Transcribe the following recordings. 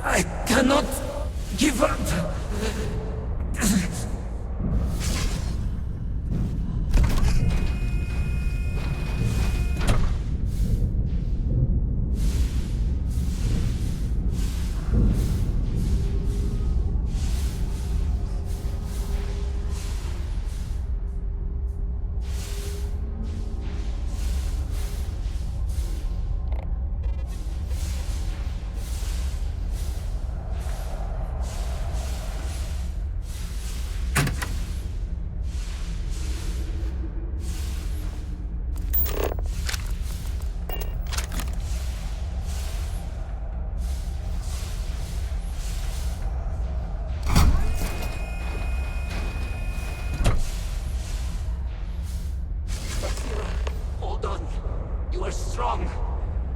I cannot give up.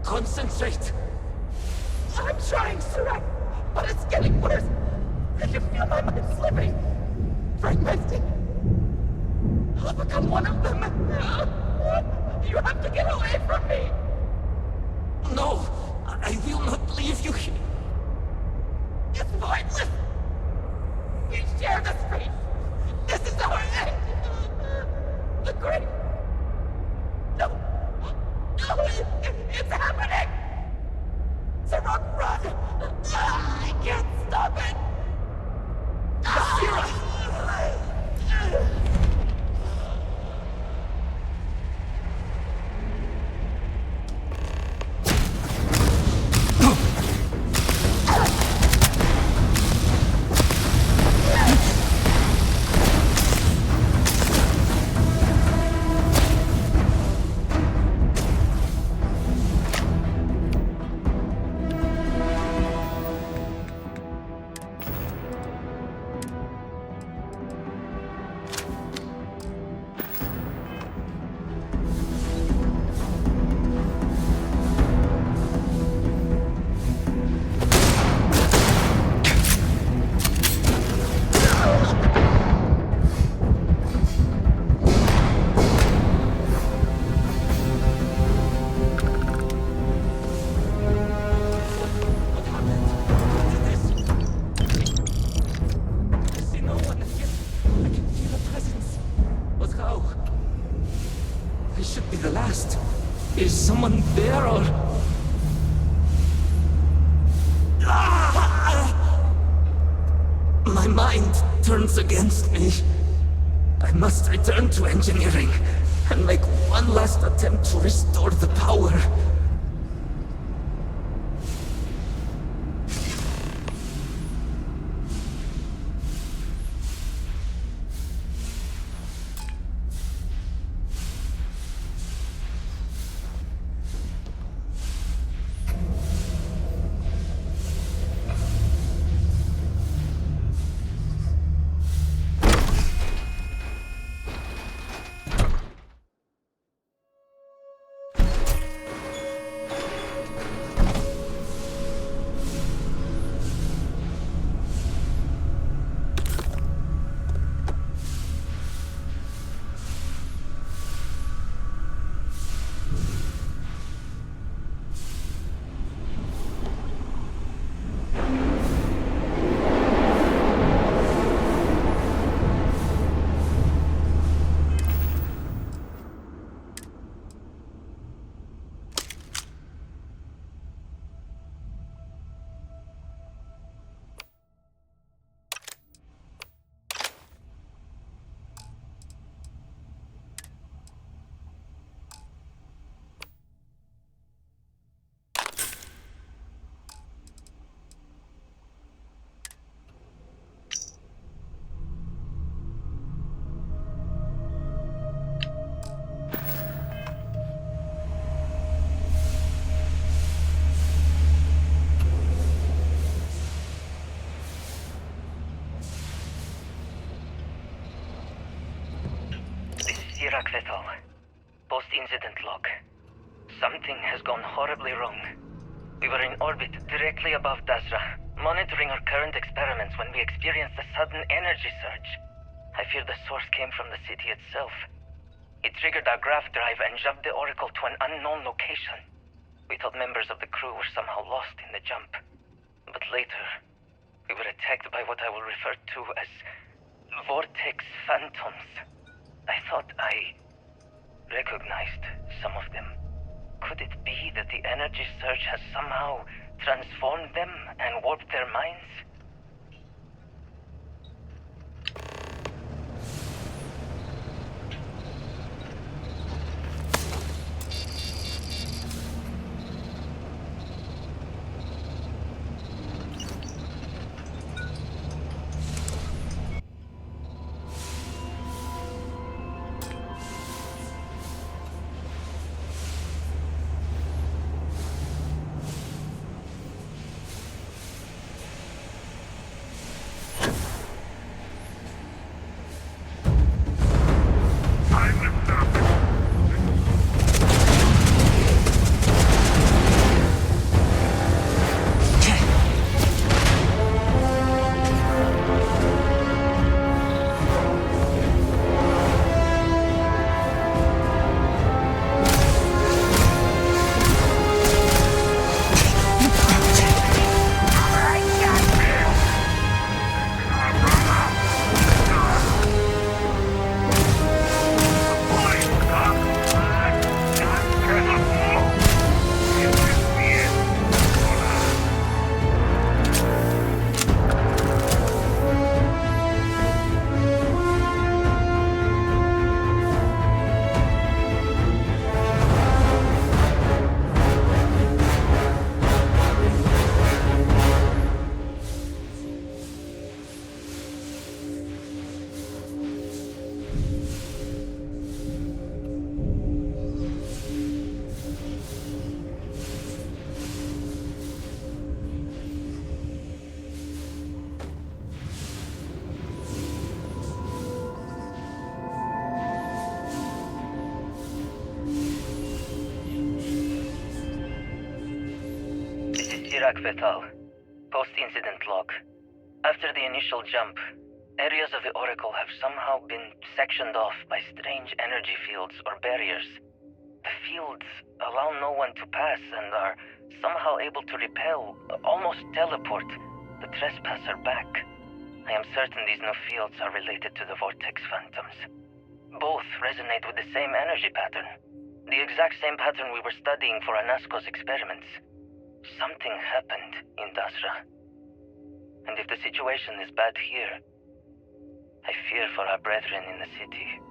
Concentrate. I'm trying, Surak, but it's getting worse. I can feel my mind slipping, fragmenting. I'll become one of them. You have to get away from me. No, I will not leave you here. It's pointless. We share this fate. This is our end. The great. No. No, it's happening. Surak, run. I can't stop it. Is someone there or... My mind turns against me. I must return to engineering and make one last attempt to restore the power. Post-incident log. Something has gone horribly wrong. We were in orbit directly above Dazra, monitoring our current experiments when we experienced a sudden energy surge. I fear the source came from the city itself. It triggered our graph drive and shoved the Oracle to an unknown location. We thought members of the crew were somehow lost in the jump. But later, we were attacked by what I will refer to as vortex phantoms. I thought I recognized some of them. Could it be that the energy surge has somehow transformed them and warped their minds? Vital. Post-incident log. After the initial jump, areas of the Oracle have somehow been sectioned off by strange energy fields or barriers. The fields allow no one to pass and are somehow able to repel, almost teleport, the trespasser back. I am certain these new fields are related to the Vortex Phantoms. Both resonate with the same energy pattern. The exact same pattern we were studying for Anasco's experiments. Something happened in Dasra. And if the situation is bad here, I fear for our brethren in the city.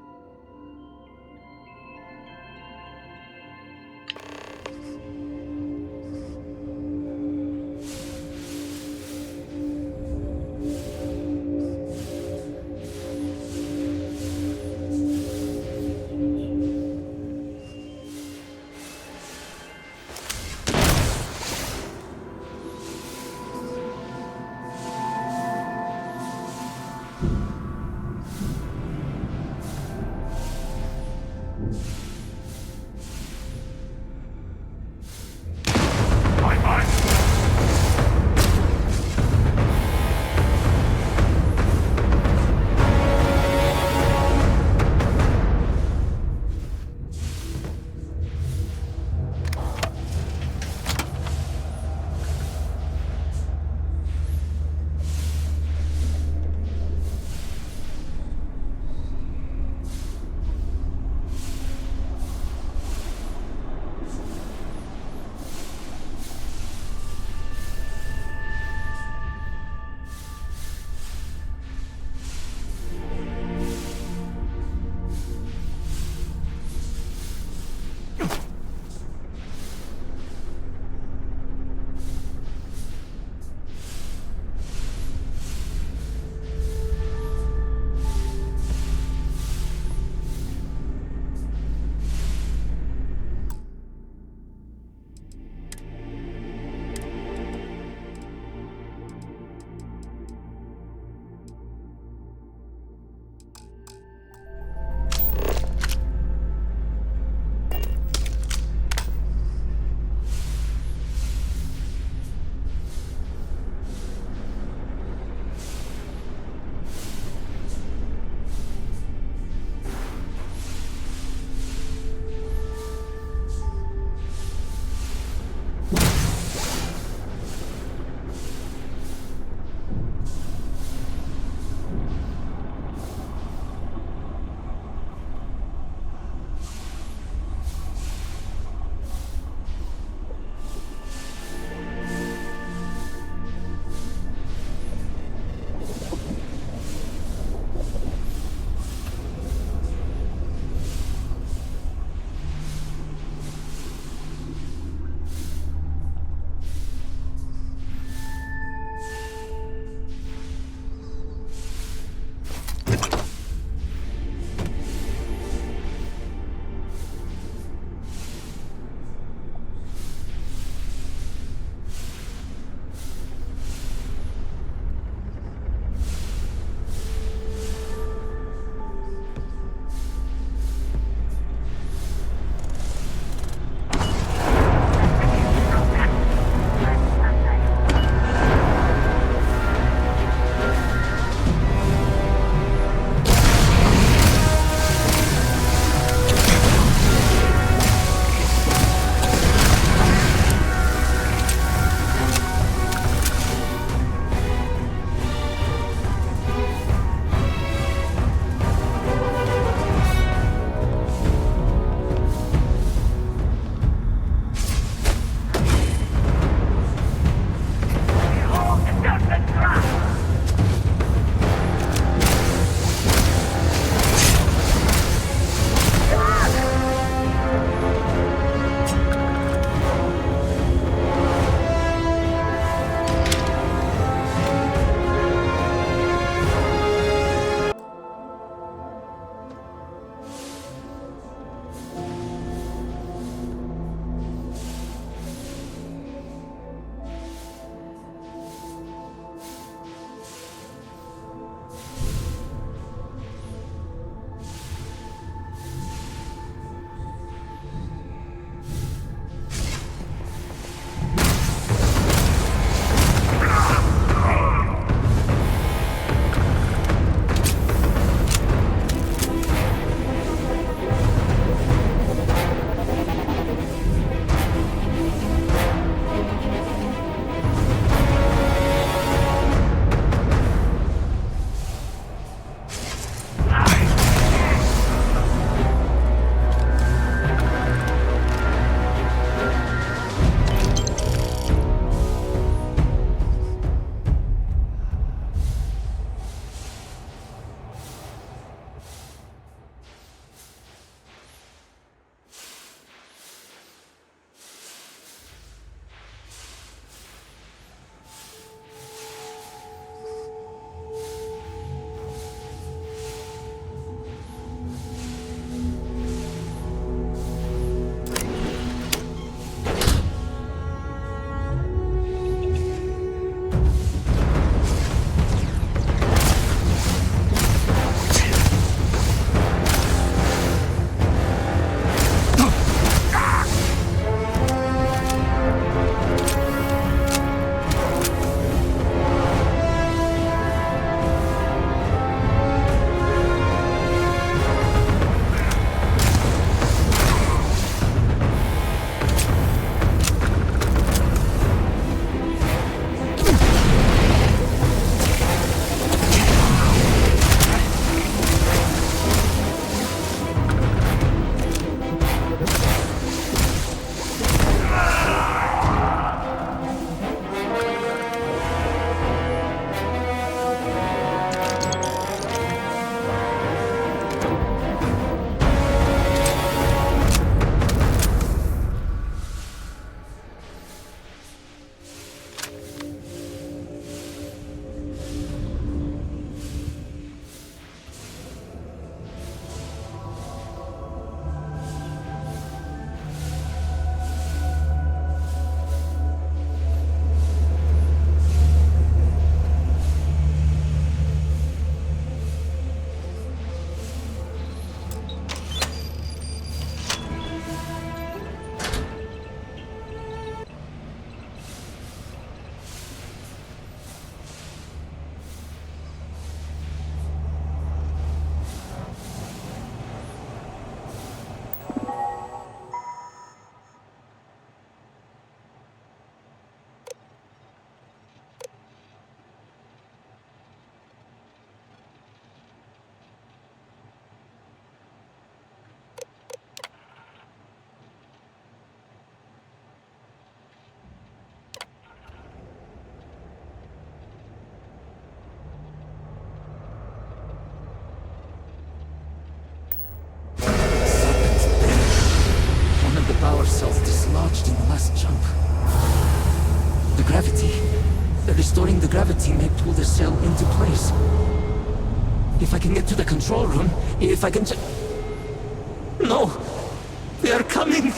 gravity may pull the cell into place. If I can get to the control room, if I can just... No! They are coming!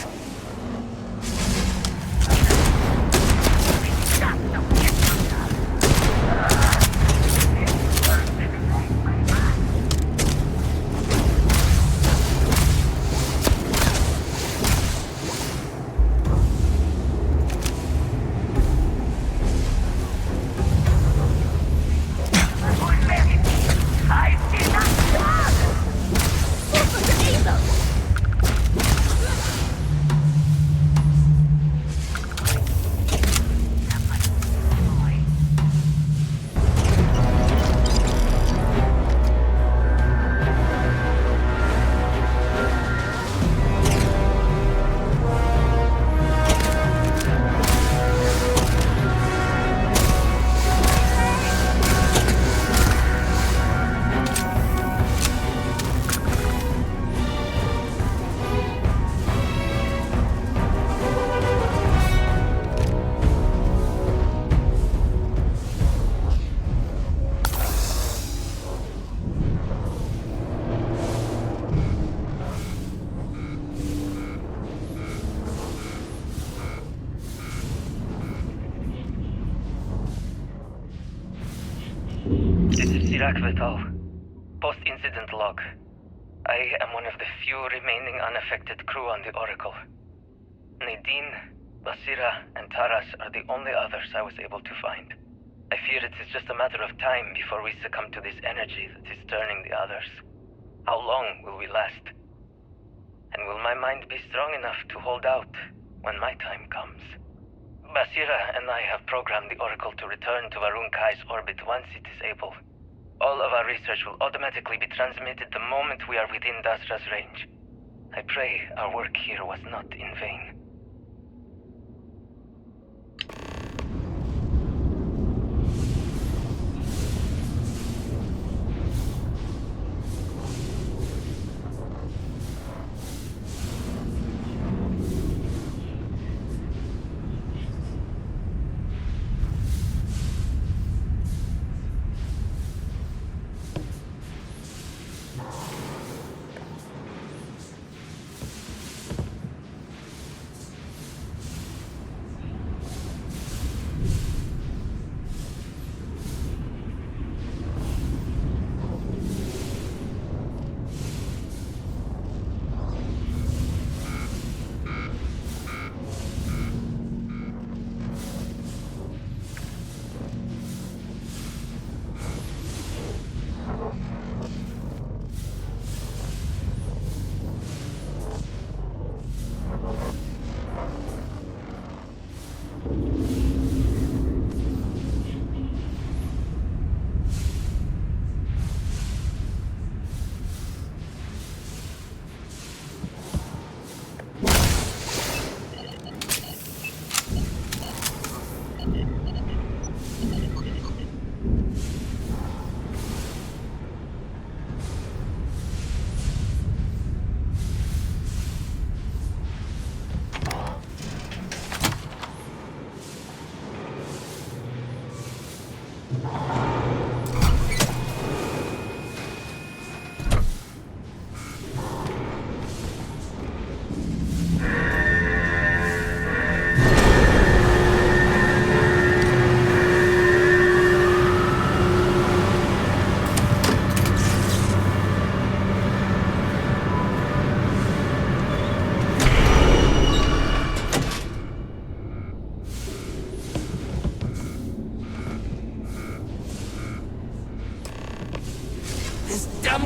Post-incident log. I am one of the few remaining unaffected crew on the Oracle. Nadine, Basira, and Taras are the only others I was able to find. I fear it is just a matter of time before we succumb to this energy that is turning the others. How long will we last? And will my mind be strong enough to hold out when my time comes? Basira and I have programmed the Oracle to return to Varun Kai's orbit once it is able. All of our research will automatically be transmitted the moment we are within Dasra's range. I pray our work here was not in vain.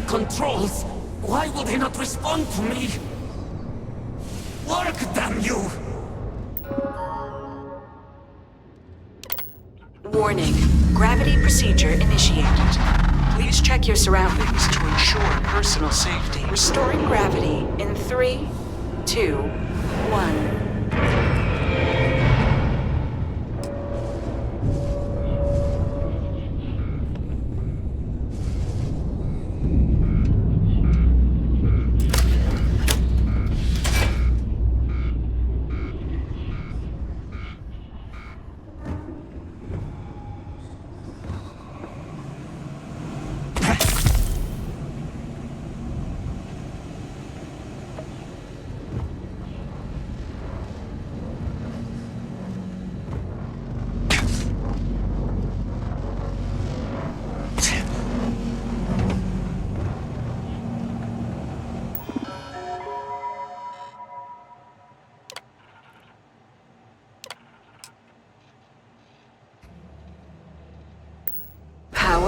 Controls! Why will they not respond to me? Work, damn you! Warning. Gravity procedure initiated. Please check your surroundings to ensure personal safety. Restoring gravity in 3, 2, 1.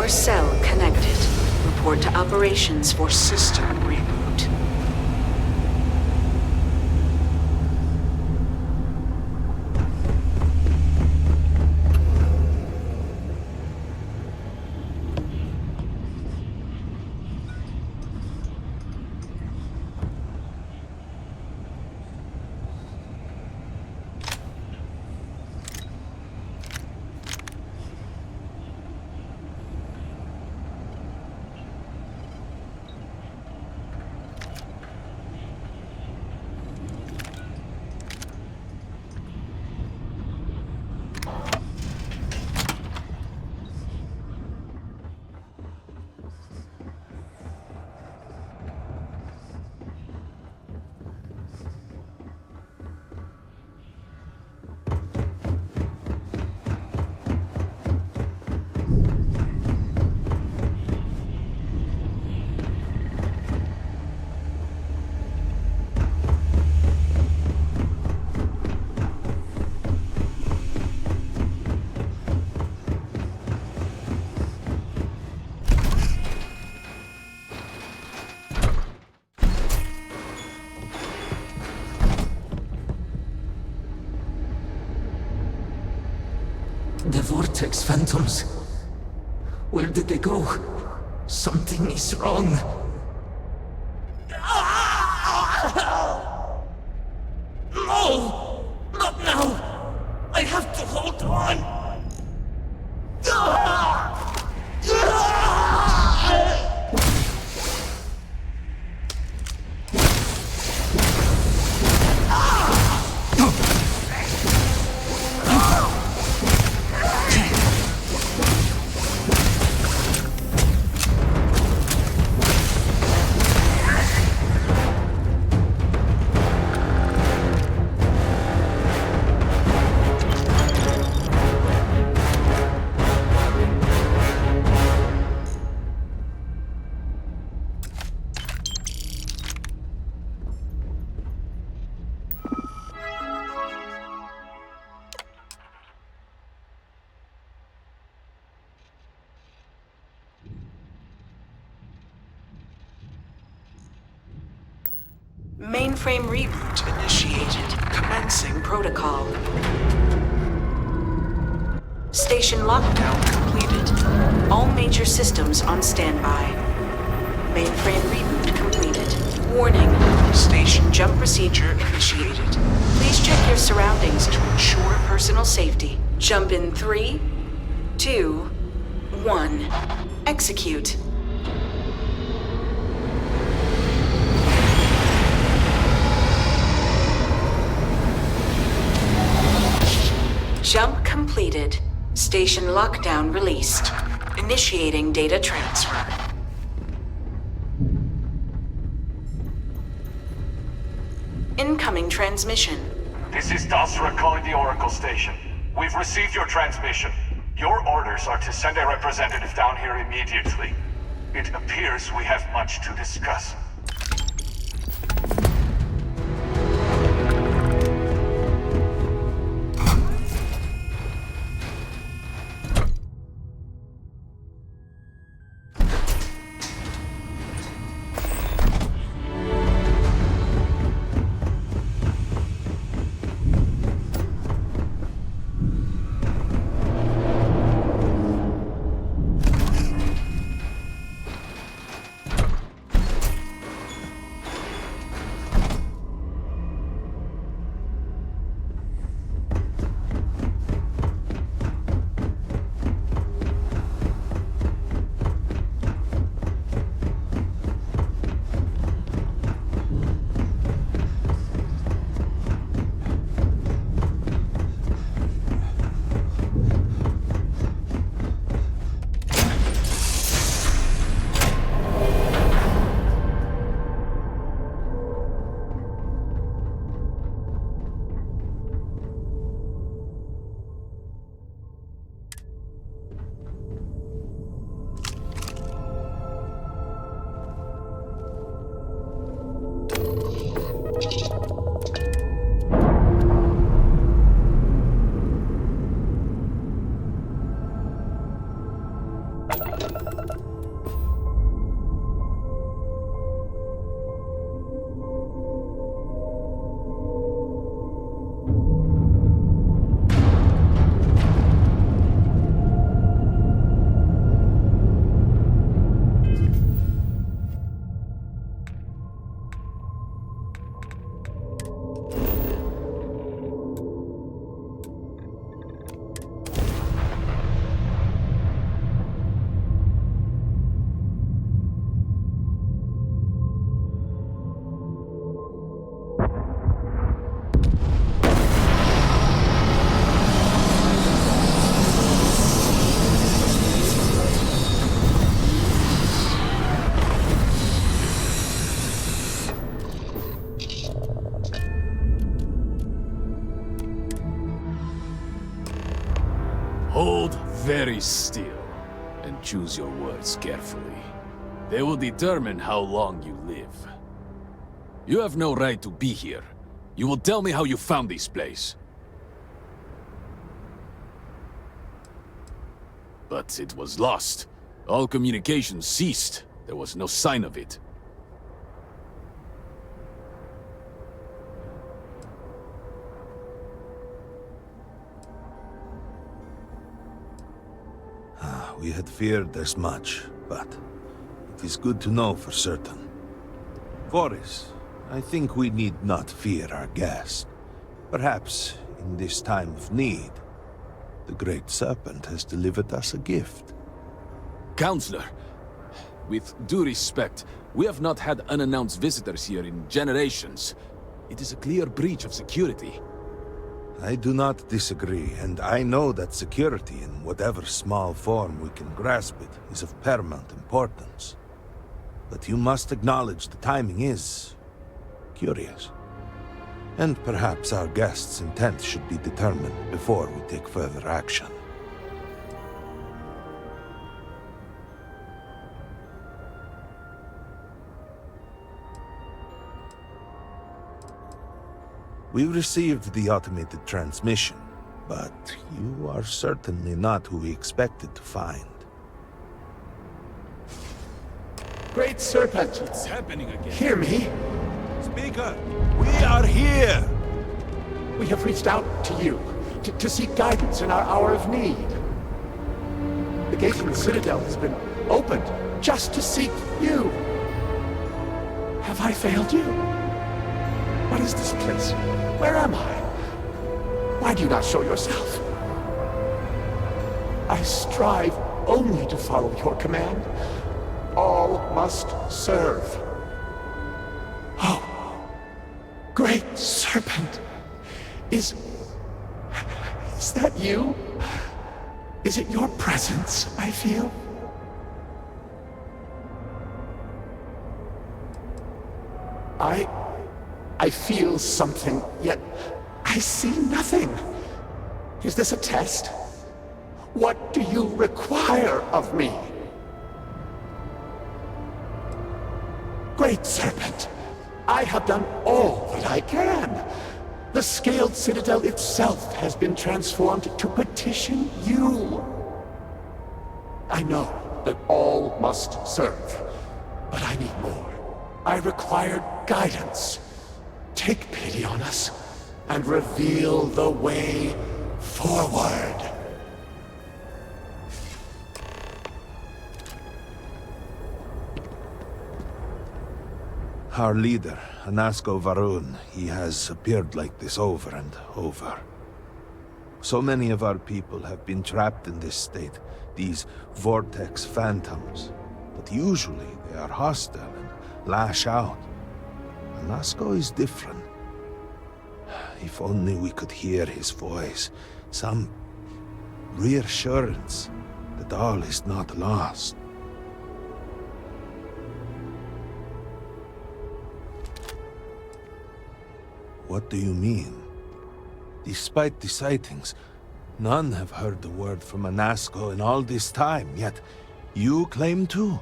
Power cell connected. Report to operations for system reboot. The Vortex Phantoms. Where did they go? Something is wrong. No! Not now! I have to hold on! Mainframe reboot initiated. Commencing protocol. Station lockdown completed. All major systems on standby. Mainframe reboot completed. Warning. Station jump procedure initiated. Please check your surroundings to ensure personal safety. Jump in 3, 2, 1. Execute. Jump completed. Station lockdown released. Initiating data transfer. Incoming transmission. This is Dasra calling the Oracle Station. We've received your transmission. Your orders are to send a representative down here immediately. It appears we have much to discuss. Hold very still, and choose your words carefully. They will determine how long you live. You have no right to be here. You will tell me how you found this place. But it was lost. All communication ceased. There was no sign of it. We had feared as much, but it is good to know for certain. Boris, I think we need not fear our guest. Perhaps, in this time of need, the Great Serpent has delivered us a gift. Counselor, with due respect, we have not had unannounced visitors here in generations. It is a clear breach of security. I do not disagree, and I know that security, in whatever small form we can grasp it, is of paramount importance. But you must acknowledge the timing is curious. And perhaps our guest's intent should be determined before we take further action. We received the automated transmission, but you are certainly not who we expected to find. Great Serpent, It's happening again. hear me. Speaker, we are here! We have reached out to you to seek guidance in our hour of need. The gate in the Citadel has been opened just to seek you. Have I failed you? What is this place? Where am I? Why do you not show yourself? I strive only to follow your command. All must serve. Oh, Great Serpent. Is that you? Is it your presence I feel? I feel something, yet I see nothing. Is this a test? What do you require of me? Great Serpent, I have done all that I can. The scaled citadel itself has been transformed to petition you. I know that all must serve, but I need more. I require guidance. Take pity on us and reveal the way forward. Our leader, Anasko Varun, he has appeared like this over and over. So many of our people have been trapped in this state, these vortex phantoms. But usually they are hostile and lash out. Anasko is different. If only we could hear his voice, some reassurance that all is not lost. What do you mean? Despite the sightings, none have heard the word from Anasko in all this time, yet you claim to?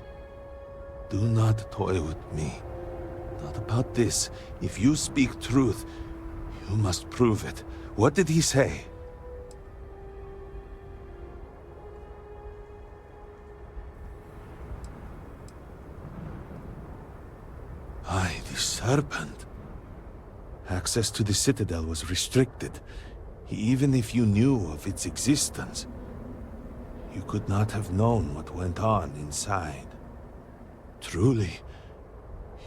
Do not toy with me. Not about this. If you speak truth, you must prove it. What did he say? Aye, the Serpent. Access to the Citadel was restricted. Even if you knew of its existence, you could not have known what went on inside. Truly,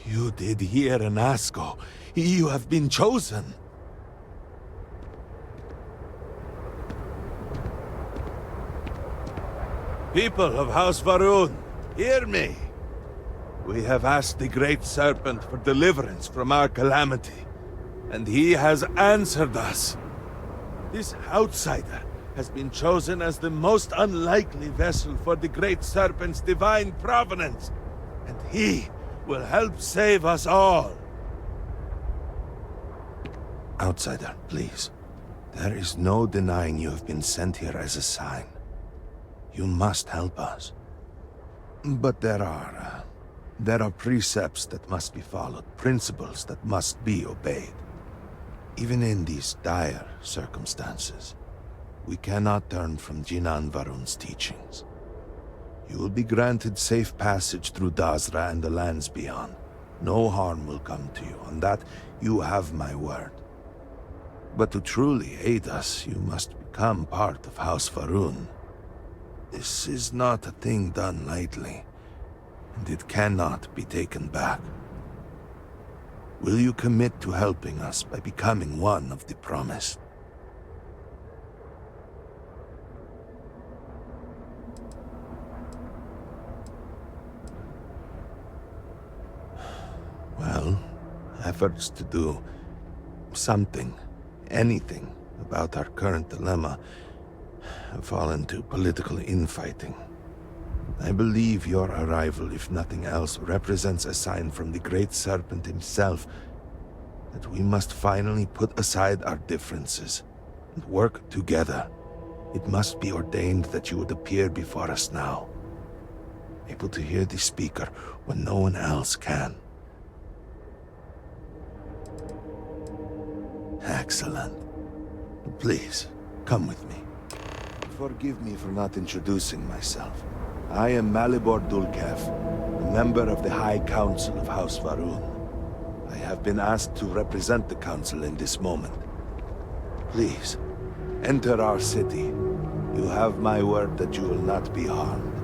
you did hear Anasko. You have been chosen. People of House Varun, hear me. We have asked the Great Serpent for deliverance from our calamity, and he has answered us. This outsider has been chosen as the most unlikely vessel for the Great Serpent's divine providence, and he will help save us all. Outsider, please. There is no denying you have been sent here as a sign. You must help us. But there are precepts that must be followed, principles that must be obeyed. Even in these dire circumstances, we cannot turn from Jinan Varun's teachings. You will be granted safe passage through Dazra and the lands beyond. No harm will come to you. On that, you have my word. But to truly aid us, you must become part of House Varun. This is not a thing done lightly, and it cannot be taken back. Will you commit to helping us by becoming one of the promised? Well, efforts to do something, anything, about our current dilemma have fallen to political infighting. I believe your arrival, if nothing else, represents a sign from the Great Serpent himself that we must finally put aside our differences and work together. It must be ordained that you would appear before us now, able to hear the speaker when no one else can. Excellent. Please, come with me. Forgive me for not introducing myself. I am Malibor Dulkev, a member of the High Council of House Varun. I have been asked to represent the Council in this moment. Please, enter our city. You have my word that you will not be harmed.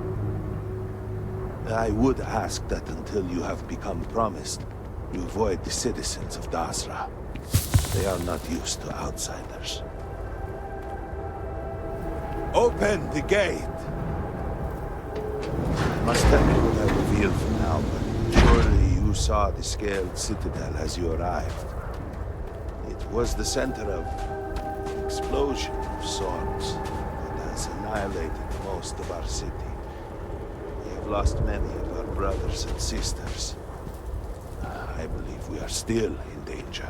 I would ask that until you have become promised, you avoid the citizens of Dazra. They are not used to outsiders. Open the gate! I must tell you what I reveal for now, but surely you saw the scaled citadel as you arrived. It was the center of an explosion of sorts that has annihilated most of our city. We have lost many of our brothers and sisters. I believe we are still in danger.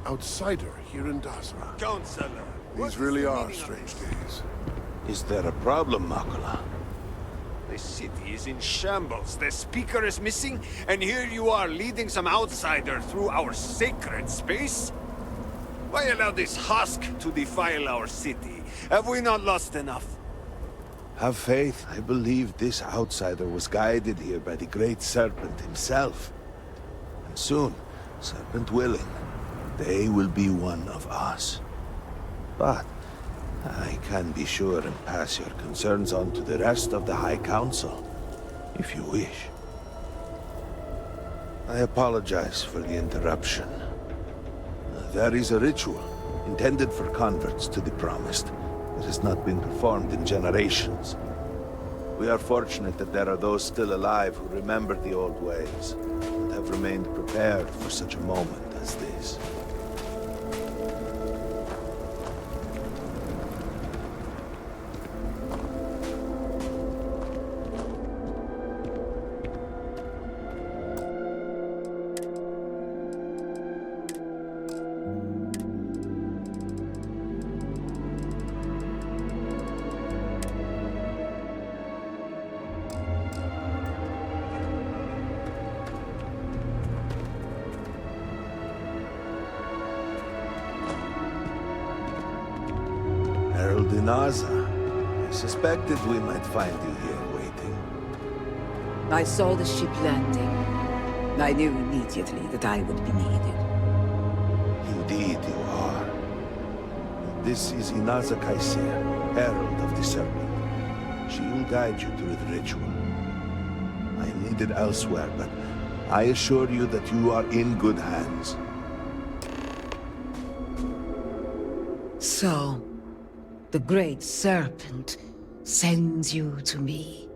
Outsider here in Dazra. Counselor, These really are strange days. Is there a problem, Makula? the city is in shambles. The speaker is missing, and here you are leading some outsider through our sacred space? Why allow this husk to defile our city? Have we not lost enough? Have faith. I believe this outsider was guided here by the Great Serpent himself. And soon, Serpent willing, they will be one of us. But I can be sure and pass your concerns on to the rest of the High Council, if you wish. I apologize for the interruption. There is a ritual intended for converts to the Promised that has not been performed in generations. We are fortunate that there are those still alive who remember the old ways and have remained prepared for such a moment as this. I suspected we might find you here waiting. I saw the ship landing. I knew immediately that I would be needed. Indeed you are. This is Inaza Kaisir, Herald of the Serpent. She will guide you through the ritual. I am needed elsewhere, but I assure you that you are in good hands. So, the Great Serpent sends you to me.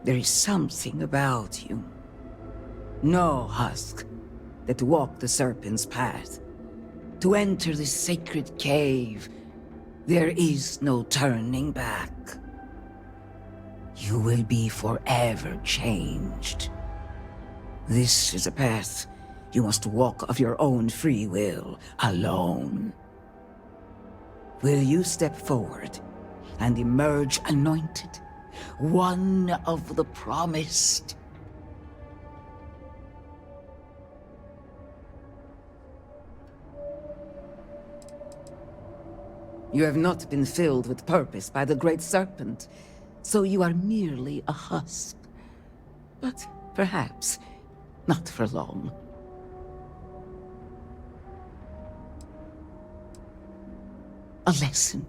There is something about you. No husk that walk the Serpent's path. To enter this sacred cave, there is no turning back. You will be forever changed. This is a path you must walk of your own free will, alone. Will you step forward and emerge anointed, one of the promised? You have not been filled with purpose by the Great Serpent, so you are merely a husk. But perhaps not for long. A lesson.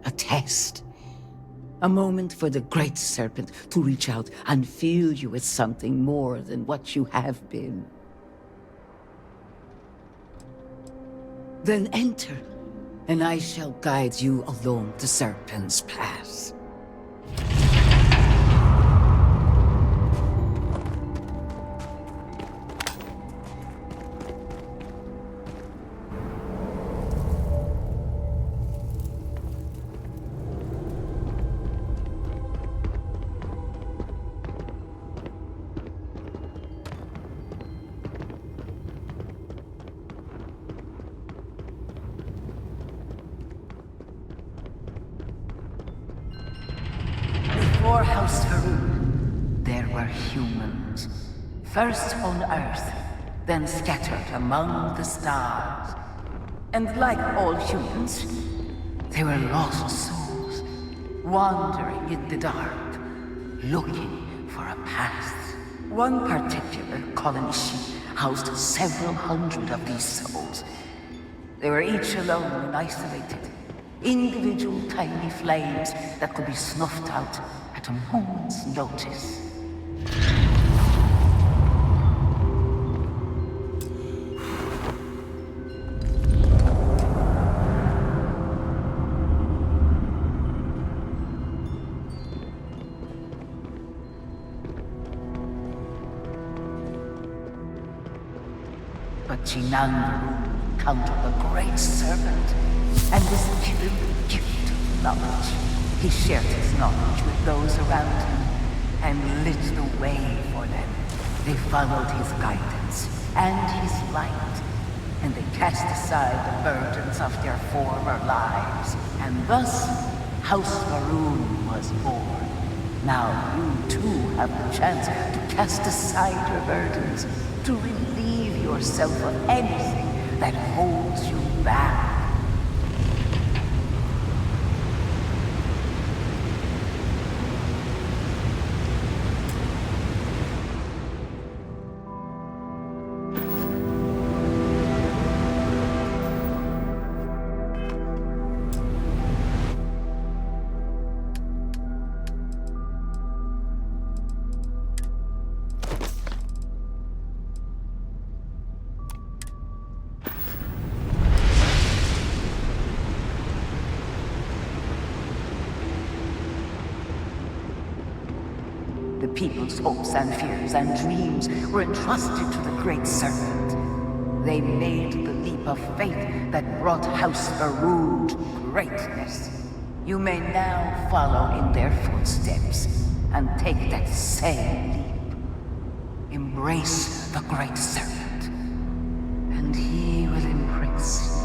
A test. A moment for the Great Serpent to reach out and fill you with something more than what you have been. Then enter, and I shall guide you along the Serpent's path. Before House Farouk, there were humans. First on Earth, then scattered among the stars. And like all humans, they were lost souls, wandering in the dark, looking for a path. One particular colony ship housed several hundred of these souls. They were each alone and isolated, individual tiny flames that could be snuffed out at a moment's notice. But Jinan encountered the Great Serpent and was given the gift of knowledge. He shared his knowledge with those around him and lit the way for them. They followed his guidance and his light, and they cast aside the burdens of their former lives. And thus, House Maroon was born. Now you too have the chance to cast aside your burdens, to relieve yourself of anything that holds you back. The people's hopes and fears and dreams were entrusted to the Great Serpent. They made the leap of faith that brought House Farouk to greatness. You may now follow in their footsteps and take that same leap. Embrace the Great Serpent, and he will embrace you.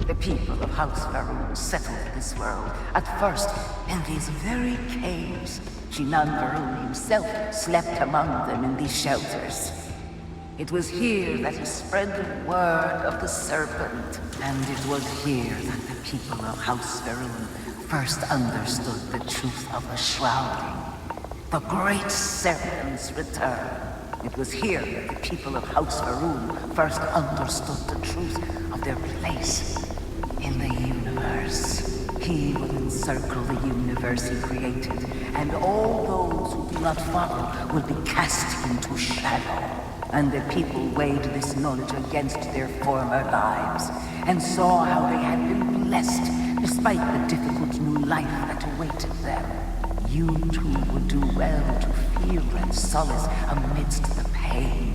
The people of House Farouk settled this world, at first in these very caves. Jinan Farouk himself slept among them in these shelters. It was here that he spread the word of the serpent, and it was here that the people of House Farouk first understood the truth of the shrouding, the Great Serpent's return. It was here that the people of House Varun first understood the truth of their place in the universe. He will encircle the universe he created, and all those who do not follow will be cast into shadow. And the people weighed this knowledge against their former lives, and saw how they had been blessed despite the difficult new life that awaited them. You too would do well to feel and solace amidst the pain.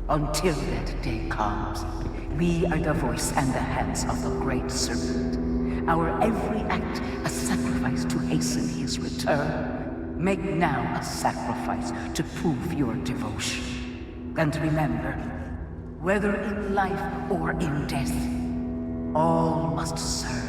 Until that day comes, we are the voice and the hands of the Great Serpent. Our every act a sacrifice to hasten his return. Make now a sacrifice to prove your devotion. And remember, whether in life or in death, all must serve.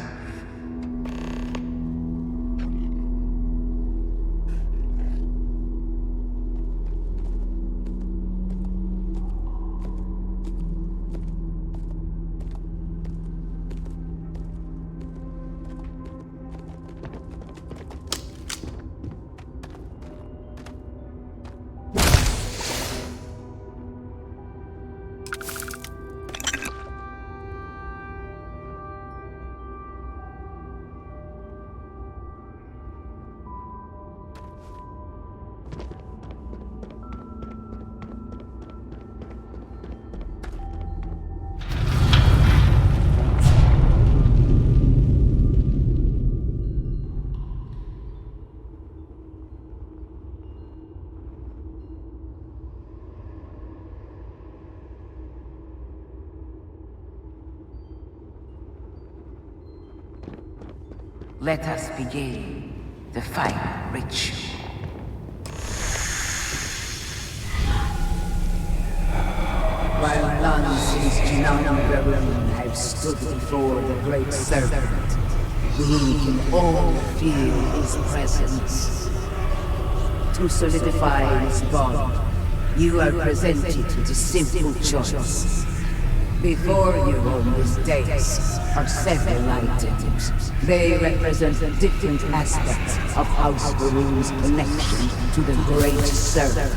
Let us begin the final ritual. While none since Varun have stood before the Great Serpent, we can all feel his presence. To solidify his bond, you are presented with a simple choice. Before you on this dais are several items. They represent different aspects of House Varun's connection to the Great Serpent.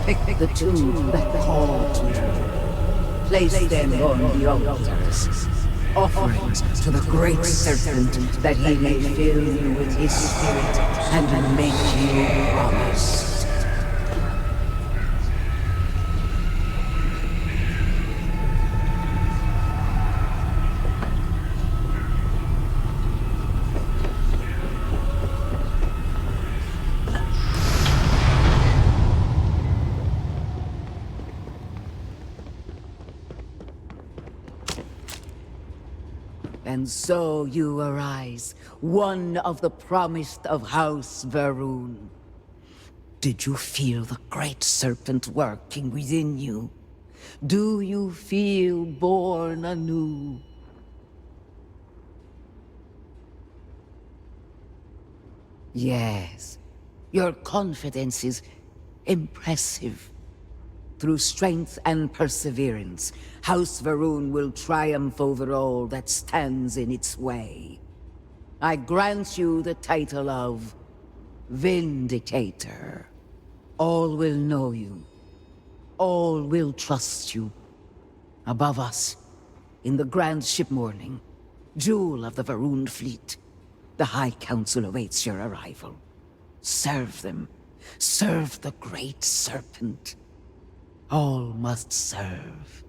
Pick the two that call to you. Place them on the altars. Offerings to the Great Serpent that he may fill you with his spirit and make you promise. And so you arise, one of the promised of House Varun. Did you feel the Great Serpent working within you? Do you feel born anew? Yes, your confidence is impressive. Through strength and perseverance, House Varun will triumph over all that stands in its way. I grant you the title of Vindicator. All will know you. All will trust you. Above us, in the Grand Ship Morning, jewel of the Varun fleet, the High Council awaits your arrival. Serve them. Serve the Great Serpent. All must serve.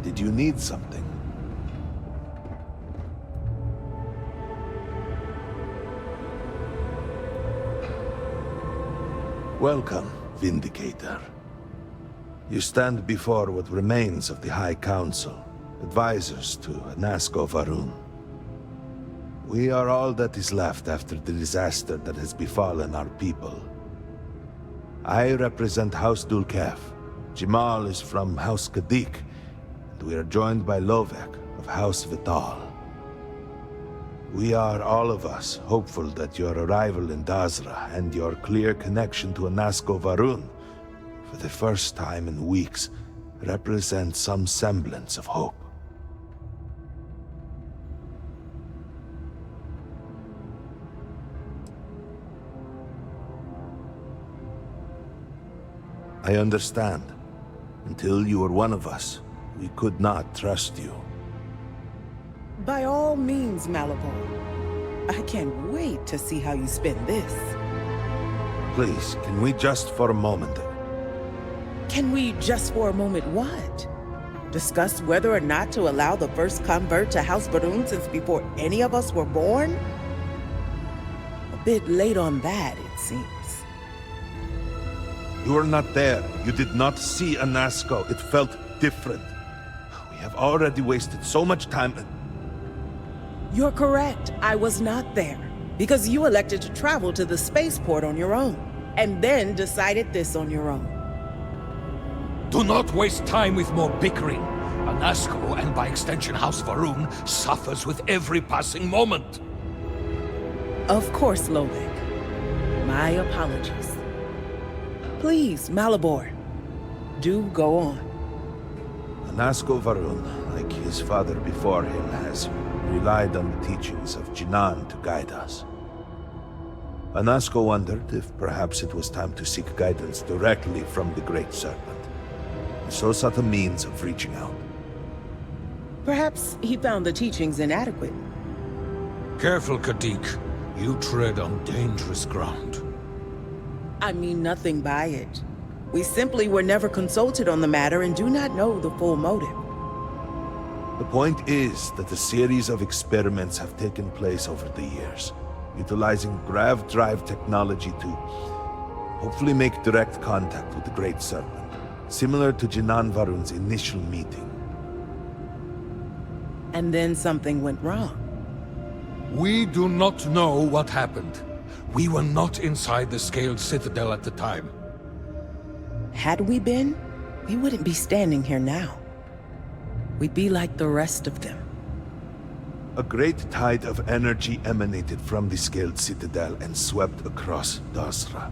Did you need something? Welcome, Vindicator. You stand before what remains of the High Council, advisors to Anasko Varun. We are all that is left after the disaster that has befallen our people. I represent House Dulkef. Jamal is from House Kadik, and we are joined by Lovek of House Vital. We are, all of us, hopeful that your arrival in Dazra and your clear connection to Anasko Varun, for the first time in weeks, represent some semblance of hope. I understand. Until you were one of us, we could not trust you. By all means, Malibor. I can't wait to see how you spend this. Please, can we just for a moment... Can we just for a moment what? Discuss whether or not to allow the first convert to House Varun since before any of us were born? A bit late on that, it seems. You were not there. You did not see Anasko. It felt different. We have already wasted so much time. You're correct. I was not there. Because you elected to travel to the spaceport on your own. And then decided this on your own. Do not waste time with more bickering. Anasko, and by extension House Varun, suffers with every passing moment. Of course, Lovek. My apologies. Please, Malibor, do go on. Anasko Varun, like his father before him, has relied on the teachings of Jinan to guide us. Anasko wondered if perhaps it was time to seek guidance directly from the Great Serpent, and so sought a means of reaching out. Perhaps he found the teachings inadequate. Careful, Kadik. You tread on dangerous ground. I mean nothing by it. We simply were never consulted on the matter and do not know the full motive. The point is that a series of experiments have taken place over the years, utilizing grav drive technology to hopefully make direct contact with the Great Serpent, similar to Jinan Varun's initial meeting. And then something went wrong. We do not know what happened. We were not inside the Scaled Citadel at the time. Had we been, we wouldn't be standing here now. We'd be like the rest of them. A great tide of energy emanated from the Scaled Citadel and swept across Dazra.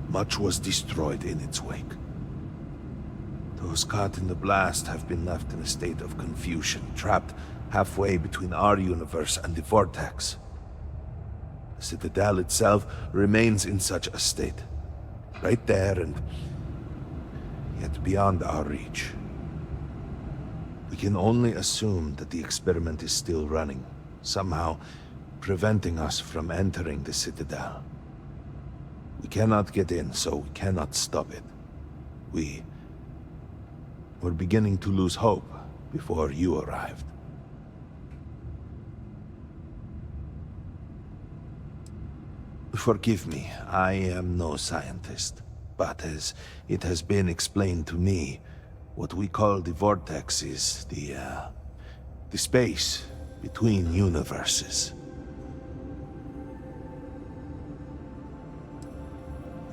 Much was destroyed in its wake. Those caught in the blast have been left in a state of confusion, trapped halfway between our universe and the Vortex. The Citadel itself remains in such a state. Right there and yet beyond our reach. We can only assume that the experiment is still running, somehow preventing us from entering the Citadel. We cannot get in, so we cannot stop it. We're beginning to lose hope before you arrived. Forgive me, I am no scientist, but as it has been explained to me, what we call the Vortex is the space between universes.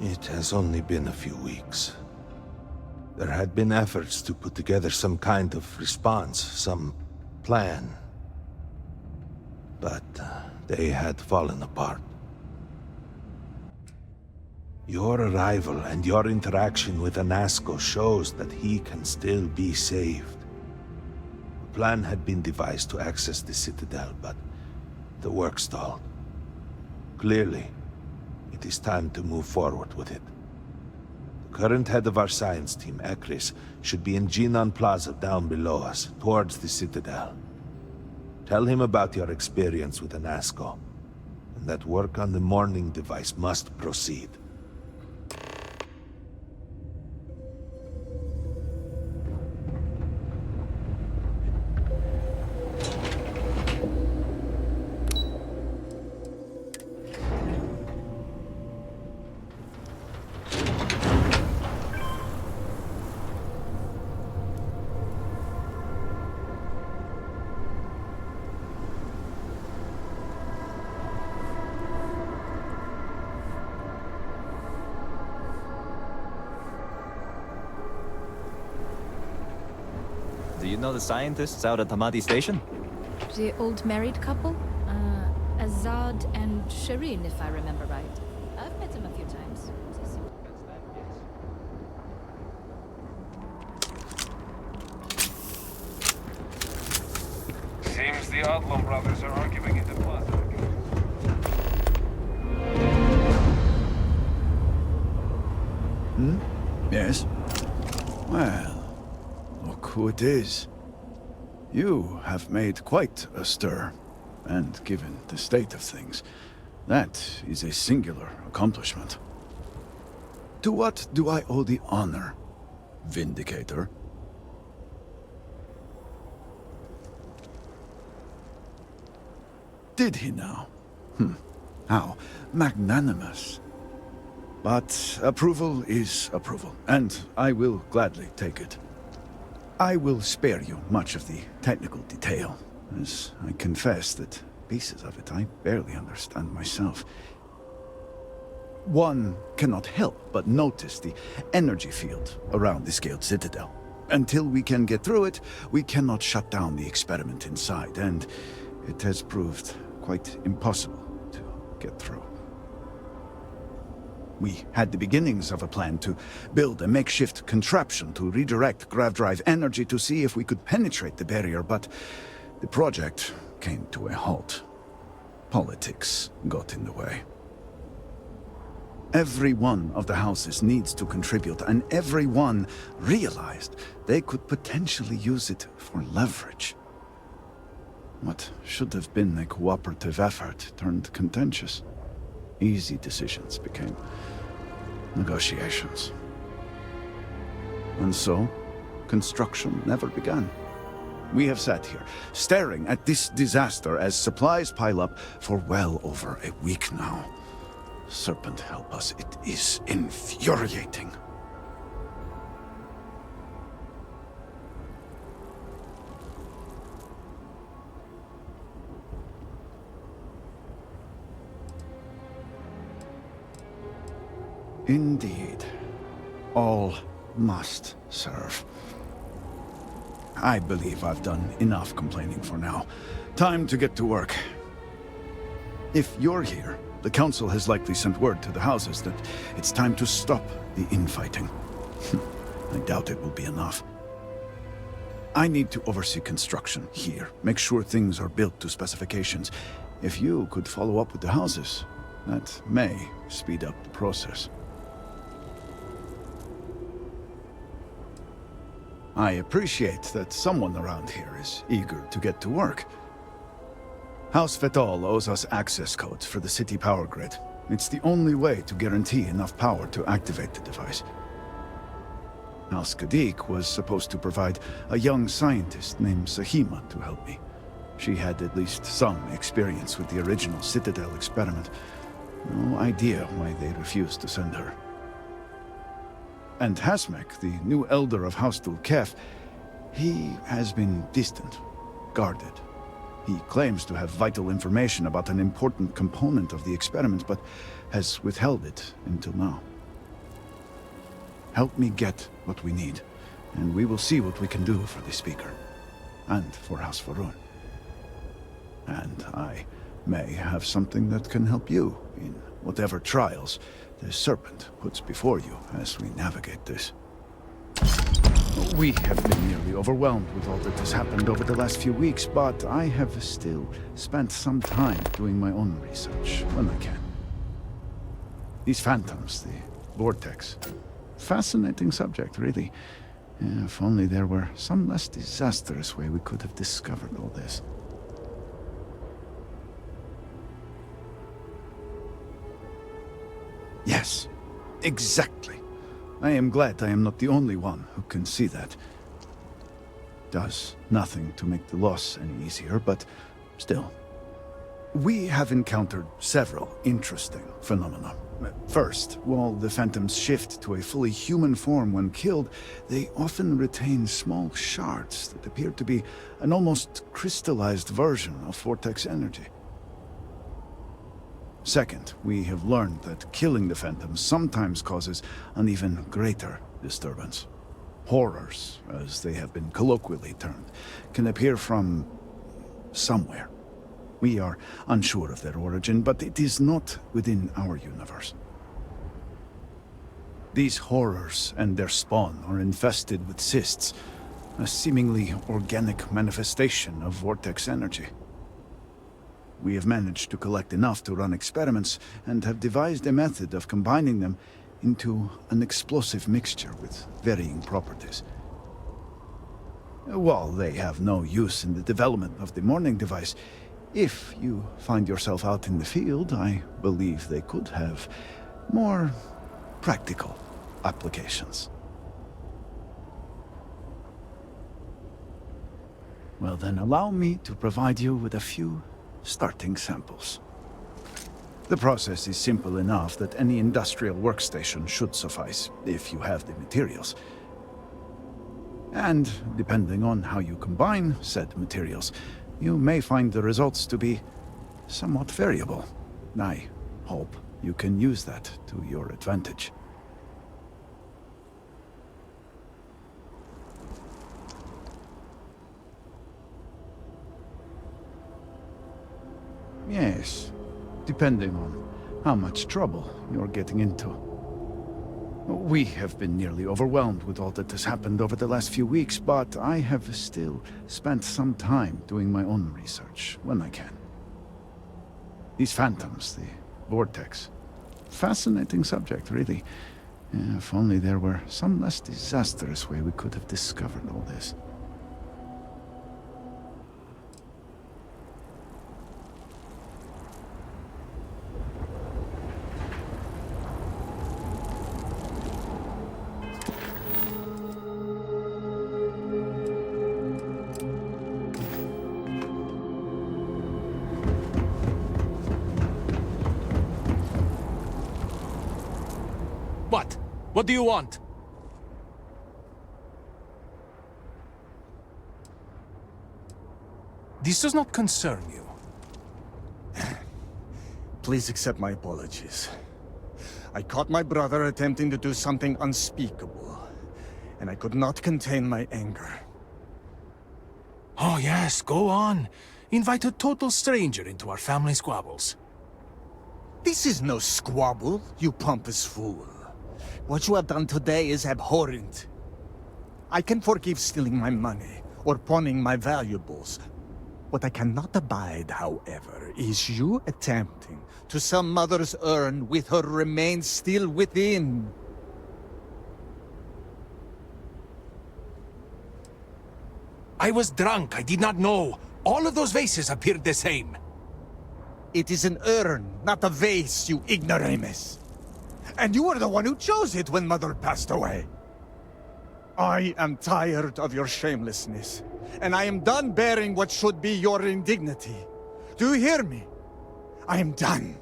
It has only been a few weeks. There had been efforts to put together some kind of response, some plan. But they had fallen apart. Your arrival and your interaction with Anasko shows that he can still be saved. A plan had been devised to access the Citadel, but the work stalled. Clearly, it is time to move forward with it. The current head of our science team, Ekris, should be in Jinan Plaza down below us, towards the Citadel. Tell him about your experience with Anasko, and that work on the morning device must proceed. Do you know the scientists out at Hamadi Station? The old married couple? Azad and Shireen, if I remember right. I've met them a few times. Seems the Odlum brothers are arguing in the plaza. Yes? Well, look who it is. You have made quite a stir, and given the state of things, that is a singular accomplishment. To what do I owe the honor, Vindicator? Did he now? How magnanimous. But approval is approval, and I will gladly take it. I will spare you much of the technical detail, as I confess that pieces of it I barely understand myself. One cannot help but notice the energy field around the scaled citadel. Until we can get through it, we cannot shut down the experiment inside, and it has proved quite impossible to get through. We had the beginnings of a plan to build a makeshift contraption to redirect grav drive energy to see if we could penetrate the barrier, but the project came to a halt. Politics got in the way. Every one of the houses needs to contribute, and everyone realized they could potentially use it for leverage. What should have been a cooperative effort turned contentious. Easy decisions became negotiations. And so, construction never began. We have sat here, staring at this disaster as supplies pile up for well over a week now. Serpent help us, it is infuriating. Indeed. All must serve. I believe I've done enough complaining for now. Time to get to work. If you're here, the Council has likely sent word to the houses that it's time to stop the infighting. I doubt it will be enough. I need to oversee construction here, make sure things are built to specifications. If you could follow up with the houses, that may speed up the process. I appreciate that someone around here is eager to get to work. House Fetal owes us access codes for the city power grid. It's the only way to guarantee enough power to activate the device. House Kadik was supposed to provide a young scientist named Sahima to help me. She had at least some experience with the original Citadel experiment. No idea why they refused to send her. And Hasmek, the new elder of House Dulkef, he has been distant, guarded. He claims to have vital information about an important component of the experiment, but has withheld it until now. Help me get what we need, and we will see what we can do for the Speaker, and for House Varun. And I may have something that can help you in whatever trials the Serpent puts before you as we navigate this. We have been nearly overwhelmed with all that has happened over the last few weeks, but I have still spent some time doing my own research when I can. These phantoms, the vortex. Fascinating subject, really. If only there were some less disastrous way we could have discovered all this. Yes, exactly. I am glad I am not the only one who can see that. Does nothing to make the loss any easier, but still. We have encountered several interesting phenomena. First, while the phantoms shift to a fully human form when killed, they often retain small shards that appear to be an almost crystallized version of vortex energy. Second, we have learned that killing the phantoms sometimes causes an even greater disturbance. horrors, as they have been colloquially termed, can appear from somewhere. We are unsure of their origin, but it is not within our universe. These horrors and their spawn are infested with cysts, a seemingly organic manifestation of vortex energy. We have managed to collect enough to run experiments, and have devised a method of combining them into an explosive mixture with varying properties. While they have no use in the development of the morning device, if you find yourself out in the field, I believe they could have more practical applications. Well then, allow me to provide you with a few starting samples. The process is simple enough that any industrial workstation should suffice, if you have the materials. And depending on how you combine said materials, you may find the results to be somewhat variable. I hope you can use that to your advantage. Yes, depending on how much trouble you're getting into. We have been nearly overwhelmed with all that has happened over the last few weeks, but I have still spent some time doing my own research when I can. These phantoms, the vortex. Fascinating subject, really. If only there were some less disastrous way we could have discovered all this. What do you want? This does not concern you. Please accept my apologies. I caught my brother attempting to do something unspeakable, and I could not contain my anger. Oh yes, go on. Invite a total stranger into our family squabbles. This is no squabble, you pompous fool. What you have done today is abhorrent. I can forgive stealing my money, or pawning my valuables. What I cannot abide, however, is you attempting to sell Mother's urn with her remains still within. I was drunk, I did not know. All of those vases appeared the same. It is an urn, not a vase, you ignoramus. And you were the one who chose it when Mother passed away. I am tired of your shamelessness, and I am done bearing what should be your indignity. Do you hear me? I am done.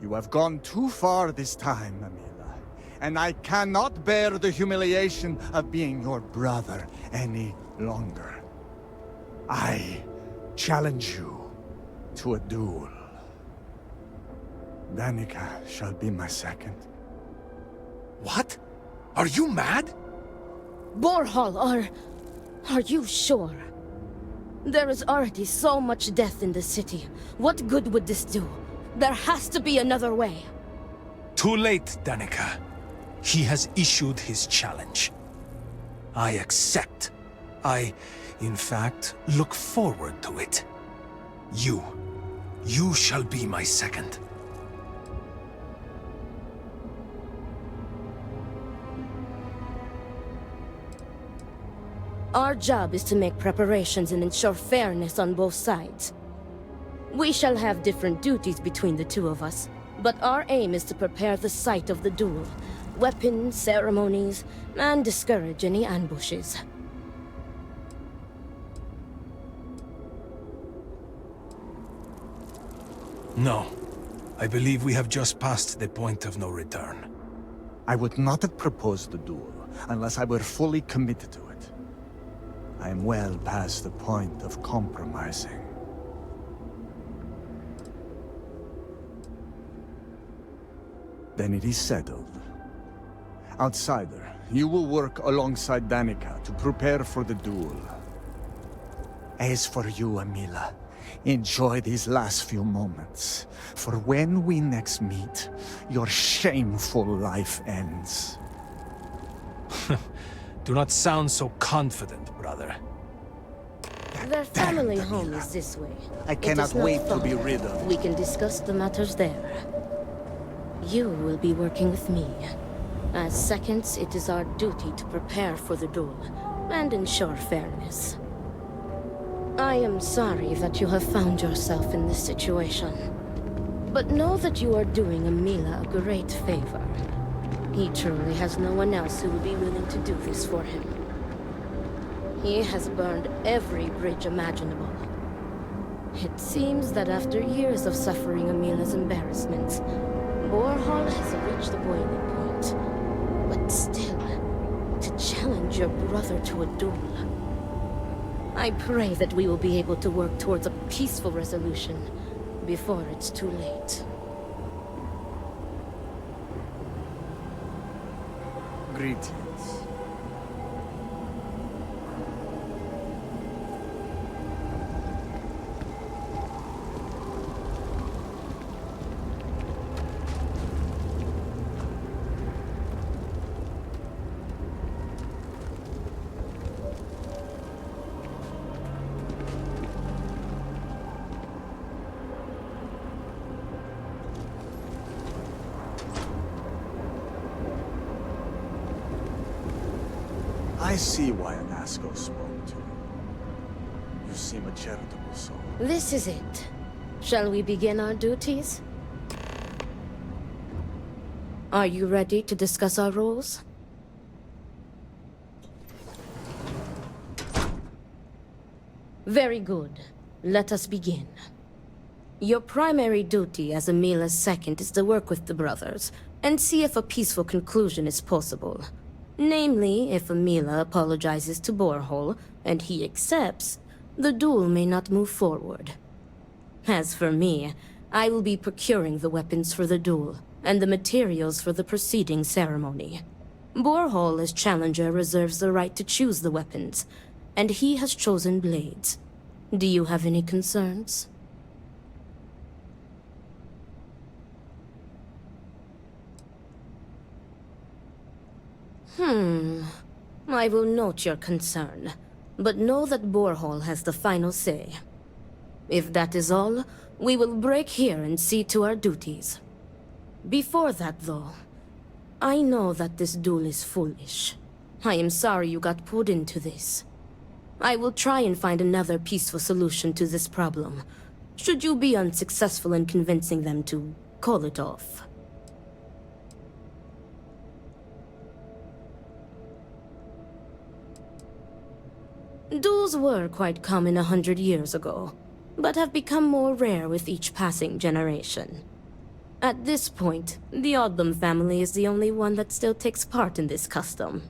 You have gone too far this time, Amila, and I cannot bear the humiliation of being your brother any longer. I challenge you to a duel. Danica shall be my second. What? Are you mad? Borhal, are you sure? There is already so much death in the city. What good would this do? There has to be another way. Too late, Danica. He has issued his challenge. I accept. In fact, look forward to it. You shall be my second. Our job is to make preparations and ensure fairness on both sides. We shall have different duties between the two of us, but our aim is to prepare the site of the duel, weapons, ceremonies, and discourage any ambushes. No. I believe we have just passed the point of no return. I would not have proposed the duel unless I were fully committed to it. I am well past the point of compromising. Then it is settled. Outsider, you will work alongside Danica to prepare for the duel. As for you, Amila, enjoy these last few moments. For when we next meet, your shameful life ends. Do not sound so confident, brother. Their family home is this way. I It cannot is not wait to far. be rid of. We can discuss the matters there. You will be working with me. As seconds, it is our duty to prepare for the duel and ensure fairness. I am sorry that you have found yourself in this situation. But know that you are doing Amila a great favor. He truly has no one else who would be willing to do this for him. He has burned every bridge imaginable. It seems that after years of suffering Amila's embarrassments, Borhall has reached the boiling point. But still, to challenge your brother to a duel. I pray that we will be able to work towards a peaceful resolution before it's too late. Greetings. I see why Anasco spoke to you. You seem a charitable soul. This is it. Shall we begin our duties? Are you ready to discuss our roles? Very good. Let us begin. Your primary duty as Amila's second is to work with the brothers and see if a peaceful conclusion is possible. Namely, if Amila apologizes to Borhall and he accepts, the duel may not move forward. As for me, I will be procuring the weapons for the duel and the materials for the preceding ceremony. Borhall as challenger reserves the right to choose the weapons, and he has chosen blades. Do you have any concerns? I will note your concern, but know that Borhall has the final say. If that is all, we will break here and see to our duties. Before that, though, I know that this duel is foolish. I am sorry you got pulled into this. I will try and find another peaceful solution to this problem, should you be unsuccessful in convincing them to call it off. Duels were quite common 100 years ago, but have become more rare with each passing generation. At this point, the Odlum family is the only one that still takes part in this custom.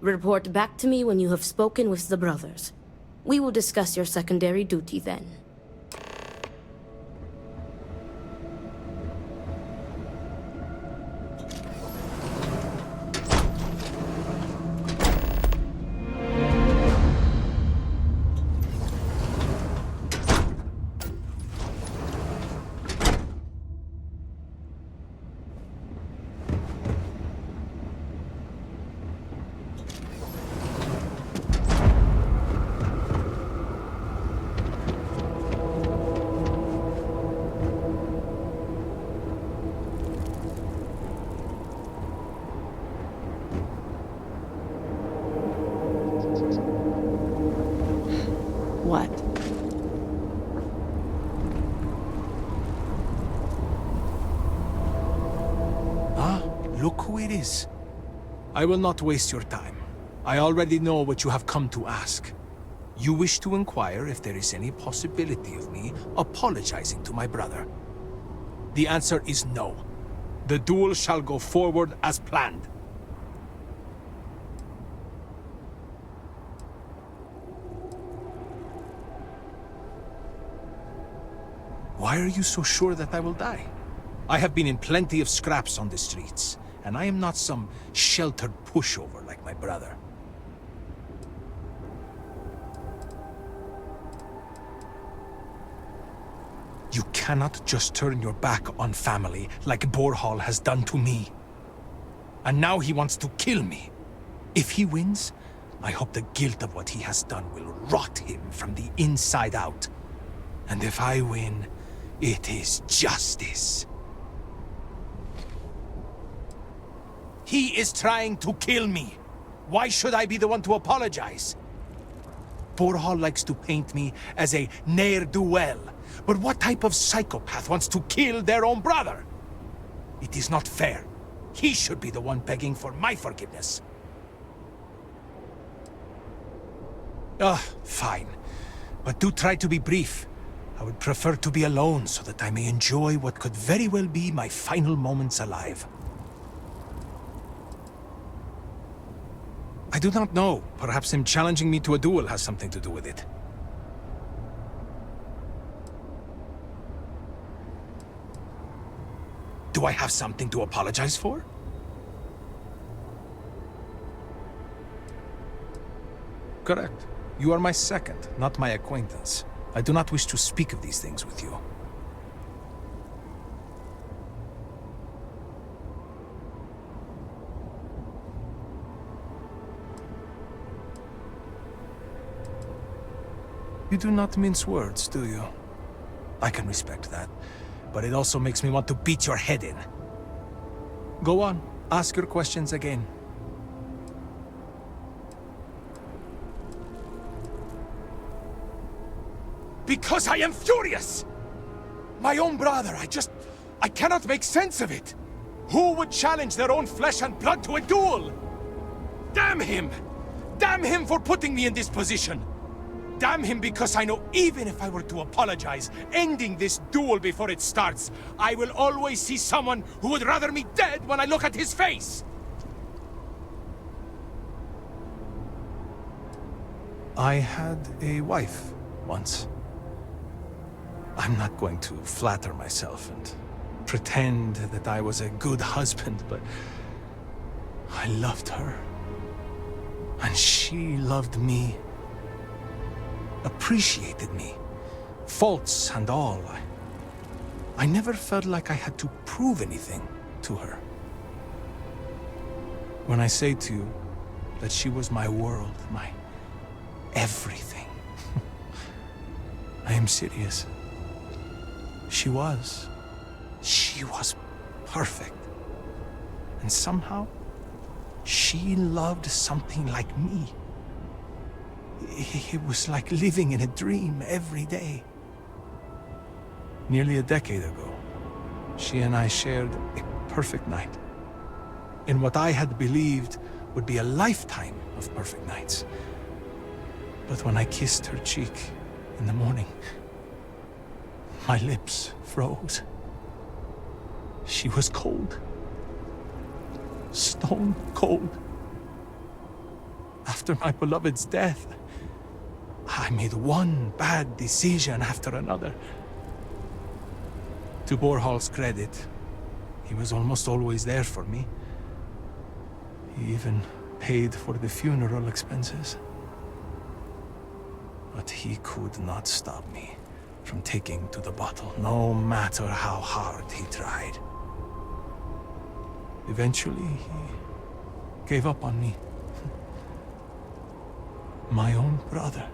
Report back to me when you have spoken with the brothers. We will discuss your secondary duty then. What? Ah, look who it is. I will not waste your time. I already know what you have come to ask. You wish to inquire if there is any possibility of me apologizing to my brother. The answer is no. The duel shall go forward as planned. Why are you so sure that I will die? I have been in plenty of scraps on the streets, and I am not some sheltered pushover like my brother. You cannot just turn your back on family like Borhall has done to me. And now he wants to kill me. If he wins, I hope the guilt of what he has done will rot him from the inside out. And if I win, it is justice. He is trying to kill me. Why should I be the one to apologize? Borhall likes to paint me as a ne'er-do-well. But what type of psychopath wants to kill their own brother? It is not fair. He should be the one begging for my forgiveness. Fine. But do try to be brief. I would prefer to be alone so that I may enjoy what could very well be my final moments alive. I do not know. Perhaps him challenging me to a duel has something to do with it. Do I have something to apologize for? Correct. You are my second, not my acquaintance. I do not wish to speak of these things with you. You do not mince words, do you? I can respect that, but it also makes me want to beat your head in. Go on, ask your questions again. Because I am furious! My own brother, I cannot make sense of it! Who would challenge their own flesh and blood to a duel? Damn him! Damn him for putting me in this position! Damn him because I know even if I were to apologize, ending this duel before it starts, I will always see someone who would rather me dead when I look at his face! I had a wife once. I'm not going to flatter myself and pretend that I was a good husband, but I loved her. And she loved me. Appreciated me. Faults and all. I never felt like I had to prove anything to her. When I say to you that she was my world, my everything, I am serious. She was perfect. And somehow, she loved something like me. It was like living in a dream every day. Nearly a decade ago, she and I shared a perfect night. In what I had believed would be a lifetime of perfect nights. But when I kissed her cheek in the morning, my lips froze. She was cold. Stone cold. After my beloved's death, I made one bad decision after another. To Borhall's credit, he was almost always there for me. He even paid for the funeral expenses. But he could not stop me from taking to the bottle, no matter how hard he tried. Eventually, he gave up on me. My own brother.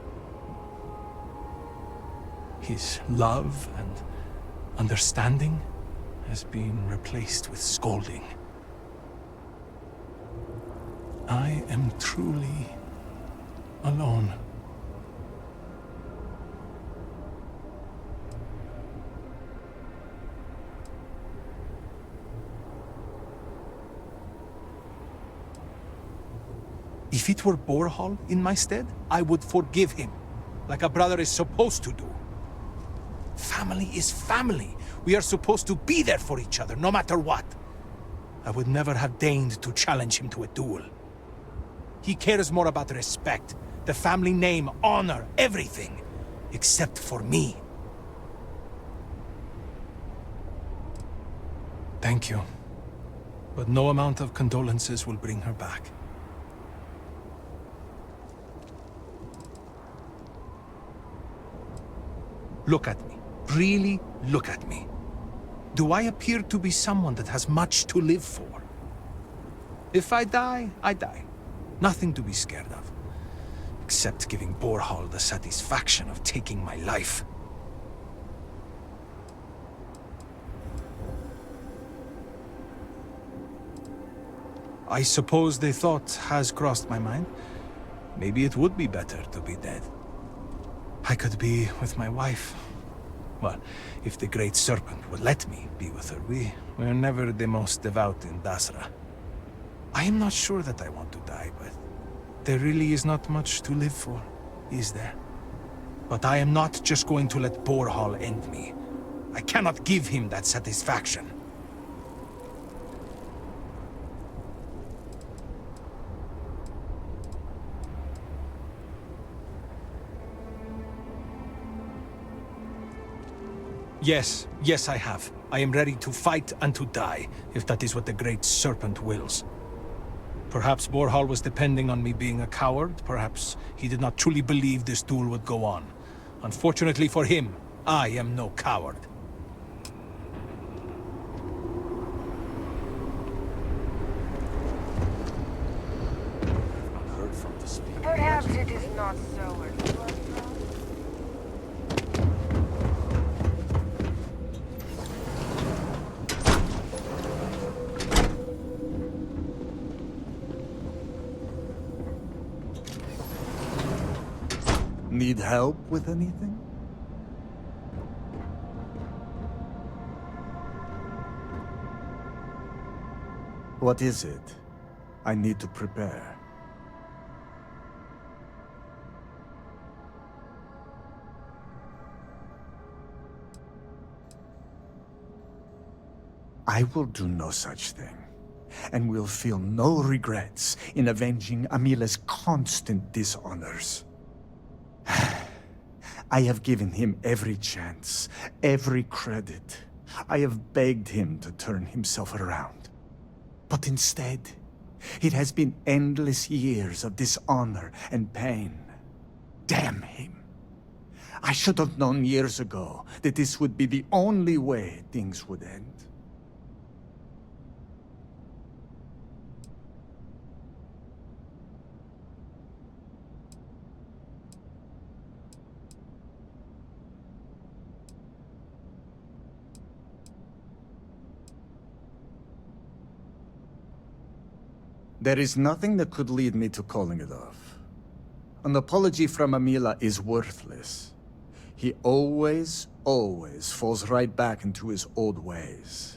His love and understanding has been replaced with scolding. I am truly alone. If it were Borhall in my stead, I would forgive him, like a brother is supposed to do. Family is family. We are supposed to be there for each other, no matter what. I would never have deigned to challenge him to a duel. He cares more about respect, the family name, honor, everything, except for me. Thank you. But no amount of condolences will bring her back. Look at me. Really look at me. Do I appear to be someone that has much to live for? If I die, I die. Nothing to be scared of. Except giving Borhall the satisfaction of taking my life. I suppose the thought has crossed my mind. Maybe it would be better to be dead. I could be with my wife. Well, if the Great Serpent would let me be with her, we're never the most devout in Dasra. I am not sure that I want to die, but there really is not much to live for, is there? But I am not just going to let Borhall end me. I cannot give him that satisfaction. Yes, I have. I am ready to fight and to die, if that is what the Great Serpent wills. Perhaps Borhall was depending on me being a coward. Perhaps he did not truly believe this duel would go on. Unfortunately for him, I am no coward. Perhaps it is not so. Need help with anything? What is it? I need to prepare. I will do no such thing, and will feel no regrets in avenging Amila's constant dishonors. I have given him every chance, every credit. I have begged him to turn himself around. But instead, it has been endless years of dishonor and pain. Damn him. I should have known years ago that this would be the only way things would end. There is nothing that could lead me to calling it off. An apology from Amila is worthless. He always falls right back into his old ways.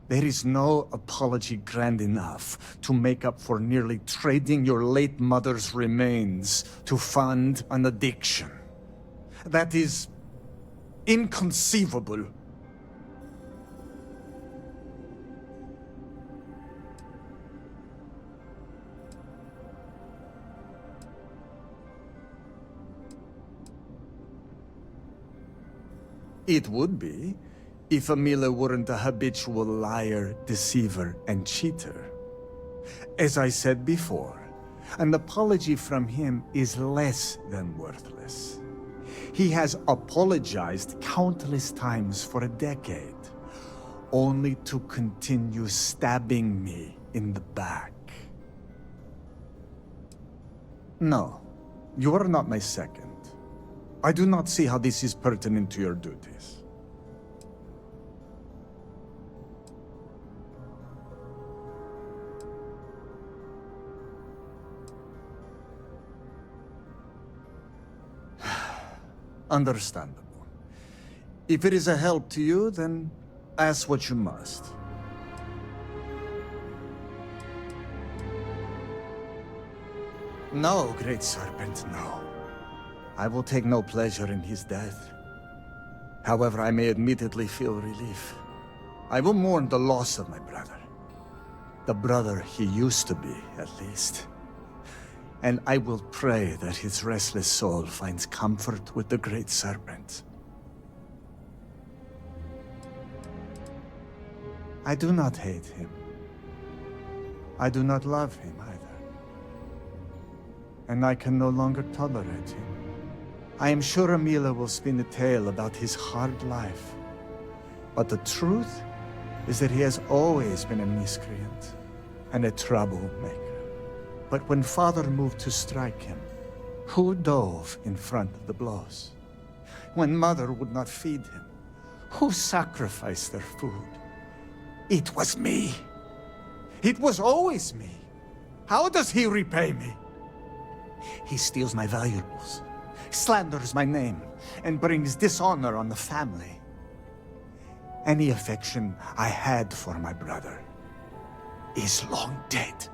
There is no apology grand enough to make up for nearly trading your late mother's remains to fund an addiction. That is inconceivable. It would be, if Amila weren't a habitual liar, deceiver, and cheater. As I said before, an apology from him is less than worthless. He has apologized countless times for a decade, only to continue stabbing me in the back. No, you are not my second. I do not see how this is pertinent to your duties. Understandable. If it is a help to you, then ask what you must. No, Great Serpent, no. I will take no pleasure in his death. However, I may admittedly feel relief. I will mourn the loss of my brother. The brother he used to be, at least. And I will pray that his restless soul finds comfort with the Great Serpent. I do not hate him. I do not love him either. And I can no longer tolerate him. I am sure Amila will spin a tale about his hard life. But the truth is that he has always been a miscreant and a troublemaker. But when Father moved to strike him, who dove in front of the blows? When Mother would not feed him, who sacrificed their food? It was me. It was always me. How does he repay me? He steals my valuables, slanders my name, and brings dishonor on the family. Any affection I had for my brother is long dead.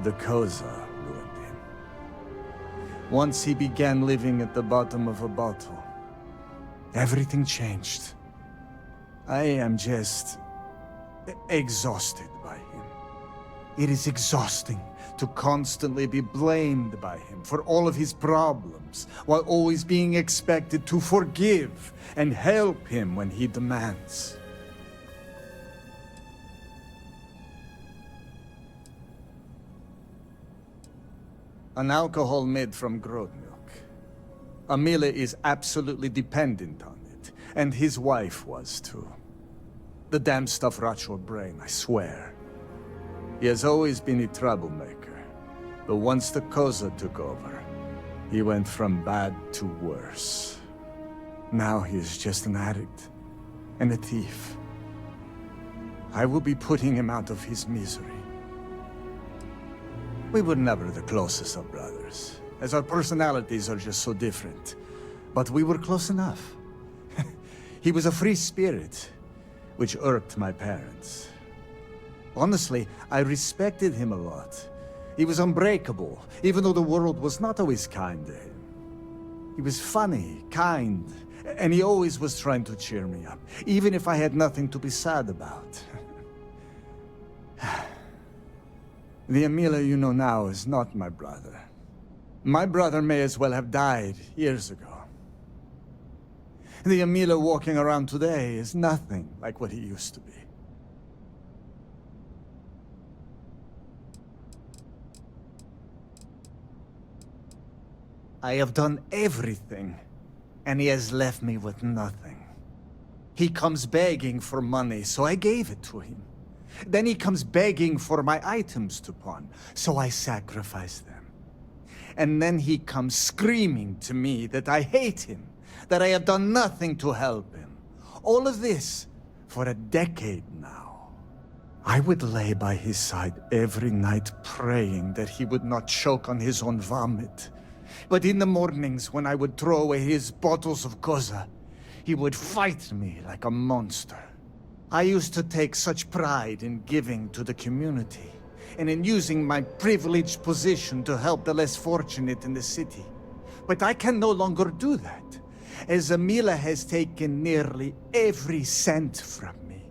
The Koza ruined him. Once he began living at the bottom of a bottle, everything changed. I am just exhausted by him. It is exhausting to constantly be blamed by him for all of his problems, while always being expected to forgive and help him when he demands. An alcohol made from goat milk. Amila is absolutely dependent on it, and his wife was too. The damn stuff rots your brain, I swear. He has always been a troublemaker, but once the Koza took over, he went from bad to worse. Now he is just an addict and a thief. I will be putting him out of his misery. We were never the closest of brothers, as our personalities are just so different. But we were close enough. He was a free spirit, which irked my parents. Honestly, I respected him a lot. He was unbreakable, even though the world was not always kind to him. He was funny, kind, and he always was trying to cheer me up, even if I had nothing to be sad about. The Amila you know now is not my brother. My brother may as well have died years ago. The Amila walking around today is nothing like what he used to be. I have done everything, and he has left me with nothing. He comes begging for money, so I gave it to him. Then he comes begging for my items to pawn, so I sacrifice them. And then he comes screaming to me that I hate him, that I have done nothing to help him. All of this for a decade now. I would lay by his side every night praying that he would not choke on his own vomit. But in the mornings when I would throw away his bottles of Koza, he would fight me like a monster. I used to take such pride in giving to the community, and in using my privileged position to help the less fortunate in the city. But I can no longer do that, as Amila has taken nearly every cent from me.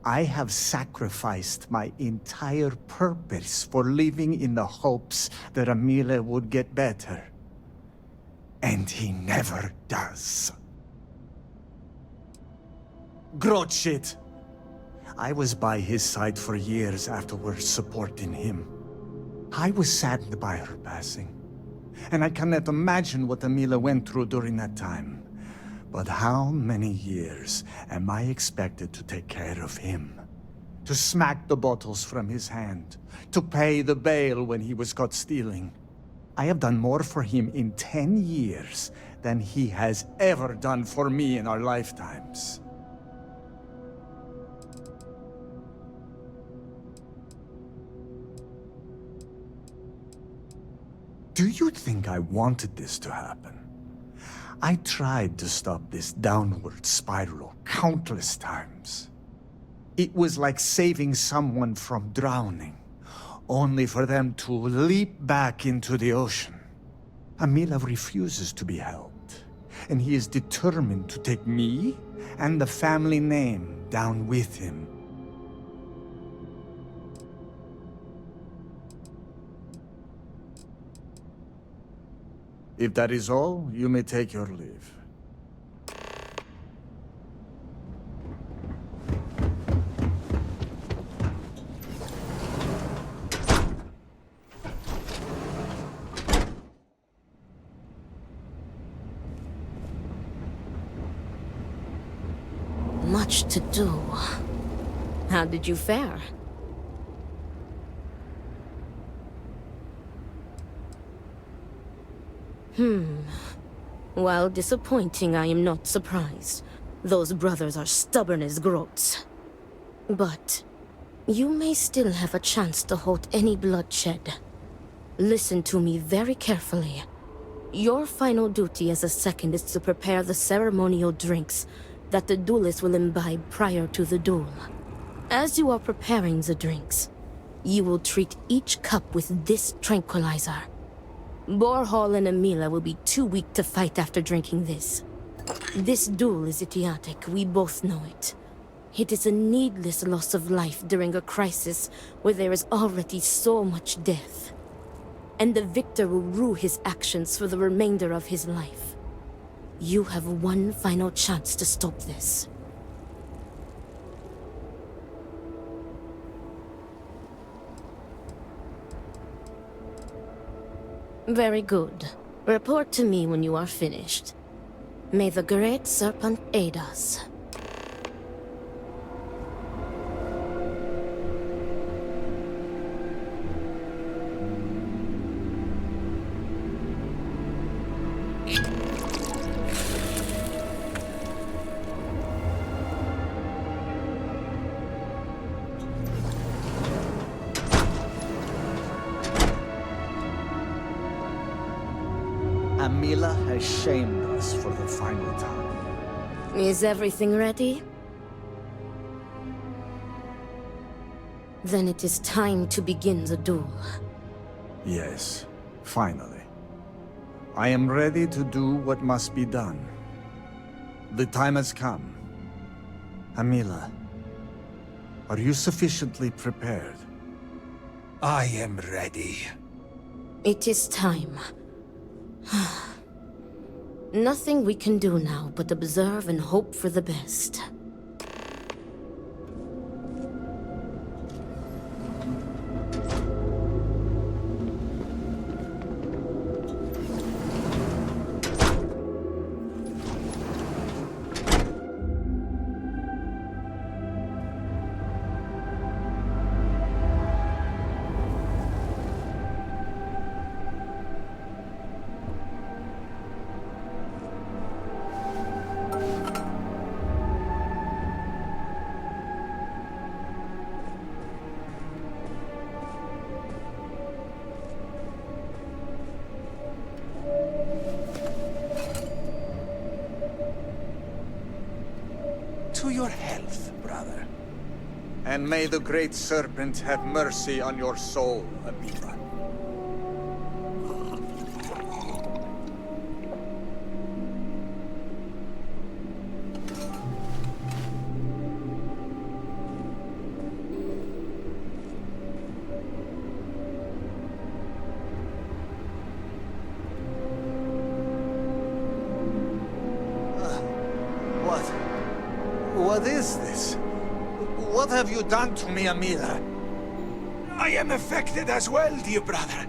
I have sacrificed my entire purpose for living in the hopes that Amila would get better. And he never does. Grot shit! I was by his side for years afterwards, supporting him. I was saddened by her passing, and I cannot imagine what Amila went through during that time. But how many years am I expected to take care of him? To smack the bottles from his hand, to pay the bail when he was caught stealing. I have done more for him in 10 years than he has ever done for me in our lifetimes. Do you think I wanted this to happen? I tried to stop this downward spiral countless times. It was like saving someone from drowning, only for them to leap back into the ocean. Amila refuses to be helped, and he is determined to take me and the family name down with him. If that is all, you may take your leave. much to do. How did you fare? While disappointing, I am not surprised. Those brothers are stubborn as groats. But you may still have a chance to halt any bloodshed. Listen to me very carefully. Your final duty as a second is to prepare the ceremonial drinks that the duelists will imbibe prior to the duel. As you are preparing the drinks, you will treat each cup with this tranquilizer. Borhall and Amila will be too weak to fight after drinking this. This duel is idiotic, we both know it. It is a needless loss of life during a crisis where there is already so much death. And the victor will rue his actions for the remainder of his life. You have one final chance to stop this. Very good. Report to me when you are finished. May the Great Serpent aid us. Amila has shamed us for the final time. Is everything ready? Then it is time to begin the duel. Yes, finally. I am ready to do what must be done. The time has come. Amila, are you sufficiently prepared? I am ready. It is time. Nothing we can do now but observe and hope for the best. To your health, brother. And may the Great Serpent have mercy on your soul, Amila. What is this? What have you done to me, Amila? I am affected as well, dear brother.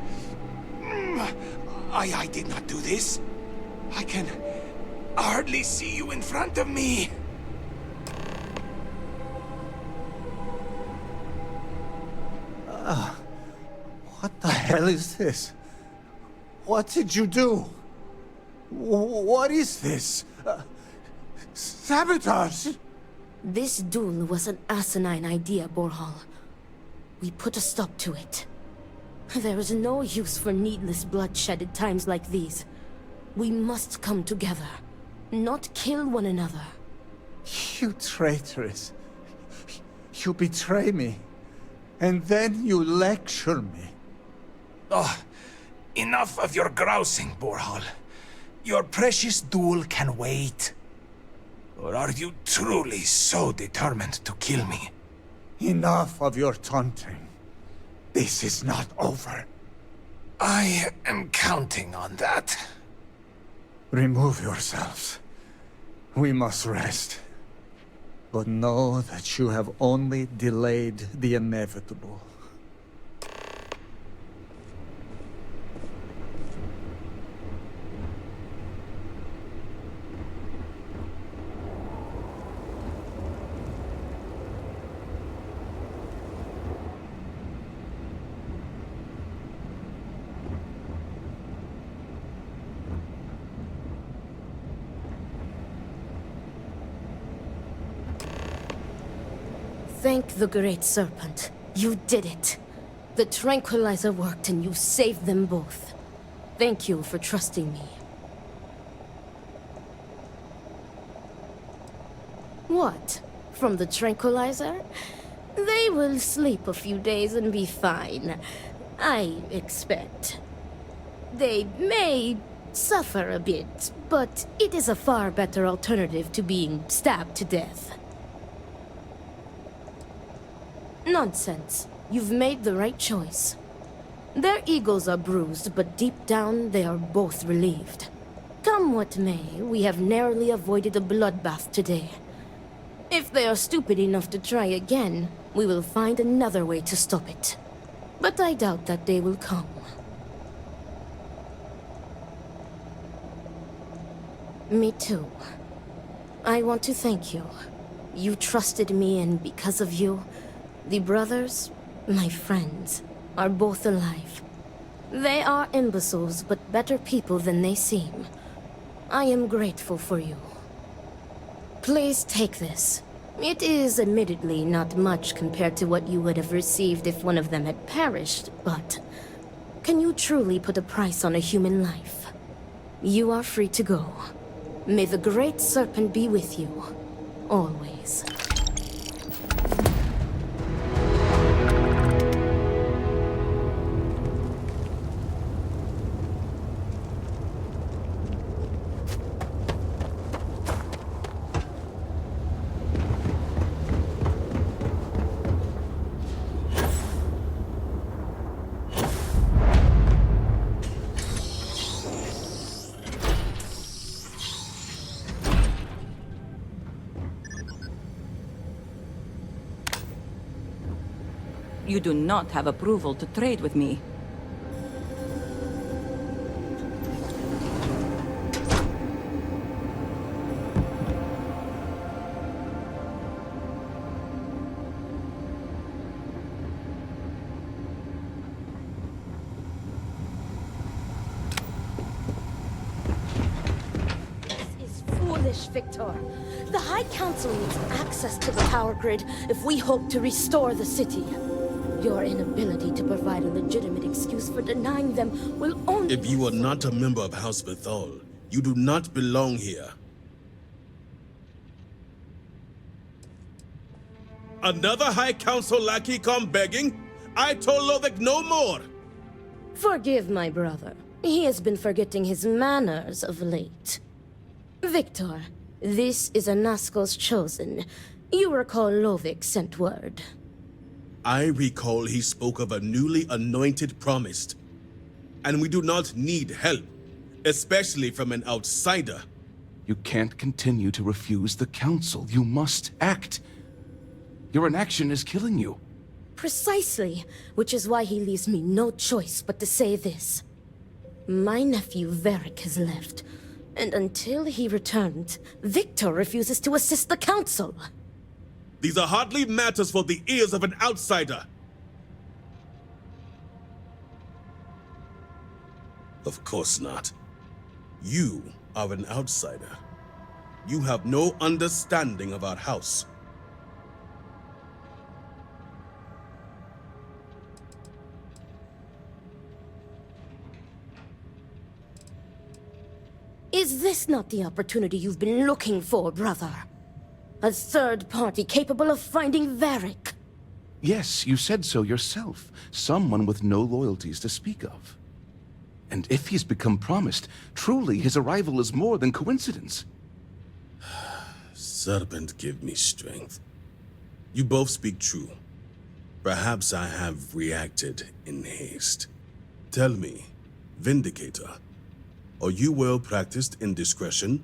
I did not do this. I can hardly see you in front of me. What the hell is this? What did you do? What is this? Sabotage! This duel was an asinine idea, Borhall. We put a stop to it. There is no use for needless bloodshed at times like these. We must come together, not kill one another. You traitoress. You betray me. And then you lecture me. Oh, enough of your grousing, Borhall. Your precious duel can wait. Or are you truly so determined to kill me? Enough of your taunting. This is not over. I am counting on that. Remove yourselves. We must rest. But know that you have only delayed the inevitable. Thank the Great Serpent. You did it. The tranquilizer worked and you saved them both. Thank you for trusting me. What? From the tranquilizer? They will sleep a few days and be fine. I expect. They may suffer a bit, but it is a far better alternative to being stabbed to death. Nonsense. You've made the right choice. Their egos are bruised, but deep down they are both relieved. Come what may, we have narrowly avoided a bloodbath today. If they are stupid enough to try again, we will find another way to stop it. But I doubt that day will come. Me too. I want to thank you. You trusted me, and because of you, the brothers, my friends, are both alive. They are imbeciles, but better people than they seem. I am grateful for you. Please take this. It is admittedly not much compared to what you would have received if one of them had perished, but can you truly put a price on a human life? You are free to go. May the Great Serpent be with you, always. You do not have approval to trade with me. Victor. The High Council needs access to the power grid if we hope to restore the city. Your inability to provide a legitimate excuse for denying them will only... If you are not a member of House Bethel, you do not belong here. Another High Council lackey come begging? I told Lovick no more! Forgive my brother. He has been forgetting his manners of late. Victor, this is Anasco's chosen. You recall Lovick sent word. I recall he spoke of a newly anointed promised. And we do not need help, especially from an outsider. You can't continue to refuse the council. You must act. Your inaction is killing you. Precisely, which is why he leaves me no choice but to say this. My nephew Varric has left, and until he returns, Victor refuses to assist the council. These are hardly matters for the ears of an outsider. Of course not. You are an outsider. You have no understanding of our house. Is this not the opportunity you've been looking for, brother? A third party capable of finding Varric? Yes, you said so yourself. Someone with no loyalties to speak of. And if he's become promised, truly his arrival is more than coincidence. Serpent, give me strength. You both speak true. Perhaps I have reacted in haste. Tell me, Vindicator, are you well practiced in discretion?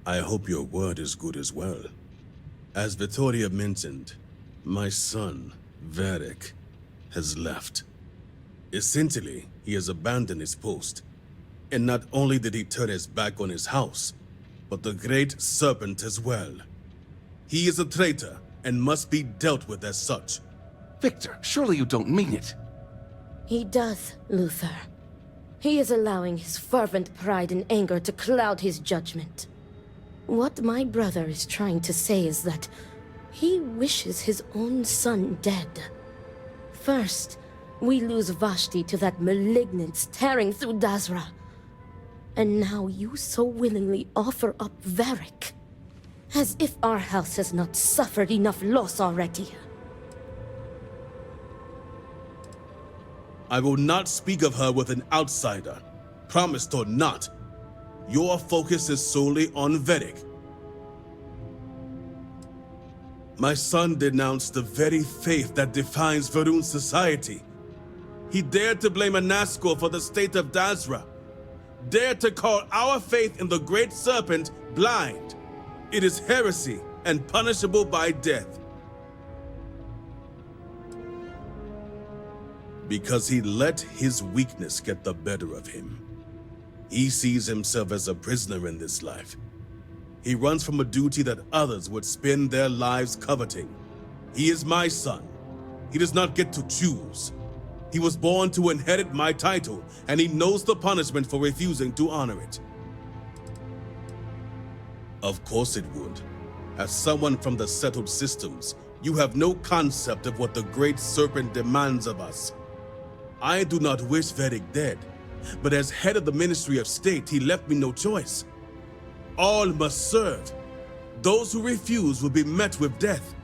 I hope your word is good as well. As Vittoria mentioned, my son, Varric, has left. Essentially, he has abandoned his post. And not only did he turn his back on his house, but the Great Serpent as well. He is a traitor and must be dealt with as such. Victor, surely you don't mean it. He does, Luther. He is allowing his fervent pride and anger to cloud his judgment. What my brother is trying to say is that he wishes his own son dead. First, we lose Vashti to that malignance tearing through Dazra. And now you so willingly offer up Varric. As if our house has not suffered enough loss already. I will not speak of her with an outsider, promised or not. Your focus is solely on Varric. My son denounced the very faith that defines Va'ruun's society. He dared to blame Anasco for the state of Dazra. Dared to call our faith in the Great Serpent blind. It is heresy and punishable by death. Because he let his weakness get the better of him. He sees himself as a prisoner in this life. He runs from a duty that others would spend their lives coveting. He is my son. He does not get to choose. He was born to inherit my title, and he knows the punishment for refusing to honor it. Of course it would. As someone from the settled systems, you have no concept of what the Great Serpent demands of us. I do not wish Varric dead, but as head of the Ministry of State, he left me no choice. All must serve. Those who refuse will be met with death.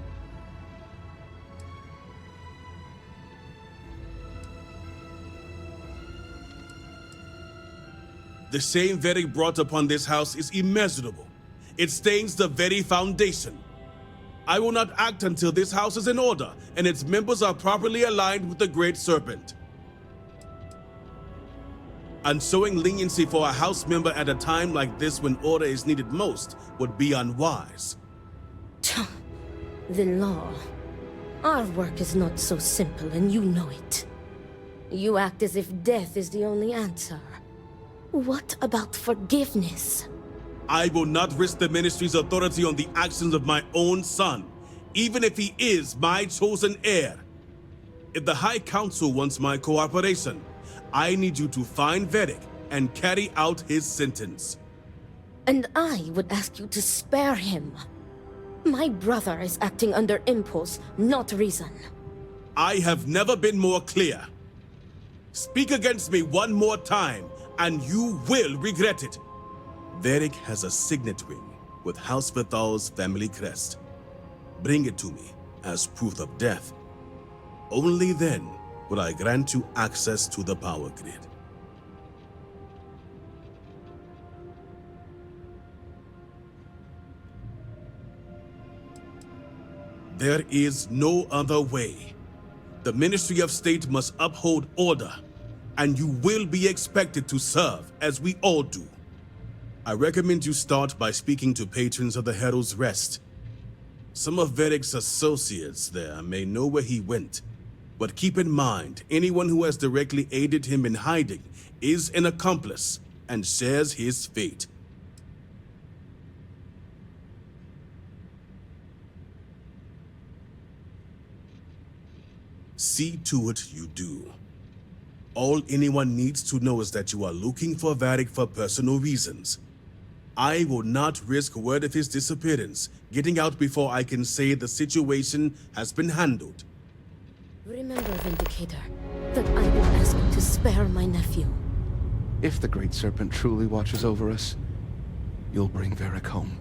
The shame Varric brought upon this house is immeasurable. It stains the very foundation. I will not act until this house is in order and its members are properly aligned with the Great Serpent. And showing leniency for a house member at a time like this when order is needed most would be unwise. The law. Our work is not so simple, and you know it. You act as if death is the only answer. What about forgiveness? I will not risk the Ministry's authority on the actions of my own son, even if he is my chosen heir. If the High Council wants my cooperation, I need you to find Varric and carry out his sentence. And I would ask you to spare him. My brother is acting under impulse, not reason. I have never been more clear. Speak against me one more time, and you will regret it. Varric has a signet ring with House Bethal's family crest. Bring it to me as proof of death. Only then will I grant you access to the power grid. There is no other way. The Ministry of State must uphold order, and you will be expected to serve as we all do. I recommend you start by speaking to patrons of the Herald's Rest. Some of Varric's associates there may know where he went, but keep in mind, anyone who has directly aided him in hiding is an accomplice and shares his fate. See to it you do. All anyone needs to know is that you are looking for Varric for personal reasons. I will not risk word of his disappearance getting out before I can say the situation has been handled. Remember, Vindicator, that I will ask you to spare my nephew. If the Great Serpent truly watches over us, you'll bring Varric home.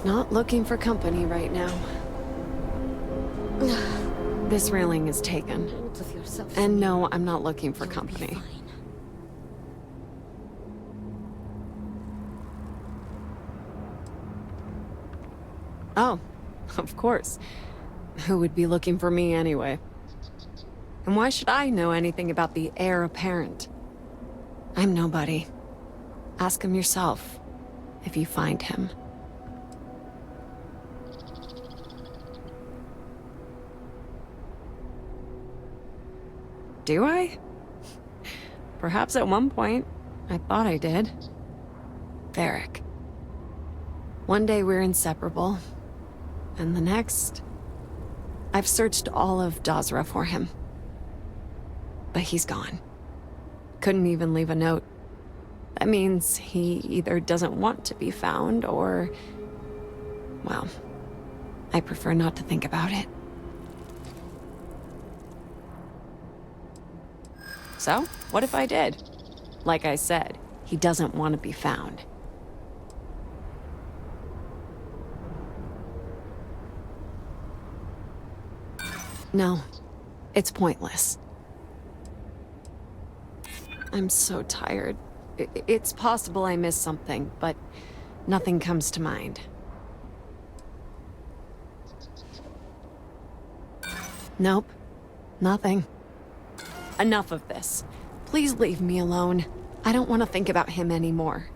Not looking for company right now. This railing is taken. And no, I'm not looking for company. Oh, of course. Who would be looking for me anyway? And why should I know anything about the heir apparent? I'm nobody. Ask him yourself, if you find him. Do I? Perhaps at one point, I thought I did. Varric. One day we're inseparable, and the next... I've searched all of Dazra for him. But he's gone. Couldn't even leave a note. That means he either doesn't want to be found, or... well, I prefer not to think about it. So, what if I did? Like I said, he doesn't want to be found. No, it's pointless. I'm so tired. It's possible I missed something, but nothing comes to mind. Nope, nothing. Enough of this. Please leave me alone. I don't want to think about him anymore.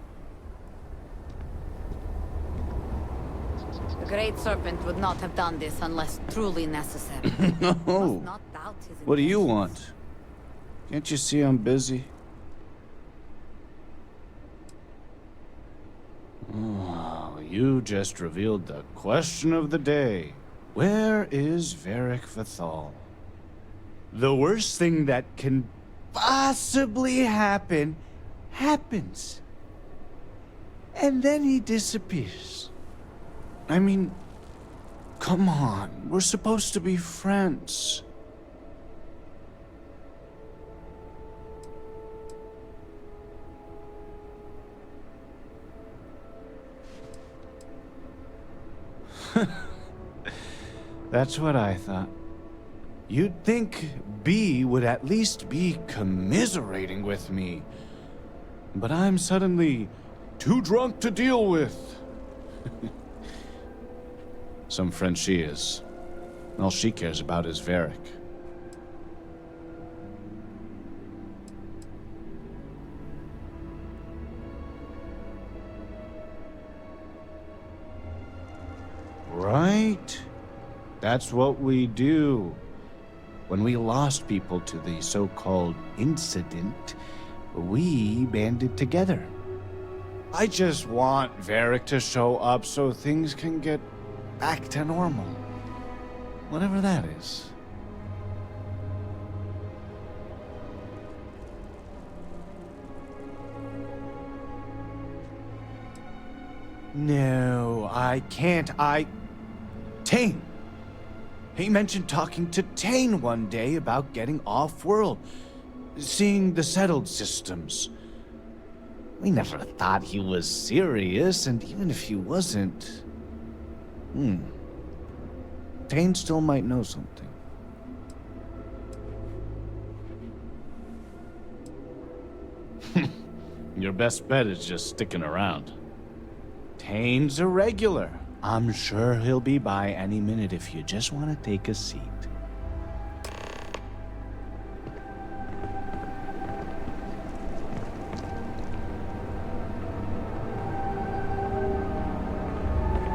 The Great Serpent would not have done this unless truly necessary. No. What do you want? Can't you see I'm busy? Oh, you just revealed the question of the day. Where is Varric Vethal? The worst thing that can possibly happen, happens. And then he disappears. I mean, come on, we're supposed to be friends. That's what I thought. You'd think B would at least be commiserating with me. But I'm suddenly too drunk to deal with. Some friend she is. All she cares about is Varric. Right? That's what we do. When we lost people to the so-called incident, we banded together. I just want Varric to show up so things can get back to normal. Whatever that is. No, I can't. Tane! He mentioned talking to Tane one day about getting off-world, seeing the settled systems. We never thought he was serious, and even if he wasn't... Tane still might know something. Your best bet is just sticking around. Tane's a regular. I'm sure he'll be by any minute if you just want to take a seat.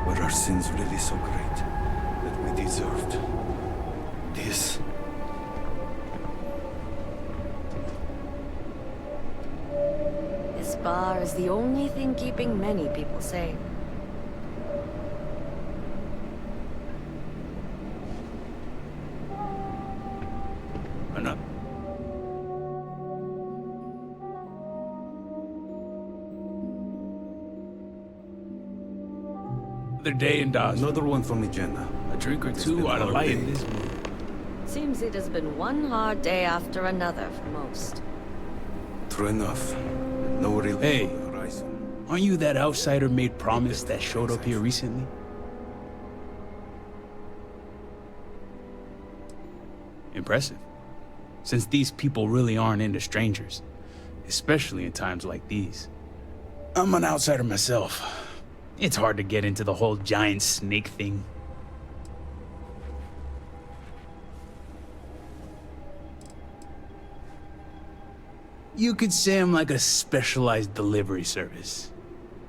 Were our sins really so great that we deserved this? This bar is the only thing keeping many people safe. Another day in Dazra. Another one for me, Jenna. A drink or two ought to lighten this mood. Seems it has been one hard day after another for most. True enough. No real Hey, on the horizon. aren't you that outsider made promise that showed up here recently? Impressive. Since these people really aren't into strangers, especially in times like these. I'm an outsider myself. It's hard to get into the whole giant snake thing. You could say I'm like a specialized delivery service,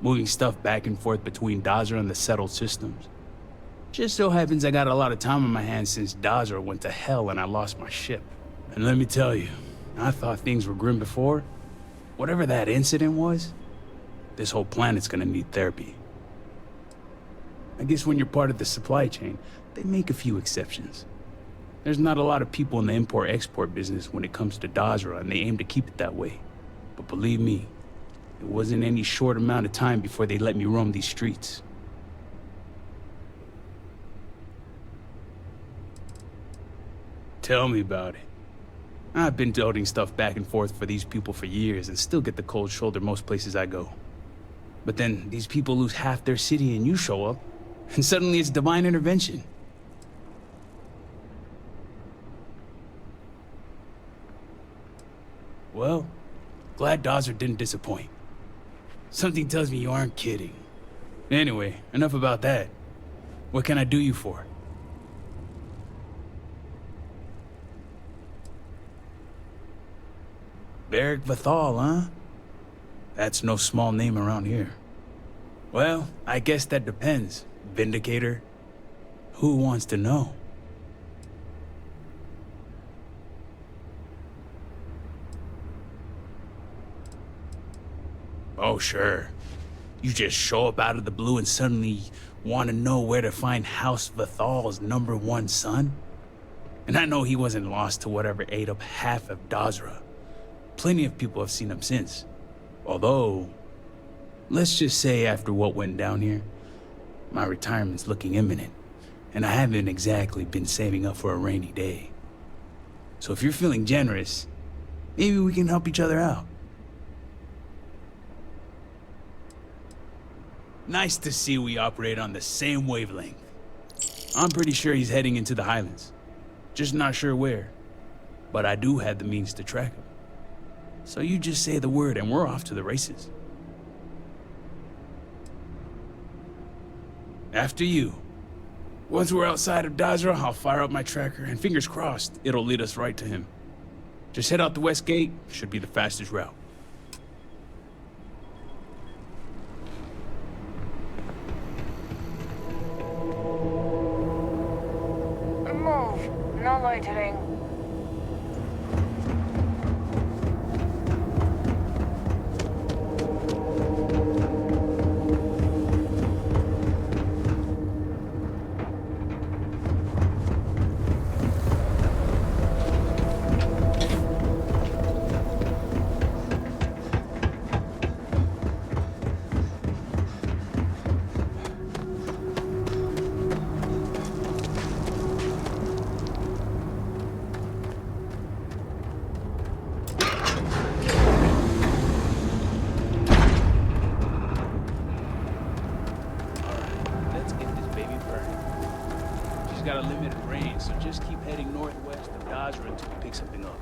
moving stuff back and forth between Dazra and the settled systems. Just so happens I got a lot of time on my hands since Dazra went to hell and I lost my ship. And let me tell you, I thought things were grim before. Whatever that incident was, this whole planet's gonna need therapy. I guess when you're part of the supply chain, they make a few exceptions. There's not a lot of people in the import-export business when it comes to Dazra, and they aim to keep it that way. But believe me, it wasn't any short amount of time before they let me roam these streets. Tell me about it. I've been toting stuff back and forth for these people for years and still get the cold shoulder most places I go. But then these people lose half their city and you show up, and suddenly it's divine intervention. Well, glad Dazra didn't disappoint. Something tells me you aren't kidding. Anyway, enough about that. What can I do you for? Beric Vathal, huh? That's no small name around here. Well, I guess that depends, Vindicator. Who wants to know? Oh, sure. You just show up out of the blue and suddenly want to know where to find House Vathal's #1 son? And I know he wasn't lost to whatever ate up half of Dazra. Plenty of people have seen him since. Although, let's just say after what went down here, my retirement's looking imminent, and I haven't exactly been saving up for a rainy day. So if you're feeling generous, maybe we can help each other out. Nice to see we operate on the same wavelength. I'm pretty sure he's heading into the Highlands. Just not sure where. But I do have the means to track him. So you just say the word and we're off to the races. After you. Once we're outside of Dazra, I'll fire up my tracker and fingers crossed, it'll lead us right to him. Just head out the west gate, should be the fastest route. Move. No loitering. Got a limited range, so just keep heading northwest of Dazra until we pick something up.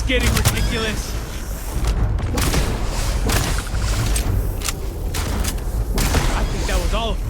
getting ridiculous. I think that was all of them.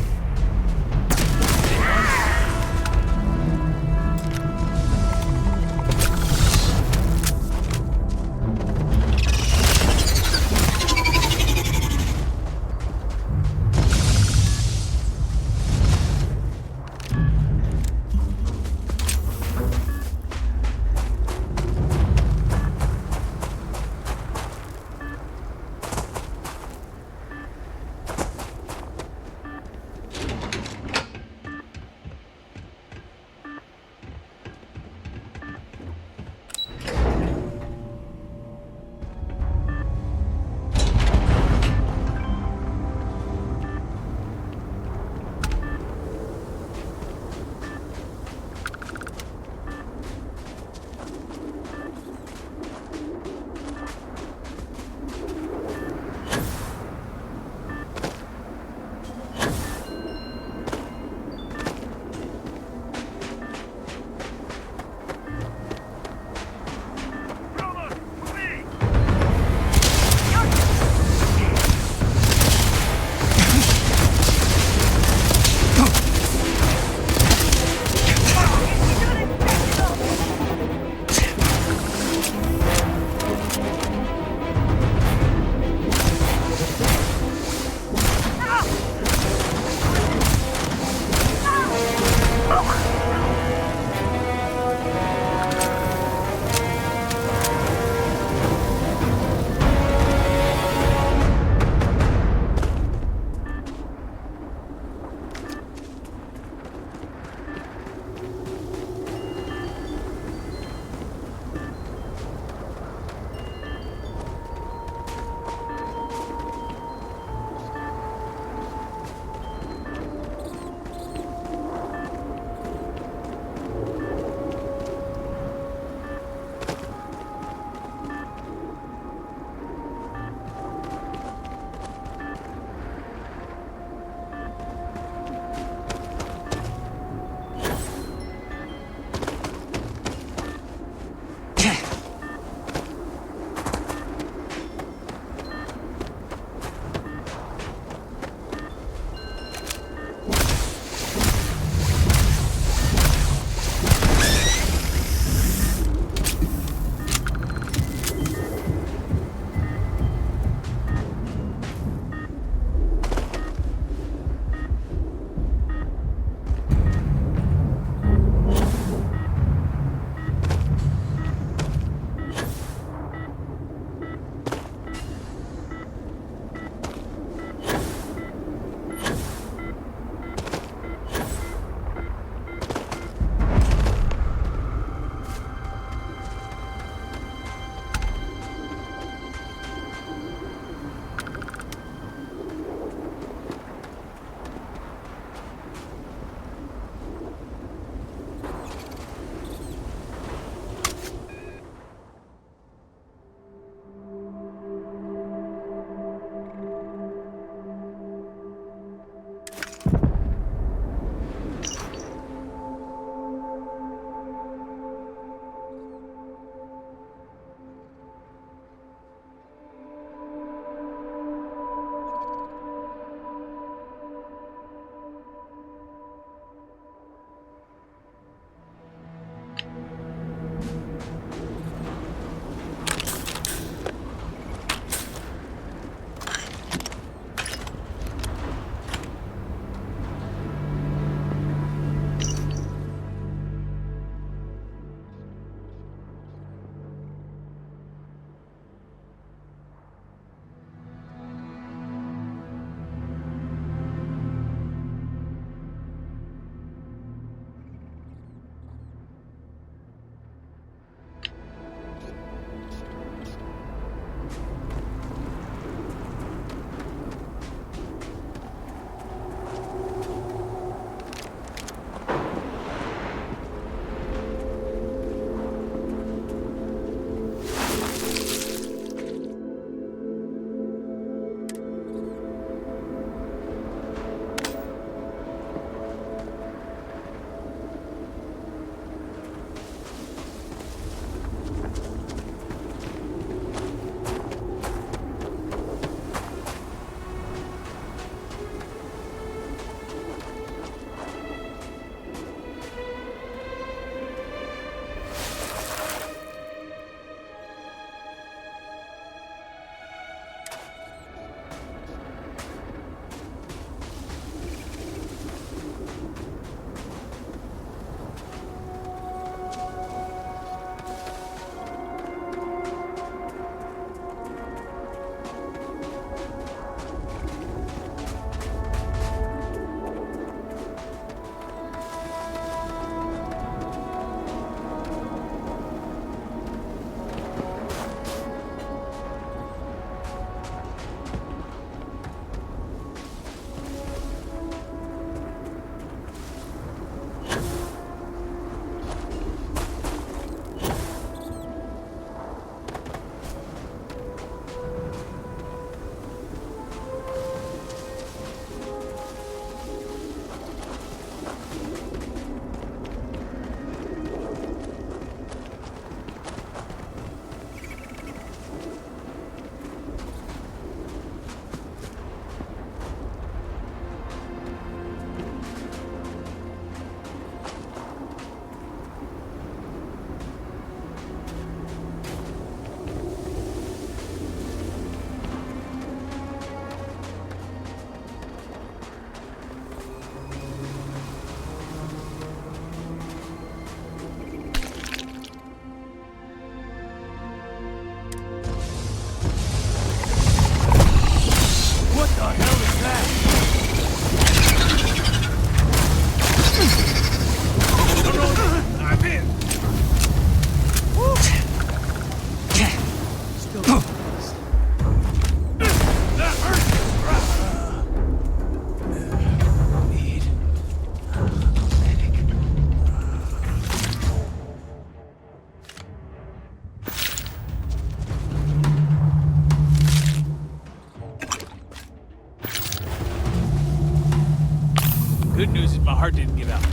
good news is my heart didn't give out.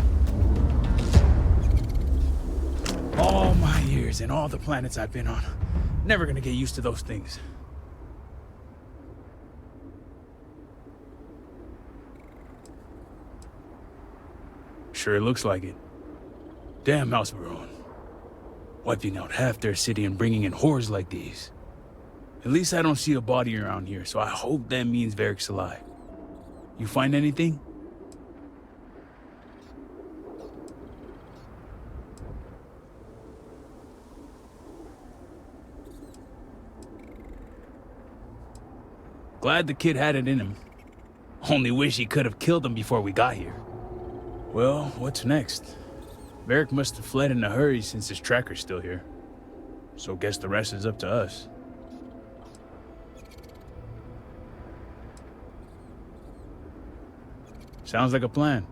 All my years and all the planets I've been on. Never gonna get used to those things. Sure looks like it. Damn House Baron. Wiping out half their city and bringing in horrors like these. At least I don't see a body around here, so I hope that means Varric's alive. You find anything? Glad the kid had it in him. Only wish he could have killed him before we got here. Well, what's next? Varric must have fled in a hurry since his tracker's still here. So guess the rest is up to us. Sounds like a plan.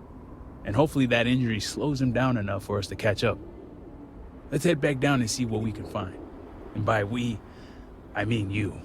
And hopefully that injury slows him down enough for us to catch up. Let's head back down and see what we can find. And by we, I mean you.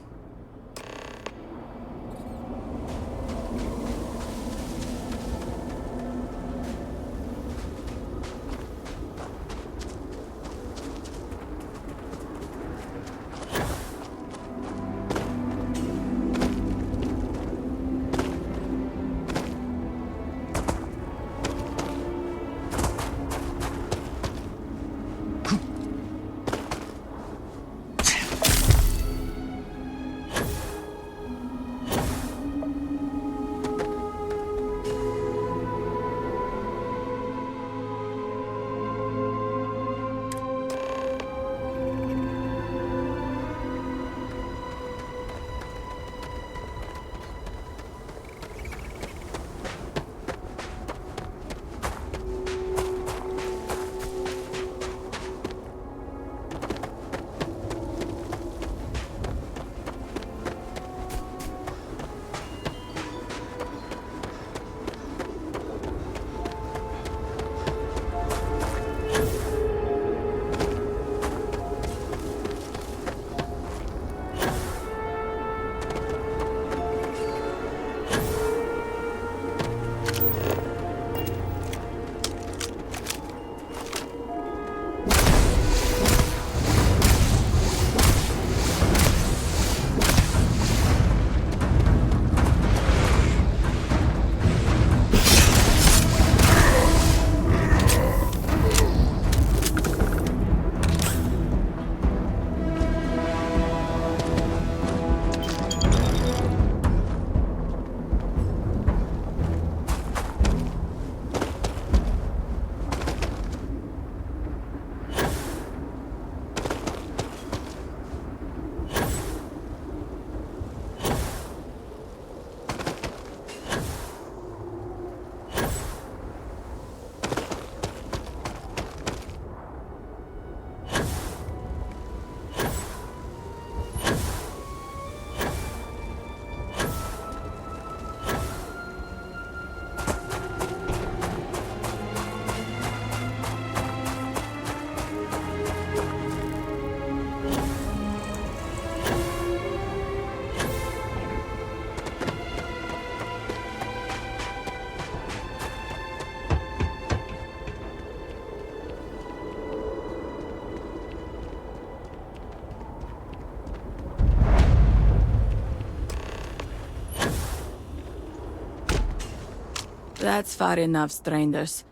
That's far enough, strangers.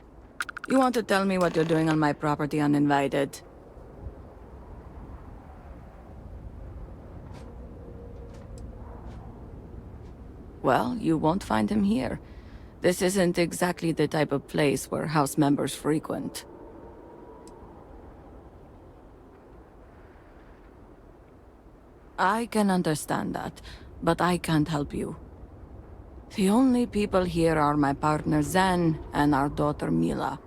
You want to tell me what you're doing on my property uninvited? Well, you won't find him here. This isn't exactly the type of place where house members frequent. I can understand that, but I can't help you. The only people here are my partner Zen and our daughter Mila.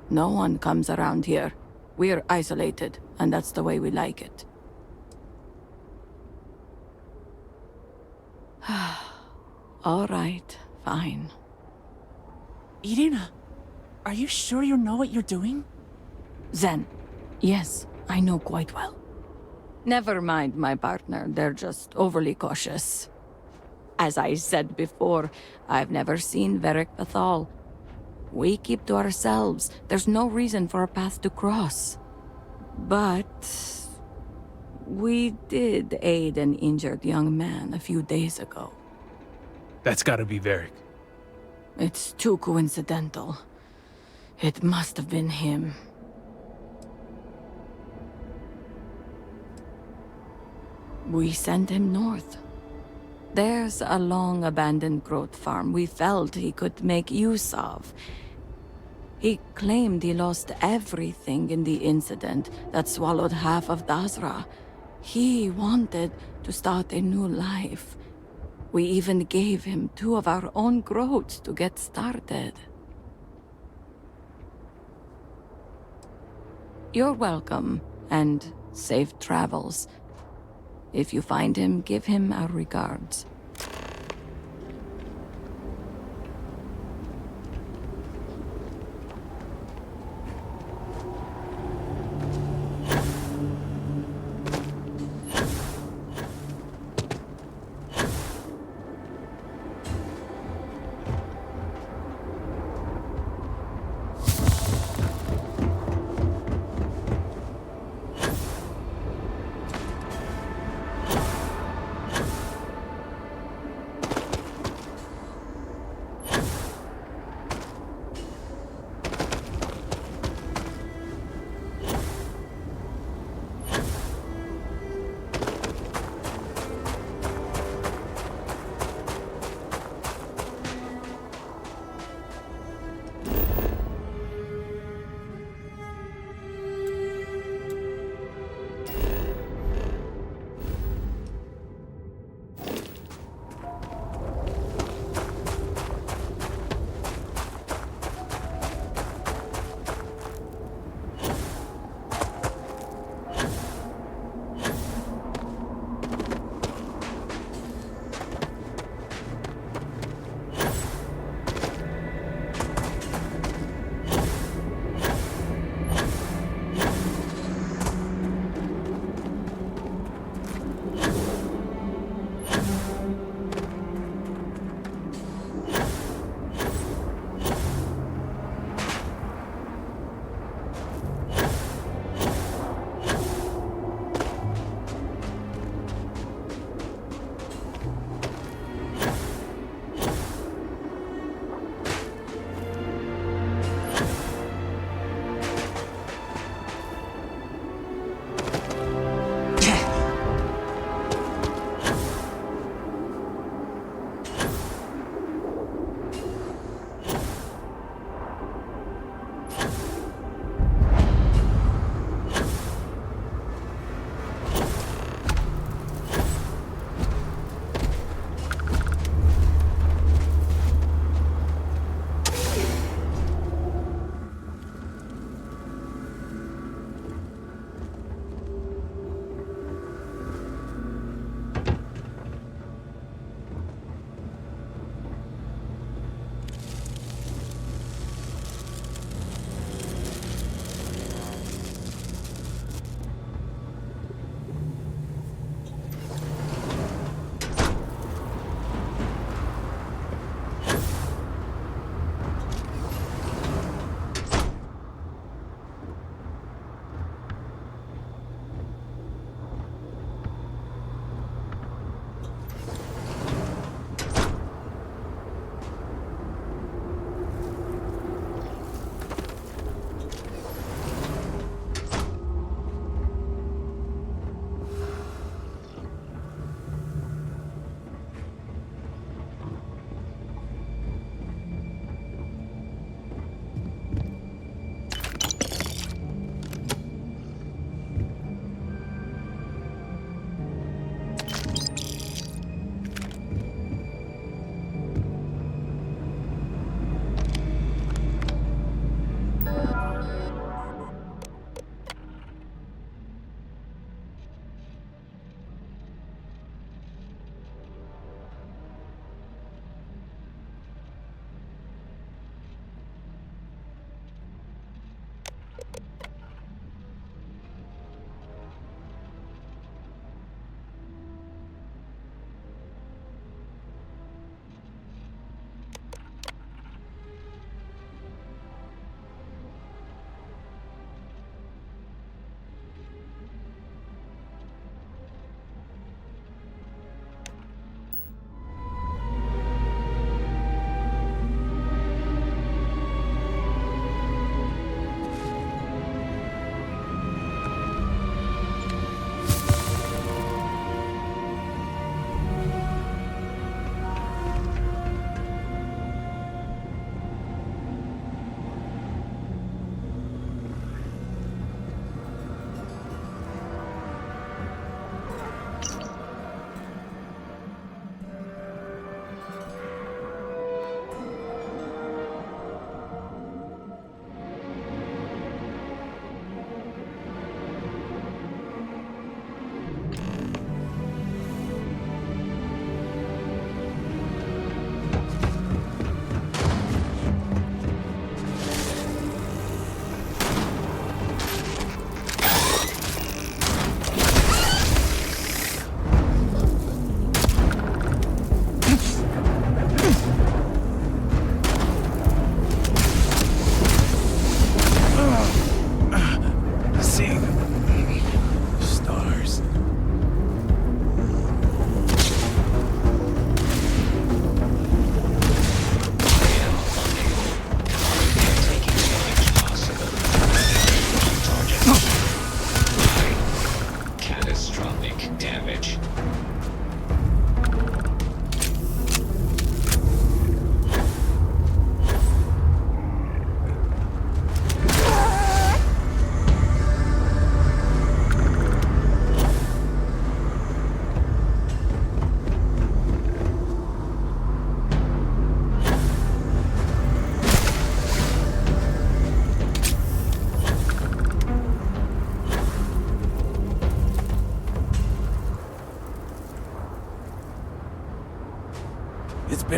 No one comes around here. We're isolated, and that's the way we like it. All right, fine. Irina, are you sure you know what you're doing? Zen, yes, I know quite well. Never mind my partner, they're just overly cautious. As I said before, I've never seen Varric Bethal. We keep to ourselves. There's no reason for a path to cross. But we did aid an injured young man a few days ago. That's gotta be Varric. It's too coincidental. It must have been him. We sent him north. There's a long-abandoned growth farm we felt he could make use of. He claimed he lost everything in the incident that swallowed half of Dazra. He wanted to start a new life. We even gave him 2 of our own growths to get started. You're welcome, and safe travels. If you find him, give him our regards.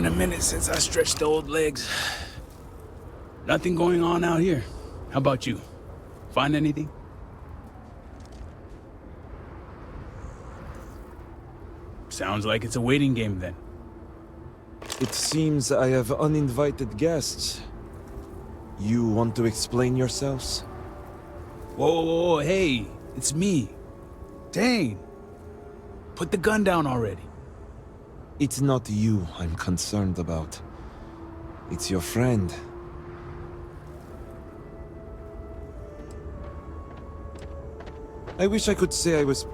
a minute since I stretched the old legs. Nothing going on out here. How about you? Find anything? Sounds like it's a waiting game then. It seems I have uninvited guests. You want to explain yourselves? Whoa, hey, it's me. Dane. Put the gun down already. It's not you I'm concerned about. It's your friend. I wish I could say I was...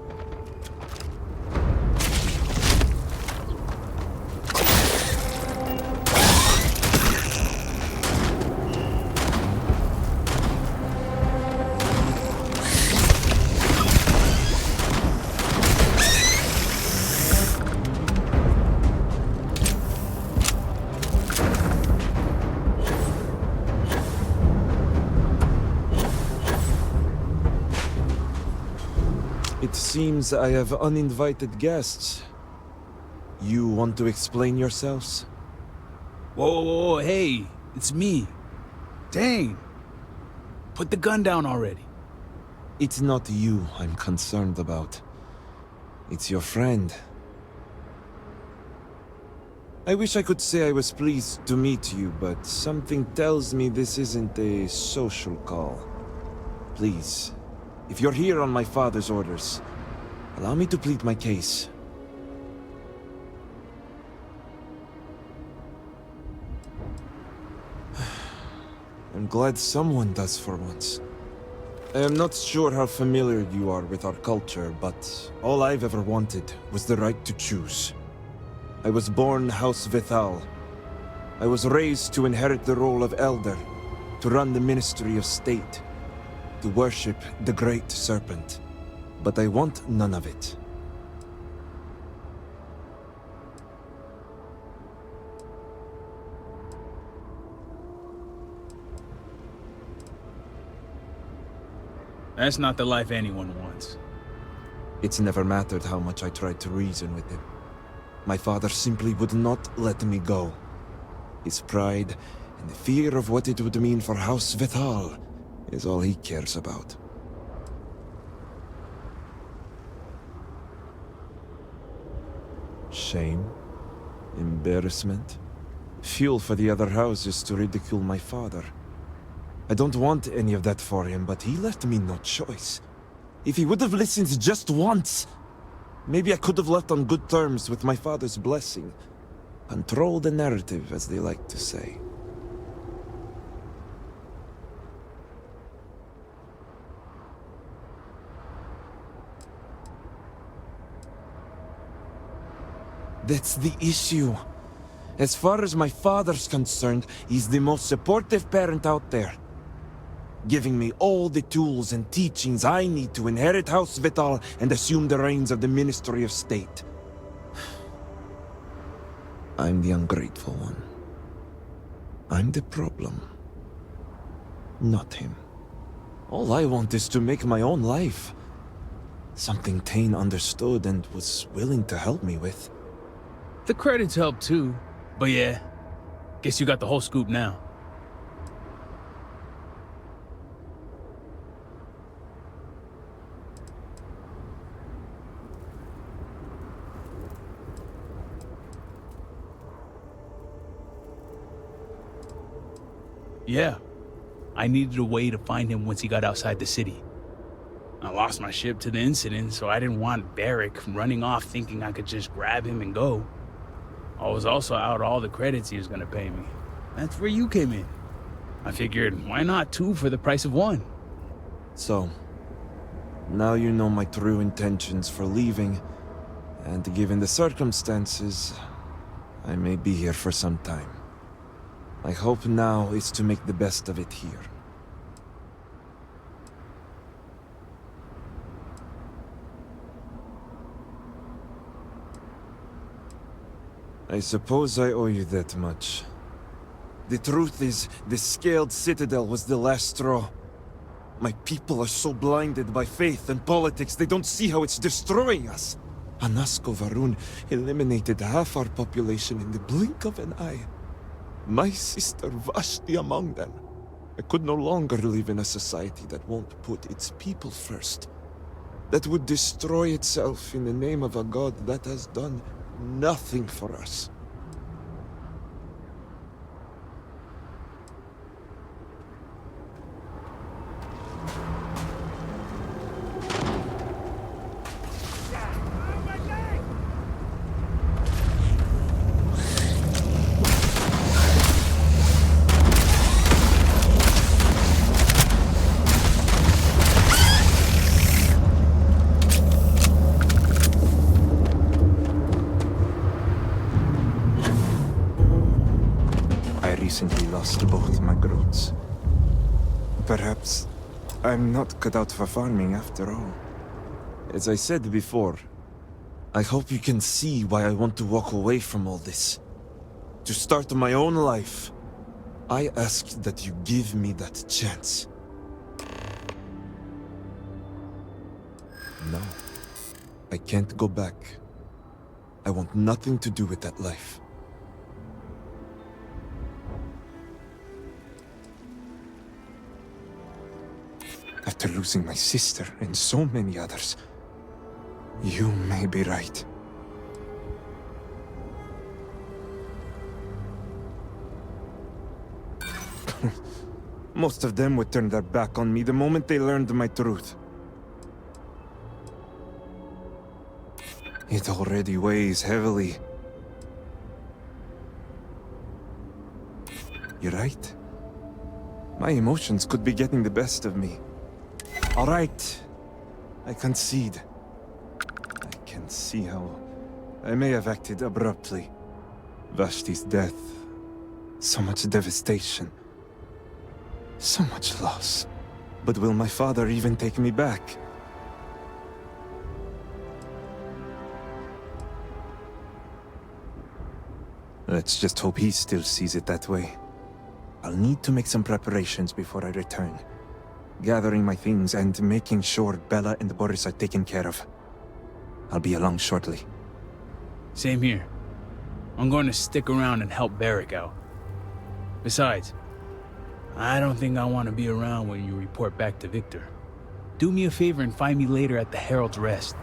It seems I have uninvited guests. You want to explain yourselves? Whoa, hey, it's me. Dane. Put the gun down already. It's not you I'm concerned about. It's your friend. I wish I could say I was pleased to meet you, but something tells me this isn't a social call. Please, if you're here on my father's orders, allow me to plead my case. I'm glad someone does for once. I am not sure how familiar you are with our culture, but all I've ever wanted was the right to choose. I was born House Vithal. I was raised to inherit the role of Elder, to run the Ministry of State, to worship the Great Serpent. But I want none of it. That's not the life anyone wants. It's never mattered how much I tried to reason with him. My father simply would not let me go. His pride and the fear of what it would mean for House Vithal is all he cares about. Shame, embarrassment, fuel for the other houses to ridicule my father. I don't want any of that for him, but he left me no choice. If he would have listened just once, maybe I could have left on good terms with my father's blessing. Control the narrative, as they like to say. That's the issue. As far as my father's concerned, he's the most supportive parent out there. Giving me all the tools and teachings I need to inherit House Vithal and assume the reins of the Ministry of State. I'm the ungrateful one. I'm the problem. Not him. All I want is to make my own life. Something Tane understood and was willing to help me with. The credits help too, but yeah, guess you got the whole scoop now. Yeah, I needed a way to find him once he got outside the city. I lost my ship to the incident, so I didn't want Barrick running off thinking I could just grab him and go. I was also out all the credits he was gonna pay me. That's where you came in. I figured, why not two for the price of one? So, now you know my true intentions for leaving, and given the circumstances, I may be here for some time. My hope now is to make the best of it here. I suppose I owe you that much. The truth is, the Scaled Citadel was the last straw. My people are so blinded by faith and politics, they don't see how it's destroying us. Anasko Varun eliminated half our population in the blink of an eye. My sister Vashti among them. I could no longer live in a society that won't put its people first. That would destroy itself in the name of a god that has done nothing for us. Recently lost both my groats. Perhaps I'm not cut out for farming after all. As I said before, I hope you can see why I want to walk away from all this. To start my own life. I ask that you give me that chance. No, I can't go back. I want nothing to do with that life. After losing my sister and so many others, you may be right. Most of them would turn their back on me the moment they learned my truth. It already weighs heavily. You're right. My emotions could be getting the best of me. All right, I concede. I can see how I may have acted abruptly. Vashti's death, so much devastation, so much loss. But will my father even take me back? Let's just hope he still sees it that way. I'll need to make some preparations before I return. Gathering my things and making sure Bella and Boris are taken care of. I'll be along shortly. Same here. I'm going to stick around and help Varric out. Besides, I don't think I want to be around when you report back to Victor. Do me a favor and find me later at the Herald's Rest.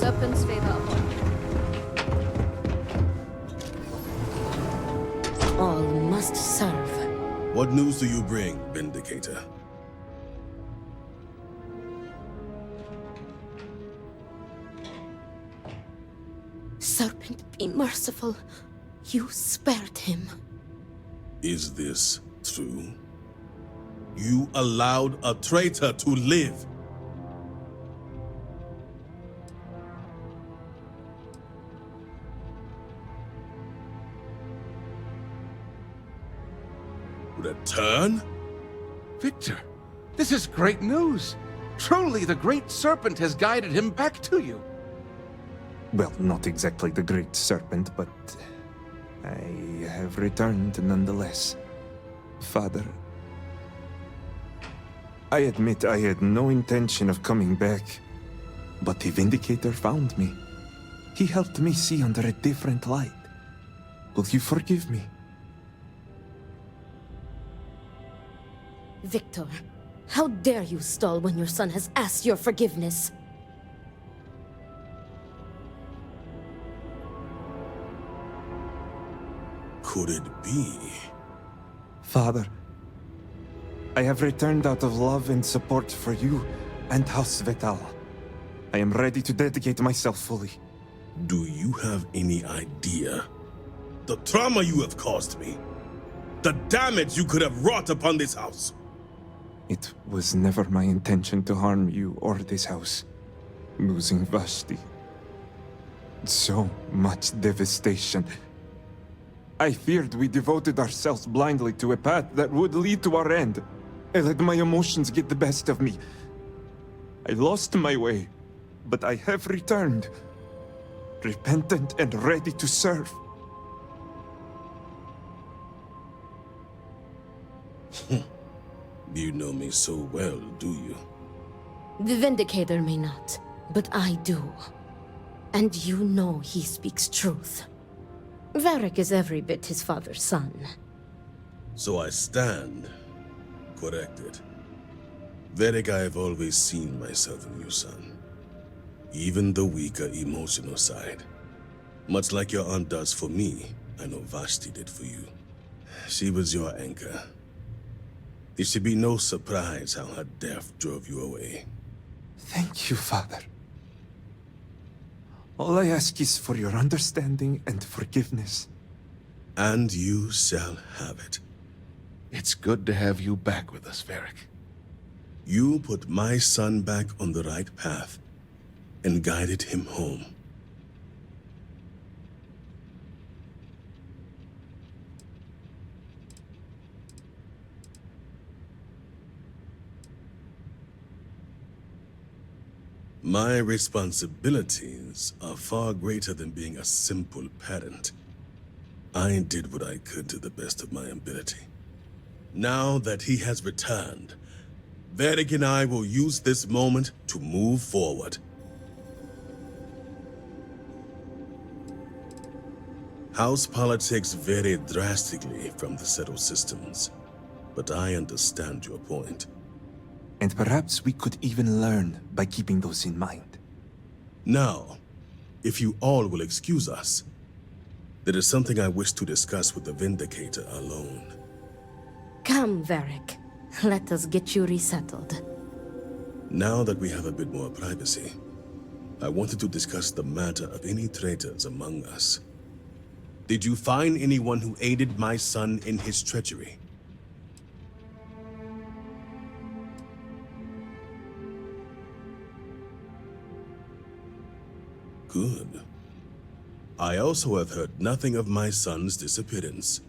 Serpent's favor upon you. All must serve. What news do you bring, Vindicator? Serpent, be merciful. You spared him. Is this true? You allowed a traitor to live. Return? Victor, this is great news. Truly, the Great Serpent has guided him back to you. Well, not exactly the Great Serpent, but I have returned nonetheless. Father, I admit I had no intention of coming back, but the Vindicator found me. He helped me see under a different light. Will you forgive me? Victor, how dare you stall when your son has asked your forgiveness? Could it be? Father, I have returned out of love and support for you and House Vetal. I am ready to dedicate myself fully. Do you have any idea the trauma you have caused me? The damage you could have wrought upon this house? It was never my intention to harm you or this house. Losing Vashti. So much devastation. I feared we devoted ourselves blindly to a path that would lead to our end. I let my emotions get the best of me. I lost my way, but I have returned. Repentant and ready to serve. You know me so well, do you? The Vindicator may not, but I do. And you know he speaks truth. Varric is every bit his father's son. So I stand corrected. Varric, I have always seen myself in you, son. Even the weaker emotional side. Much like your aunt does for me, I know Vashti did for you. She was your anchor. It should be no surprise how her death drove you away. Thank you, Father. All I ask is for your understanding and forgiveness. And you shall have it. It's good to have you back with us, Varric. You put my son back on the right path and guided him home. My responsibilities are far greater than being a simple parent. I did what I could to the best of my ability. Now that he has returned, Varric and I will use this moment to move forward. House politics vary drastically from the settled systems, but I understand your point. And perhaps we could even learn by keeping those in mind. Now, if you all will excuse us, there is something I wish to discuss with the Vindicator alone. Come, Varric. Let us get you resettled. Now that we have a bit more privacy, I wanted to discuss the matter of any traitors among us. Did you find anyone who aided my son in his treachery? Good. I also have heard nothing of my son's disappearance,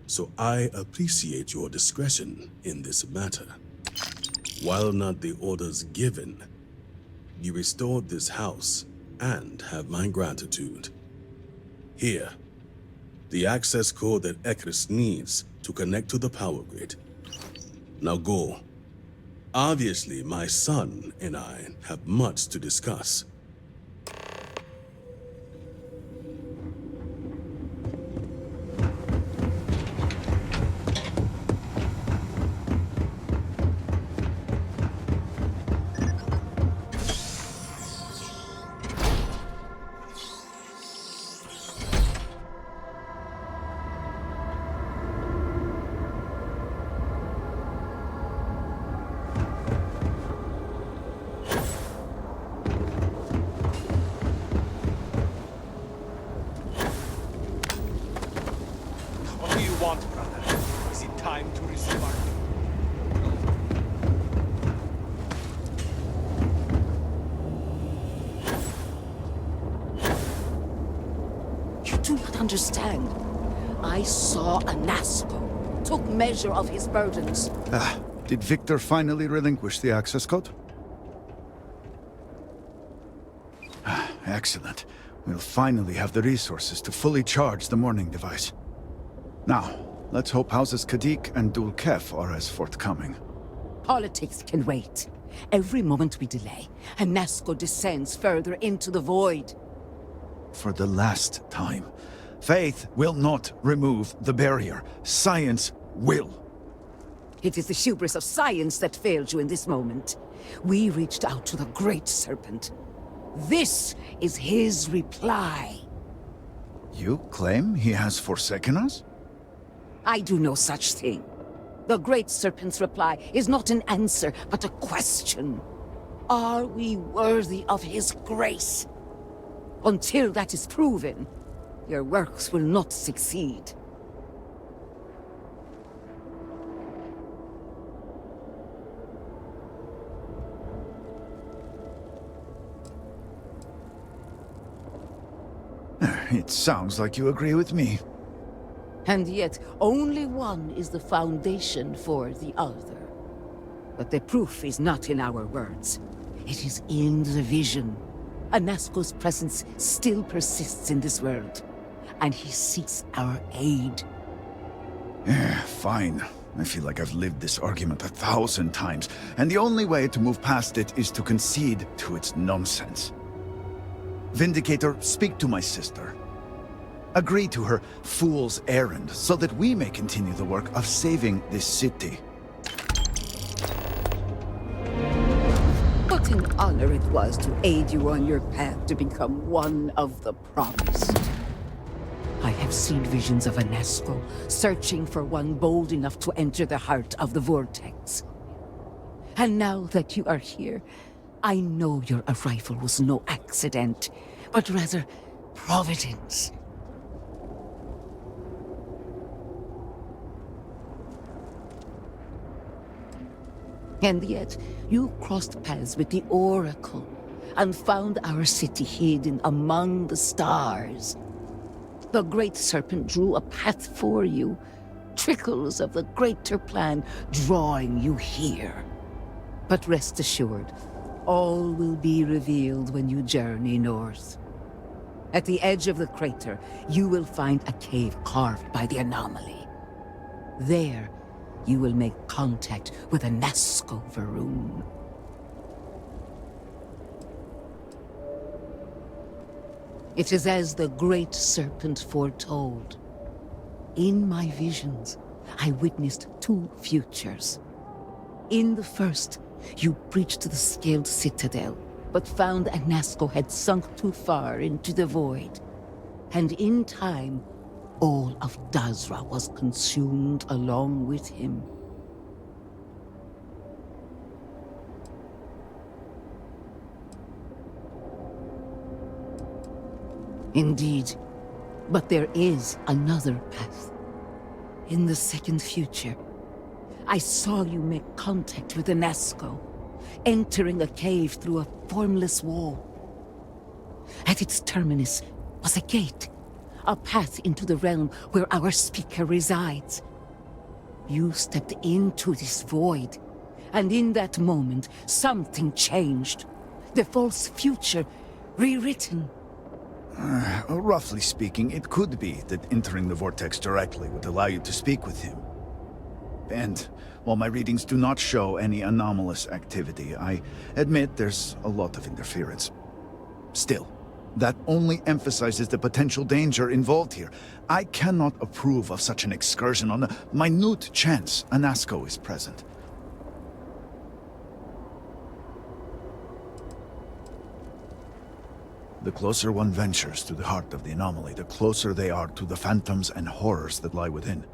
so I appreciate your discretion in this matter. While not the orders given, you restored this house and have my gratitude. Here, the access code that Ekris needs to connect to the power grid. Now go. Obviously, my son and I have much to discuss. What do you want, brother? Is it time to resume our... You do not understand. I saw a Naspo, took measure of his burdens. Did Victor finally relinquish the access code? Excellent. We'll finally have the resources to fully charge the morning device. Now, let's hope Houses Kadik and Dul Kef are as forthcoming. Politics can wait. Every moment we delay, Anasco descends further into the void. For the last time, faith will not remove the barrier. Science will. It is the hubris of science that failed you in this moment. We reached out to the Great Serpent. This is his reply. You claim he has forsaken us? I do no such thing. The Great Serpent's reply is not an answer, but a question. Are we worthy of his grace? Until that is proven, your works will not succeed. It sounds like you agree with me. And yet, only one is the foundation for the other. But the proof is not in our words. It is in the vision. Anasco's presence still persists in this world, and he seeks our aid. Fine. I feel like I've lived this argument 1,000 times, and the only way to move past it is to concede to its nonsense. Vindicator, speak to my sister. Agree to her fool's errand, so that we may continue the work of saving this city. What an honor it was to aid you on your path to become one of the promised. I have seen visions of Anasco, searching for one bold enough to enter the heart of the vortex. And now that you are here, I know your arrival was no accident, but rather providence. And yet, you crossed paths with the Oracle and found our city hidden among the stars. The Great Serpent drew a path for you, trickles of the greater plan drawing you here. But rest assured, all will be revealed when you journey north. At the edge of the crater, you will find a cave carved by the anomaly. There, you will make contact with Anasco Varun. It is as the Great Serpent foretold. In my visions, I witnessed two futures. In the first, you breached the scaled citadel, but found Anasco had sunk too far into the void. And in time, all of Dazra was consumed along with him. Indeed, but there is another path. In the second future, I saw you make contact with Anasco, entering a cave through a formless wall. At its terminus was a gate, a path into the realm where our speaker resides. You stepped into this void, and in that moment, something changed. The false future, rewritten. Roughly speaking, it could be that entering the vortex directly would allow you to speak with him. And while my readings do not show any anomalous activity, I admit there's a lot of interference. Still, that only emphasizes the potential danger involved here. I cannot approve of such an excursion on a minute chance Anasco is present. The closer one ventures to the heart of the anomaly, the closer they are to the phantoms and horrors that lie within.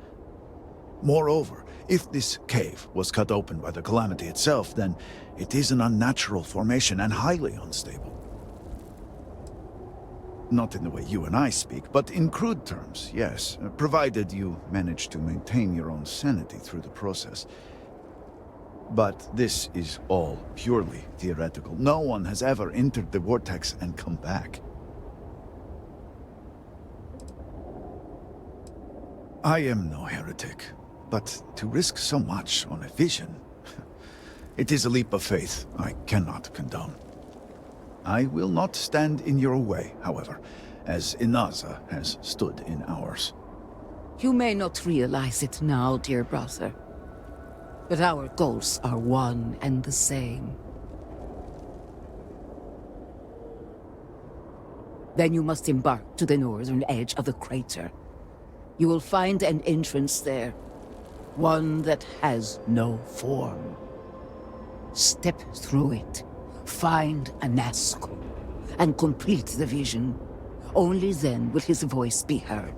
Moreover, if this cave was cut open by the calamity itself, then it is an unnatural formation and highly unstable. Not in the way you and I speak, but in crude terms, yes, provided you manage to maintain your own sanity through the process. But this is all purely theoretical. No one has ever entered the vortex and come back. I am no heretic, but to risk so much on a vision, it is a leap of faith I cannot condone. I will not stand in your way, however, as Inaza has stood in ours. You may not realize it now, dear brother, But our goals are one and the same. Then you must embark to the northern edge of the crater. You will find an entrance there. One that has no form. Step through it, find a Nazgul, and complete the vision. Only then will his voice be heard.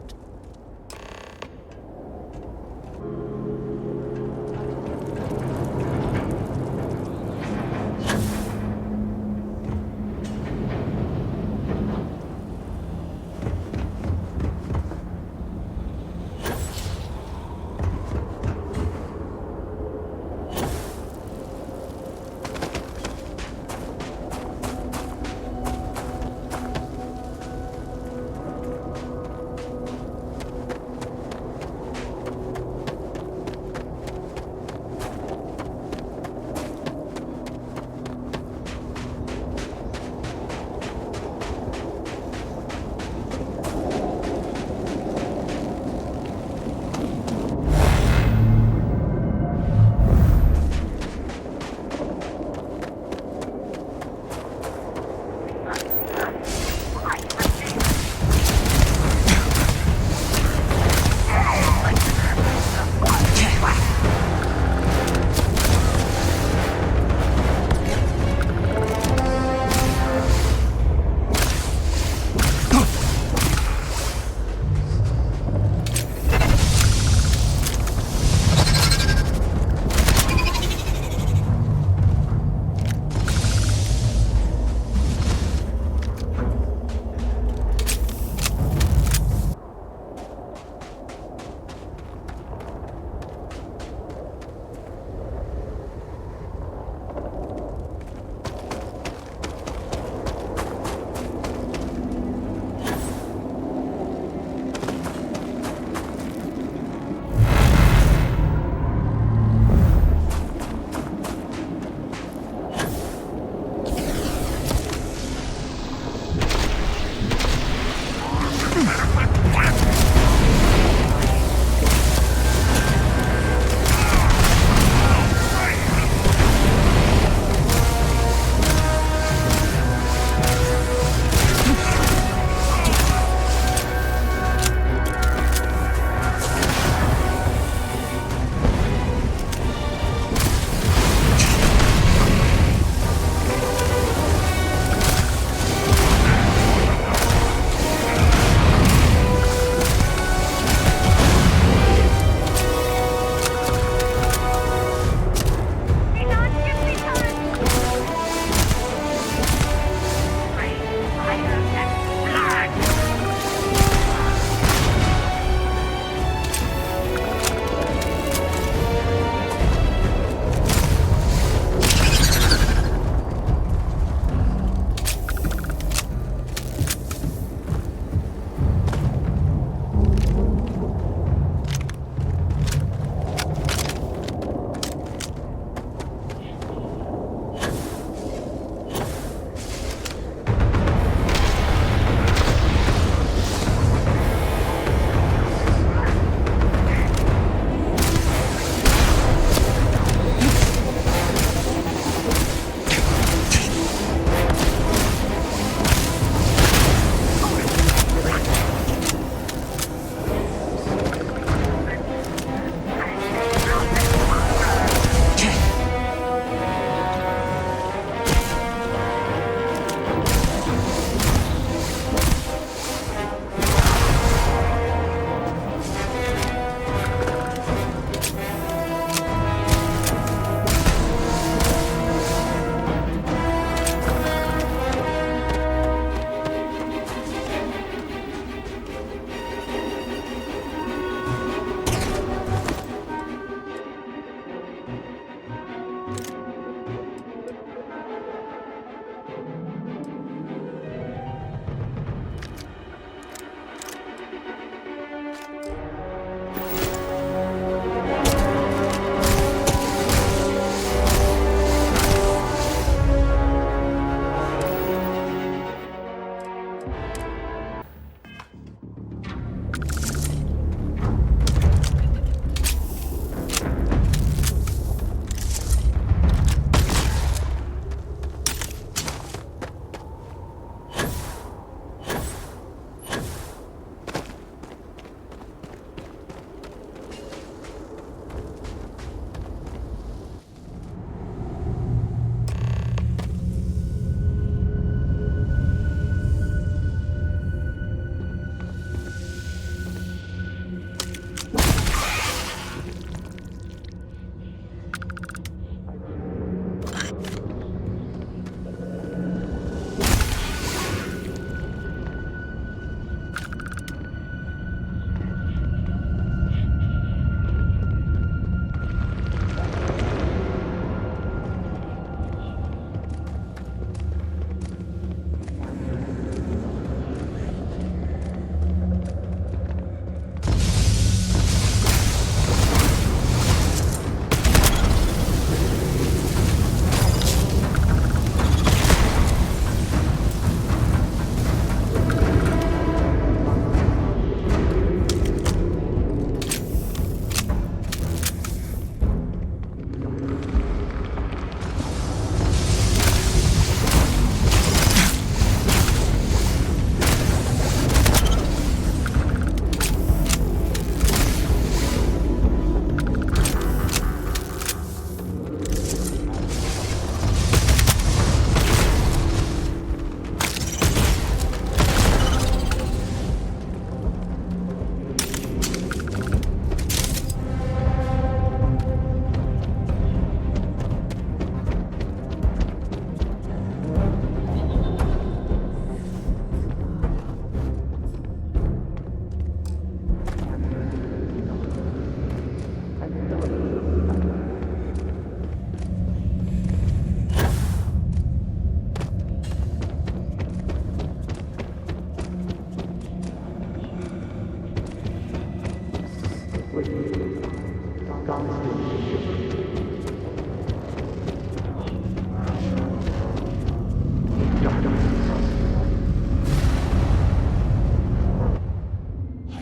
I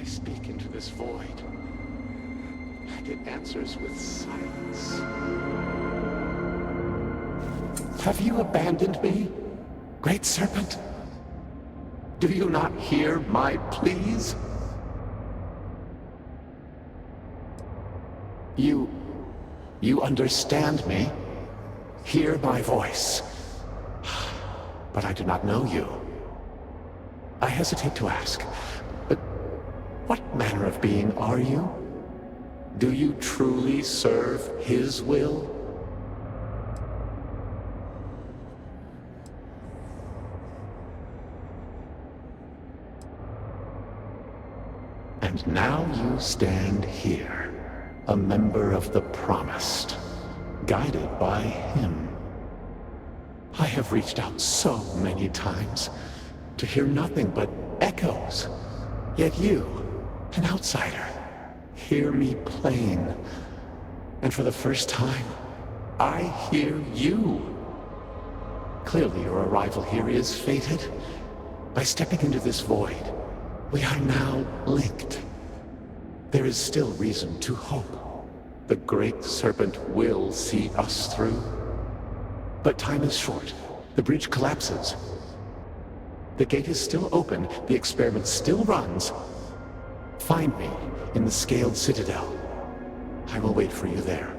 speak into this void, and it answers with silence. Have you abandoned me, Great Serpent? Do you not hear my pleas? You understand me? Hear my voice. But I do not know you. I hesitate to ask, but what manner of being are you? Do you truly serve his will? And now you stand here, a member of the Promised, guided by him. I have reached out so many times to hear nothing but echoes. Yet you, an outsider, hear me plain. And for the first time, I hear you. Clearly your arrival here is fated. By stepping into this void, we are now linked. There is still reason to hope. The Great Serpent will see us through. But time is short. The bridge collapses. The gate is still open. The experiment still runs. Find me in the Scaled Citadel. I will wait for you there.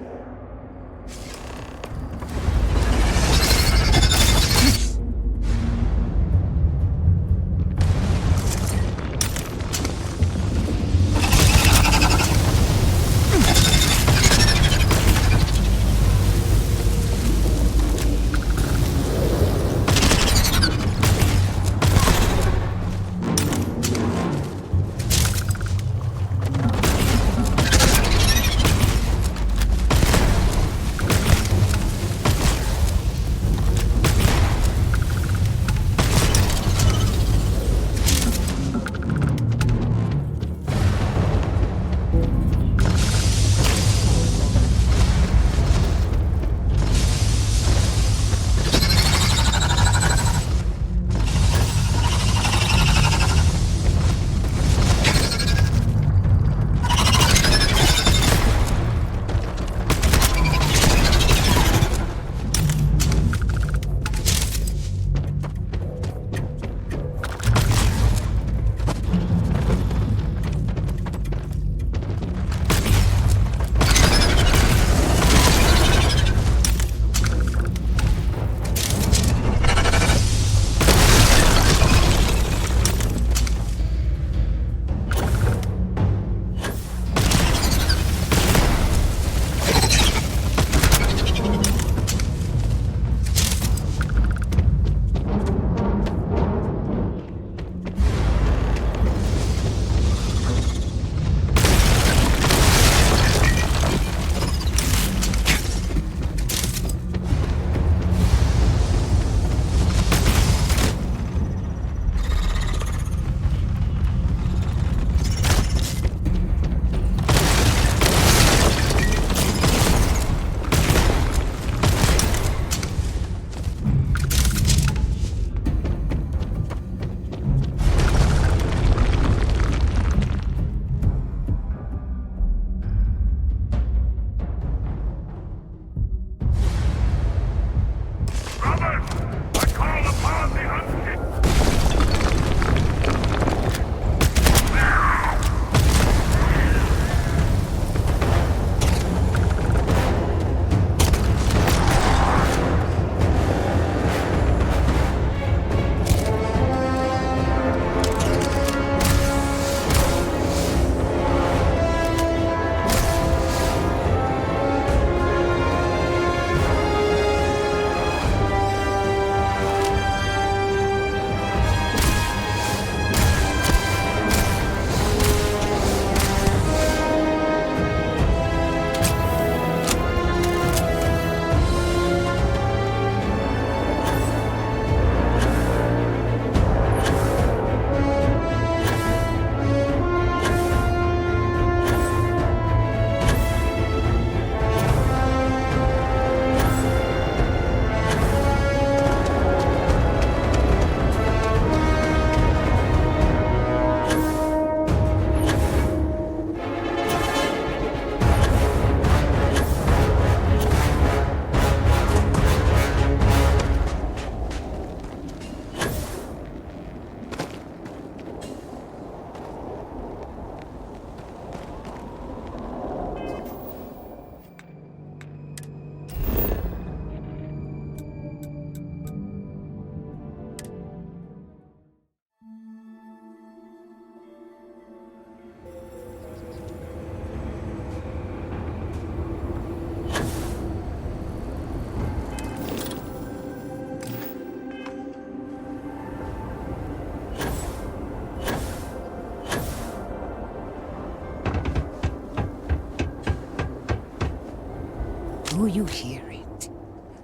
Do you hear it?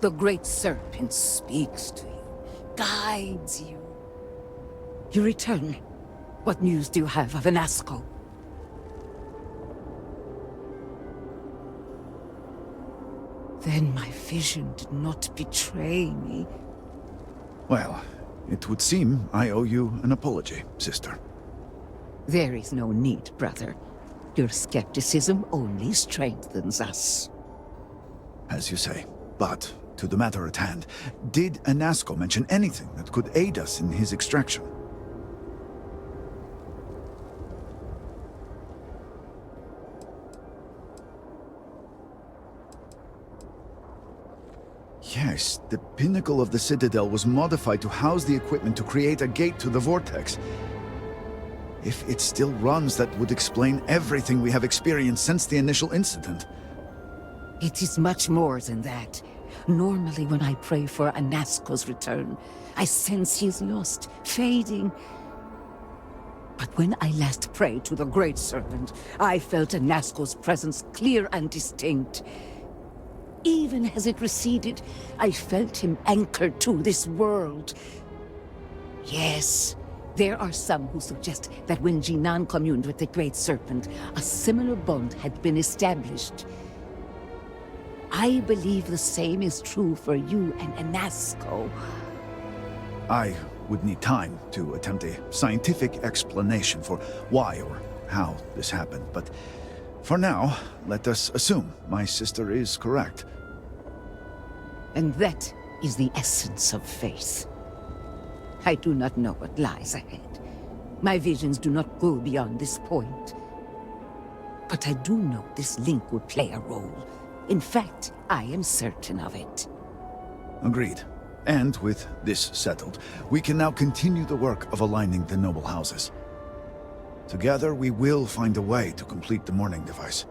The great serpent speaks to you, guides you. You return. What news do you have of Anasco? Then my vision did not betray me. Well, it would seem I owe you an apology, sister. There is no need, brother. Your skepticism only strengthens us. As you say. But, to the matter at hand, did Anasco mention anything that could aid us in his extraction? Yes, the pinnacle of the Citadel was modified to house the equipment to create a gate to the Vortex. If it still runs, that would explain everything we have experienced since the initial incident. It is much more than that. Normally when I pray for Anasco's return, I sense he is lost, fading. But when I last prayed to the Great Serpent, I felt Anasco's presence clear and distinct. Even as it receded, I felt him anchored to this world. Yes, there are some who suggest that when Jinan communed with the Great Serpent, a similar bond had been established. I believe the same is true for you and Anasco. I would need time to attempt a scientific explanation for why or how this happened, but for now, let us assume my sister is correct. And that is the essence of faith. I do not know what lies ahead. My visions do not go beyond this point. But I do know this link will play a role. In fact, I am certain of it. Agreed. And with this settled, we can now continue the work of aligning the noble houses. Together, we will find a way to complete the mourning device.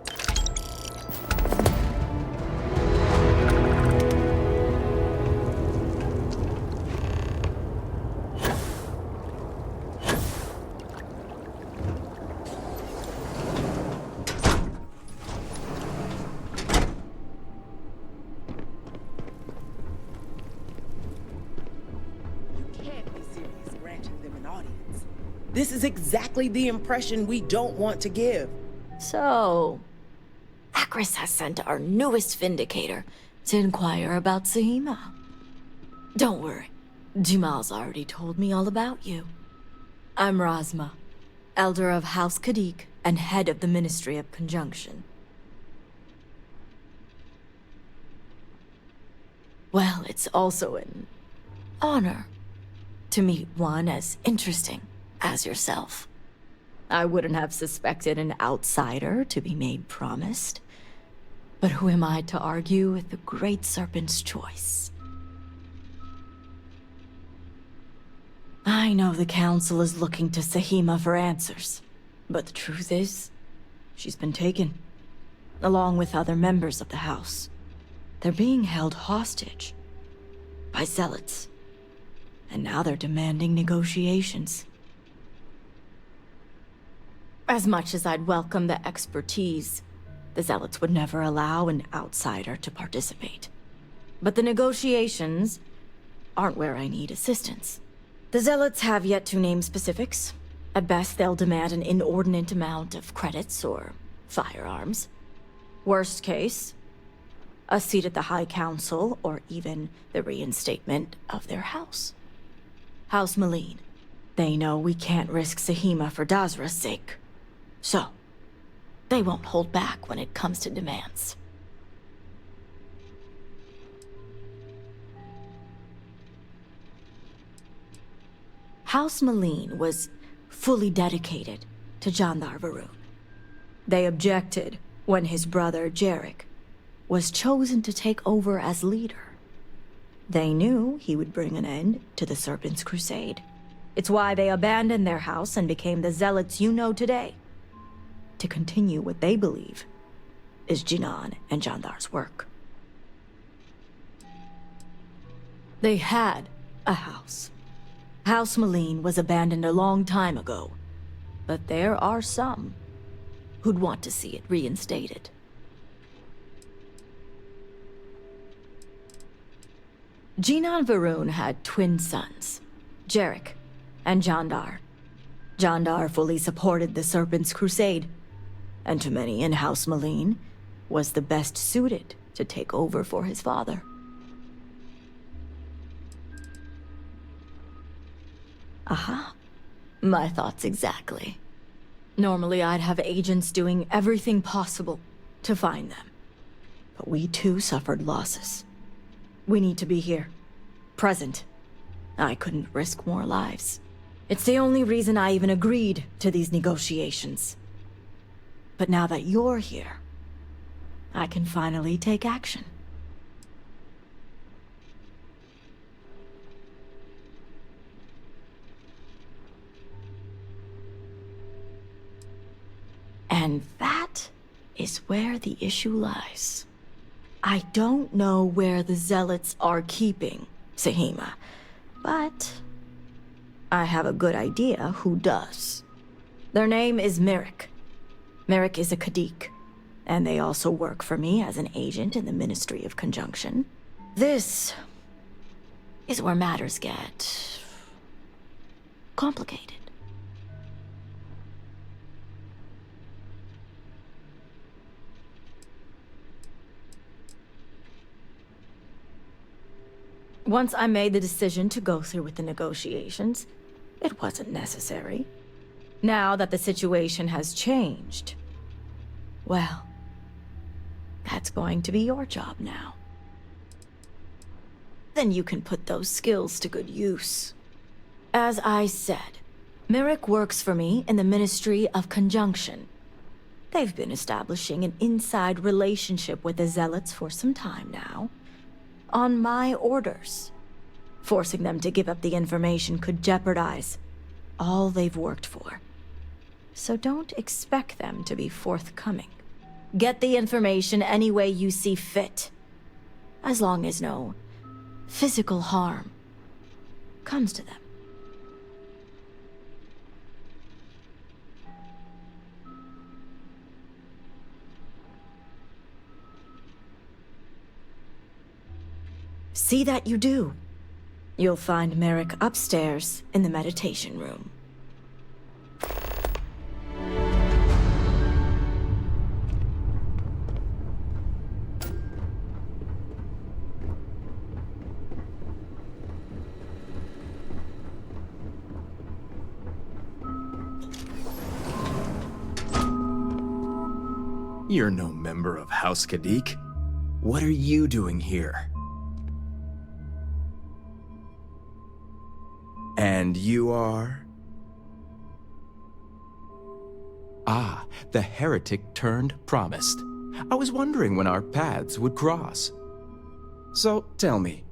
This is exactly the impression we don't want to give. So, Akris has sent our newest Vindicator to inquire about Sahima. Don't worry, Jamal's already told me all about you. I'm Razma, Elder of House Kadik and head of the Ministry of Conjunction. Well, it's also an honor to meet one as interesting as yourself. I wouldn't have suspected an outsider to be made promised. But who am I to argue with the Great Serpent's choice? I know the Council is looking to Sahima for answers, but the truth is, she's been taken, along with other members of the House. They're being held hostage by Zealots, and now they're demanding negotiations. As much as I'd welcome the expertise, the Zealots would never allow an outsider to participate. But the negotiations aren't where I need assistance. The Zealots have yet to name specifics. At best, they'll demand an inordinate amount of credits or firearms. Worst case, a seat at the High Council or even the reinstatement of their house. House Maleen. They know we can't risk Sahima for Dazra's sake. So, they won't hold back when it comes to demands. House Maleen was fully dedicated to Jandar Varun. They objected when his brother, Jarek, was chosen to take over as leader. They knew he would bring an end to the Serpent's crusade. It's why they abandoned their house and became the Zealots you know today, to continue what they believe is Jinan and Jandar's work. They had a house. House Maleen was abandoned a long time ago, but there are some who'd want to see it reinstated. Jinan Varun had twin sons, Jarek and Jandar. Jandar fully supported the Serpent's crusade, and to many in House Malene, was the best suited to take over for his father. Aha. My thoughts exactly. Normally I'd have agents doing everything possible to find them. But we too suffered losses. We need to be here. Present. I couldn't risk more lives. It's the only reason I even agreed to these negotiations. But now that you're here, I can finally take action. And that is where the issue lies. I don't know where the Zealots are keeping Sahima, but I have a good idea who does. Their name is Merrick. Merrick is a Kadik, and they also work for me as an agent in the Ministry of Conjunction. This is where matters get complicated. Once I made the decision to go through with the negotiations, it wasn't necessary. Now that the situation has changed, well, that's going to be your job now. Then you can put those skills to good use. As I said, Merrick works for me in the Ministry of Conjunction. They've been establishing an inside relationship with the Zealots for some time now. On my orders. Forcing them to give up the information could jeopardize all they've worked for. So don't expect them to be forthcoming. Get the information any way you see fit, as long as no physical harm comes to them. See that you do. You'll find Merrick upstairs in the meditation room. You're no member of House Kadik. What are you doing here? And you are? Ah, the heretic turned promised. I was wondering when our paths would cross. So tell me,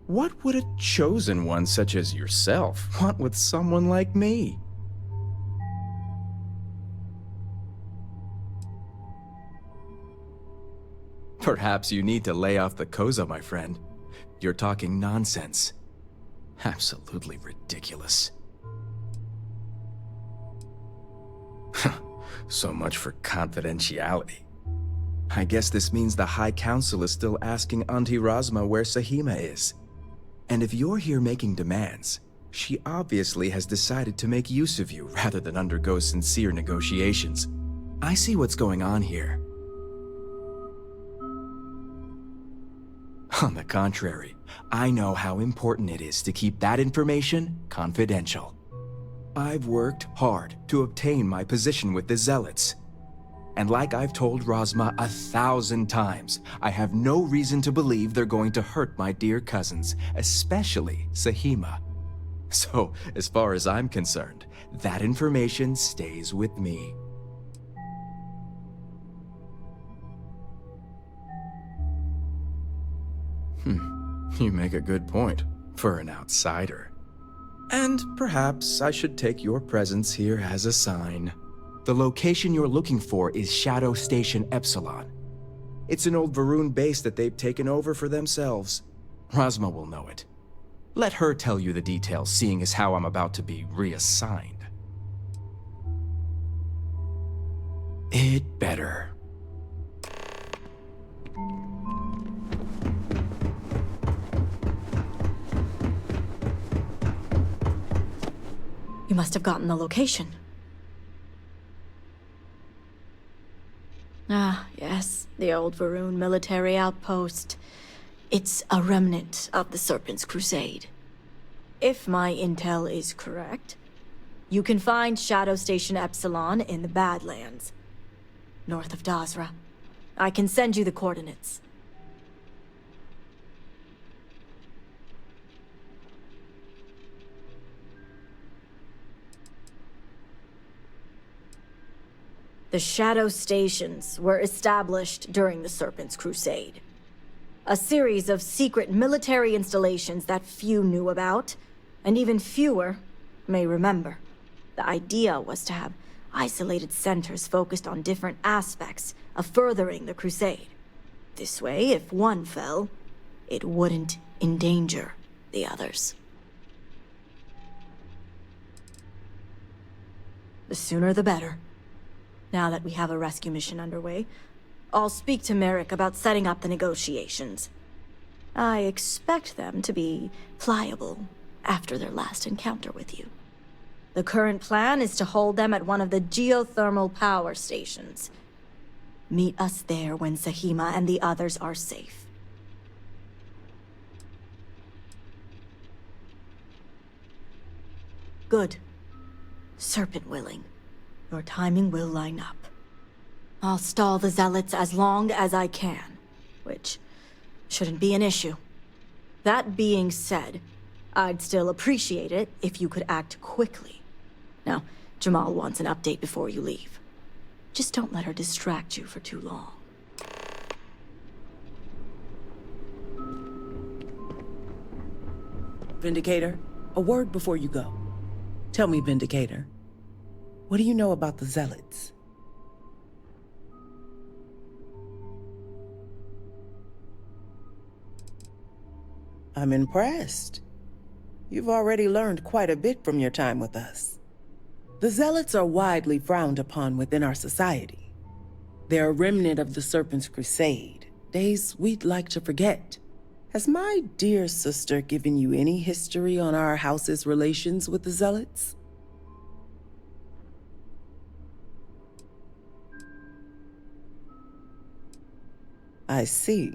what would a chosen one such as yourself want with someone like me? Perhaps you need to lay off the Koza, my friend. You're talking nonsense. Absolutely ridiculous. So much for confidentiality. I guess this means the High Council is still asking Auntie Razma where Sahima is. And if you're here making demands, she obviously has decided to make use of you rather than undergo sincere negotiations. I see what's going on here. On the contrary, I know how important it is to keep that information confidential. I've worked hard to obtain my position with the Zealots. And like I've told Razma 1,000 times, I have no reason to believe they're going to hurt my dear cousins, especially Sahima. So, as far as I'm concerned, that information stays with me. You make a good point, for an outsider. And perhaps I should take your presence here as a sign. The location you're looking for is Shadow Station Epsilon. It's an old Varun base that they've taken over for themselves. Razma will know it. Let her tell you the details, seeing as how I'm about to be reassigned. It better. You must have gotten the location. Ah, yes, the old Varun military outpost. It's a remnant of the Serpent's Crusade. If my intel is correct, you can find Shadow Station Epsilon in the Badlands, north of Dazra. I can send you the coordinates. The Shadow Stations were established during the Serpent's Crusade. A series of secret military installations that few knew about, and even fewer may remember. The idea was to have isolated centers focused on different aspects of furthering the Crusade. This way, if one fell, it wouldn't endanger the others. The sooner the better. Now that we have a rescue mission underway, I'll speak to Merrick about setting up the negotiations. I expect them to be pliable after their last encounter with you. The current plan is to hold them at one of the geothermal power stations. Meet us there when Sahima and the others are safe. Good. Serpent willing. Your timing will line up. I'll stall the Zealots as long as I can, which shouldn't be an issue. That being said, I'd still appreciate it if you could act quickly. Now, Jamal wants an update before you leave. Just don't let her distract you for too long. Vindicator, a word before you go. Tell me, Vindicator, what do you know about the Zealots? I'm impressed. You've already learned quite a bit from your time with us. The Zealots are widely frowned upon within our society. They're a remnant of the Serpent's Crusade, days we'd like to forget. Has my dear sister given you any history on our house's relations with the Zealots? I see.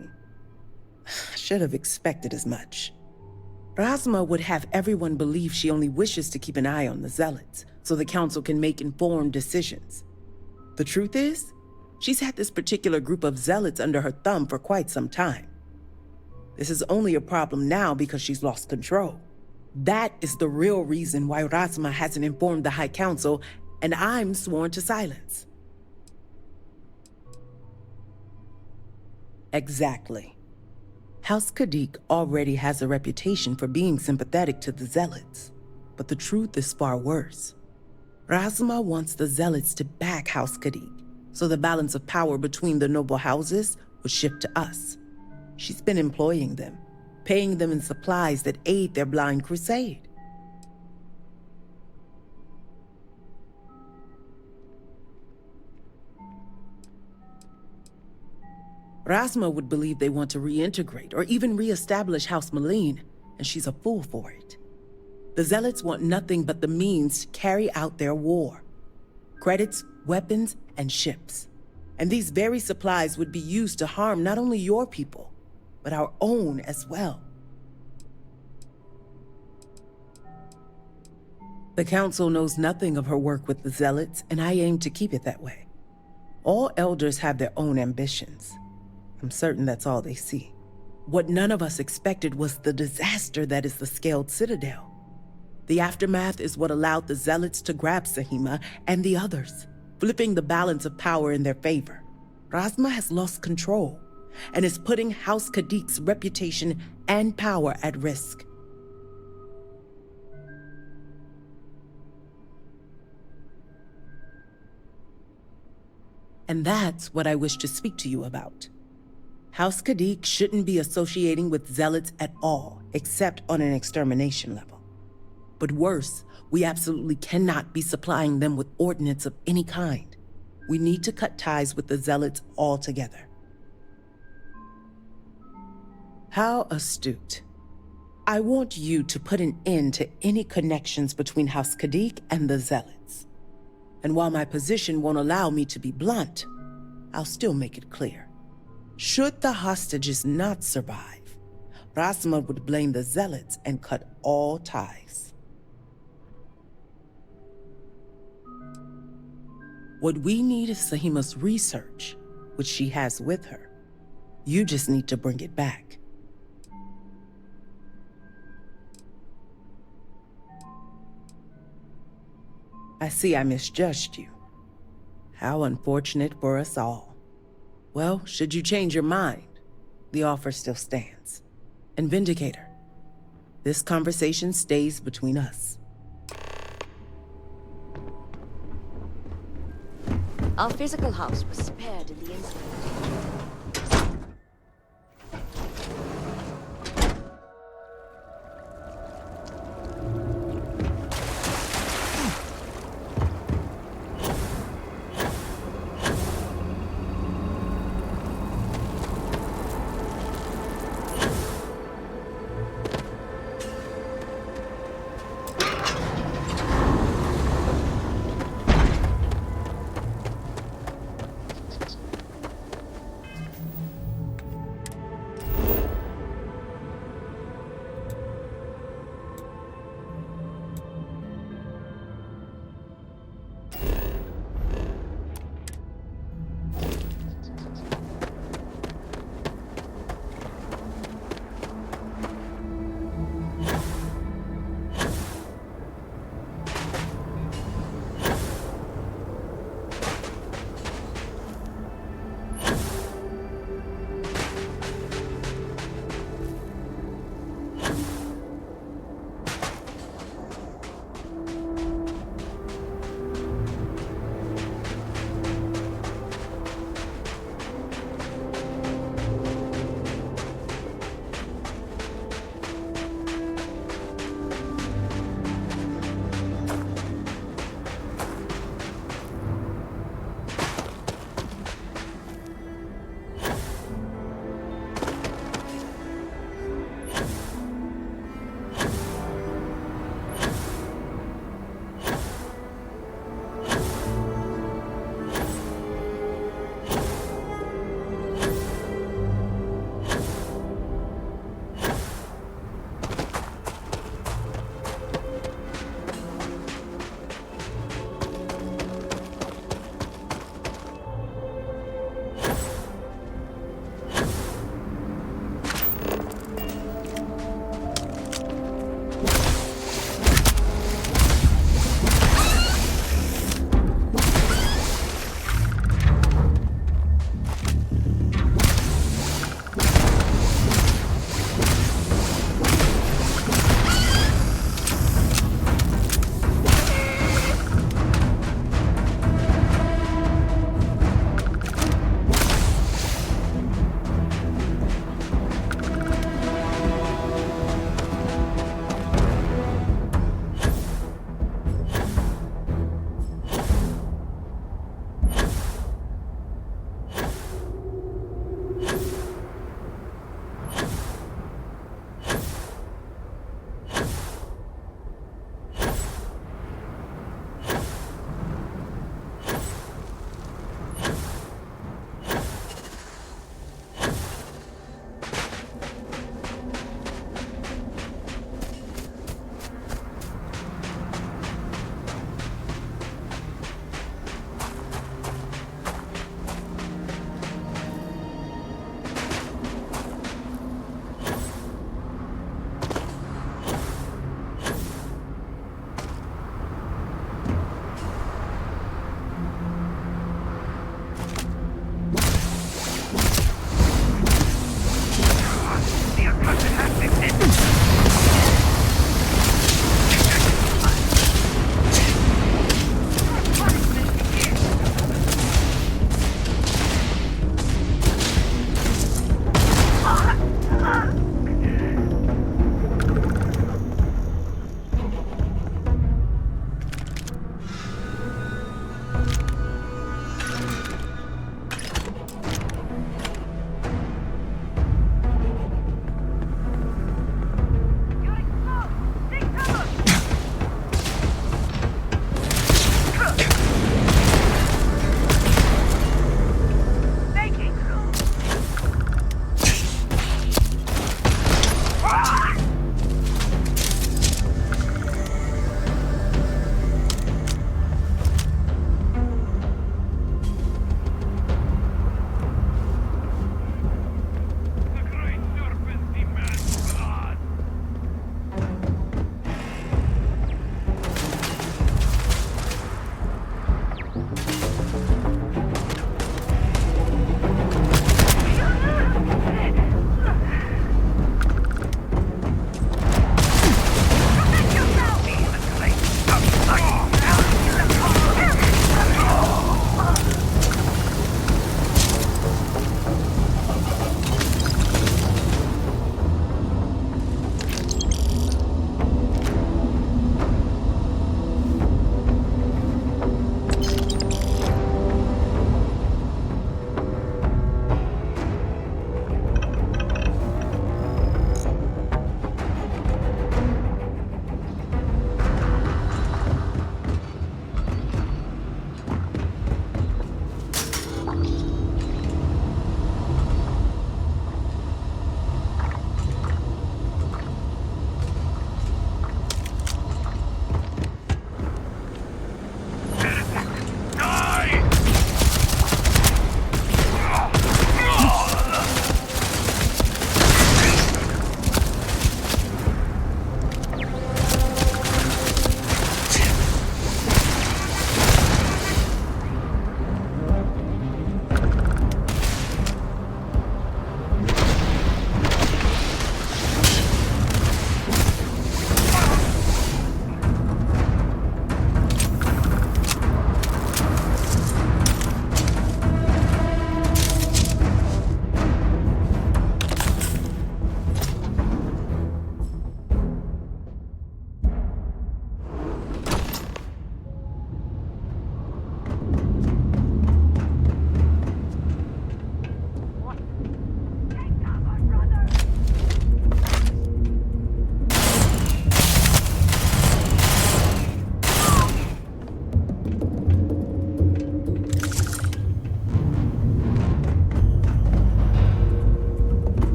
Should have expected as much. Razma would have everyone believe she only wishes to keep an eye on the Zealots, so the Council can make informed decisions. The truth is, she's had this particular group of Zealots under her thumb for quite some time. This is only a problem now because she's lost control. That is the real reason why Razma hasn't informed the High Council, and I'm sworn to silence. Exactly. House Kadik already has a reputation for being sympathetic to the Zealots, but the truth is far worse. Razma wants the Zealots to back House Kadik, so the balance of power between the noble houses would shift to us. She's been employing them, paying them in supplies that aid their blind crusade. Razma would believe they want to reintegrate or even re-establish House Malene, and she's a fool for it. The Zealots want nothing but the means to carry out their war. Credits, weapons, and ships. And these very supplies would be used to harm not only your people, but our own as well. The Council knows nothing of her work with the Zealots, and I aim to keep it that way. All elders have their own ambitions. I'm certain that's all they see. What none of us expected was the disaster that is the Scaled Citadel. The aftermath is what allowed the Zealots to grab Sahima and the others, flipping the balance of power in their favor. Razma has lost control and is putting House Kadik's reputation and power at risk. And that's what I wish to speak to you about. House Kadik shouldn't be associating with Zealots at all, except on an extermination level. But worse, we absolutely cannot be supplying them with ordnance of any kind. We need to cut ties with the Zealots altogether. How astute. I want you to put an end to any connections between House Kadik and the Zealots. And while my position won't allow me to be blunt, I'll still make it clear. Should the hostages not survive, Rasma would blame the Zealots and cut all ties. What we need is Sahima's research, which she has with her. You just need to bring it back. I see I misjudged you. How unfortunate for us all. Well, should you change your mind, the offer still stands. And Vindicator, this conversation stays between us. Our physical house was spared in the incident.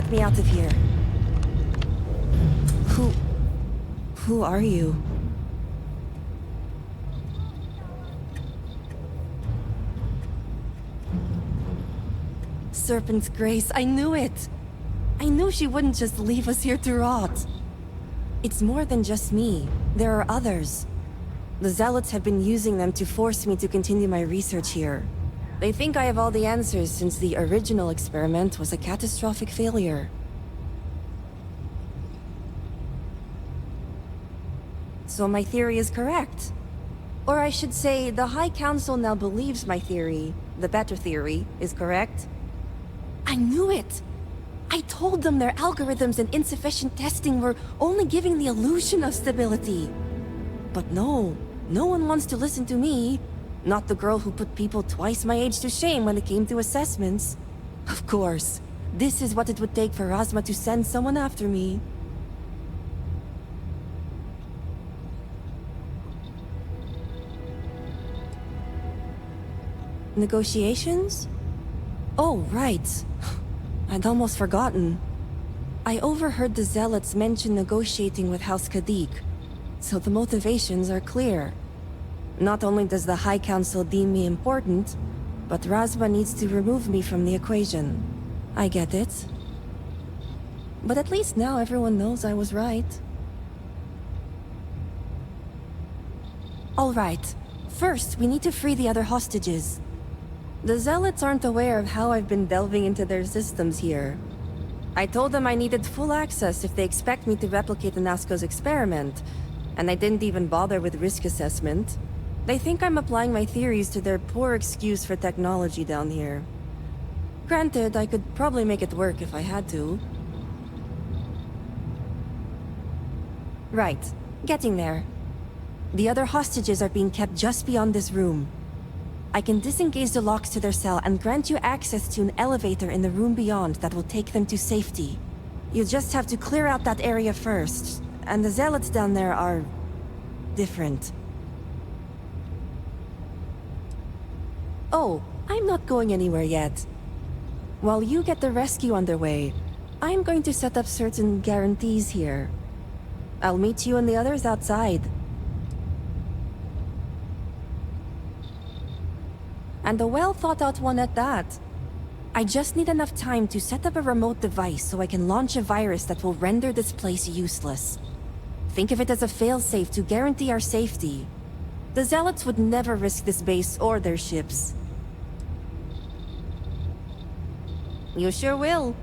get me out of here. Who are you? Serpent's Grace, I knew it! I knew she wouldn't just leave us here to rot. It's more than just me. There are others. The Zealots have been using them to force me to continue my research here. They think I have all the answers since the original experiment was a catastrophic failure. So my theory is correct. Or I should say, the High Council now believes my theory, the better theory, is correct. I knew it! I told them their algorithms and insufficient testing were only giving the illusion of stability. But no one wants to listen to me. Not the girl who put people twice my age to shame when it came to assessments. Of course, this is what it would take for Razma to send someone after me. Negotiations? Oh, right. I'd almost forgotten. I overheard the Zealots mention negotiating with House Kadik, so the motivations are clear. Not only does the High Council deem me important, but Razma needs to remove me from the equation. I get it. But at least now everyone knows I was right. All right. First, we need to free the other hostages. The Zealots aren't aware of how I've been delving into their systems here. I told them I needed full access if they expect me to replicate Anasco's experiment, and I didn't even bother with risk assessment. They think I'm applying my theories to their poor excuse for technology down here. Granted, I could probably make it work if I had to. Right, getting there. The other hostages are being kept just beyond this room. I can disengage the locks to their cell and grant you access to an elevator in the room beyond that will take them to safety. You just have to clear out that area first, and the Zealots down there are... different. Oh, I'm not going anywhere yet. While you get the rescue underway, I'm going to set up certain guarantees here. I'll meet you and the others outside. And a well-thought-out one at that. I just need enough time to set up a remote device so I can launch a virus that will render this place useless. Think of it as a failsafe to guarantee our safety. The Zealots would never risk this base or their ships. You sure will.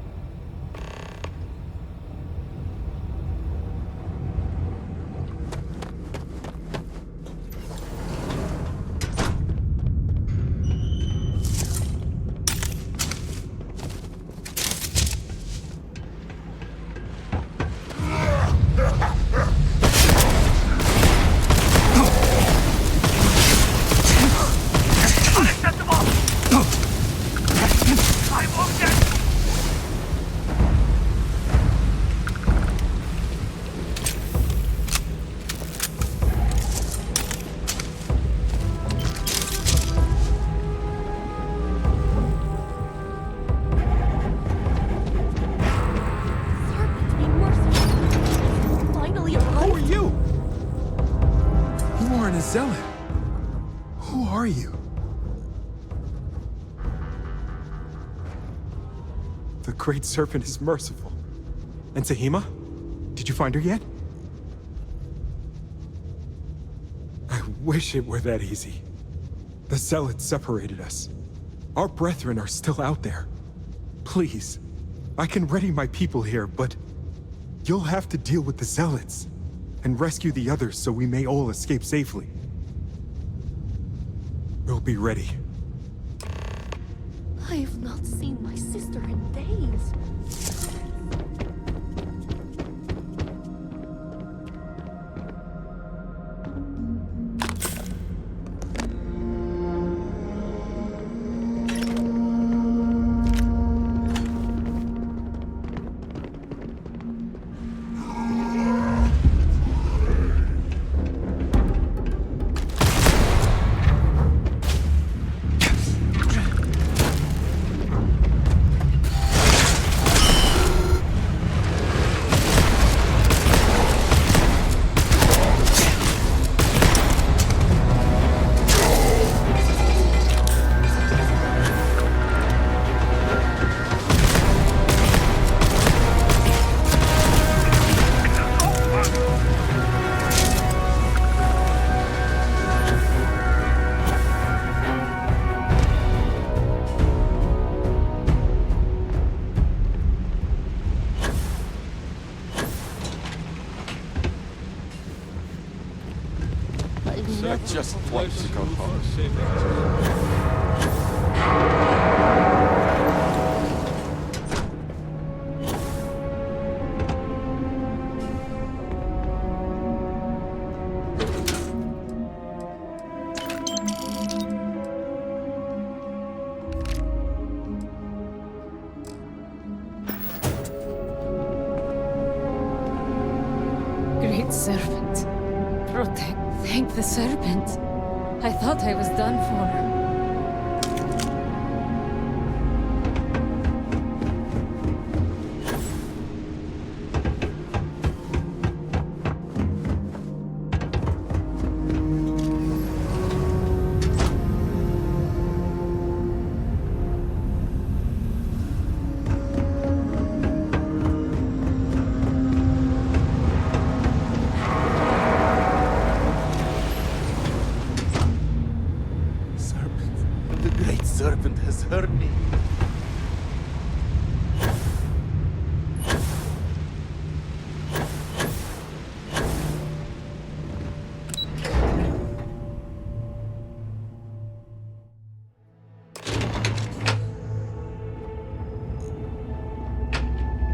Zealot! Who are you? The Great Serpent is merciful. And Tahima? Did you find her yet? I wish it were that easy. The Zealots separated us. Our brethren are still out there. Please, I can ready my people here, but you'll have to deal with the Zealots and rescue the others so we may all escape safely. We'll be ready. I have not seen my sister in days. just want to go home. Great serpent. Thank the serpent. I thought I was done for. Serpent has hurt me.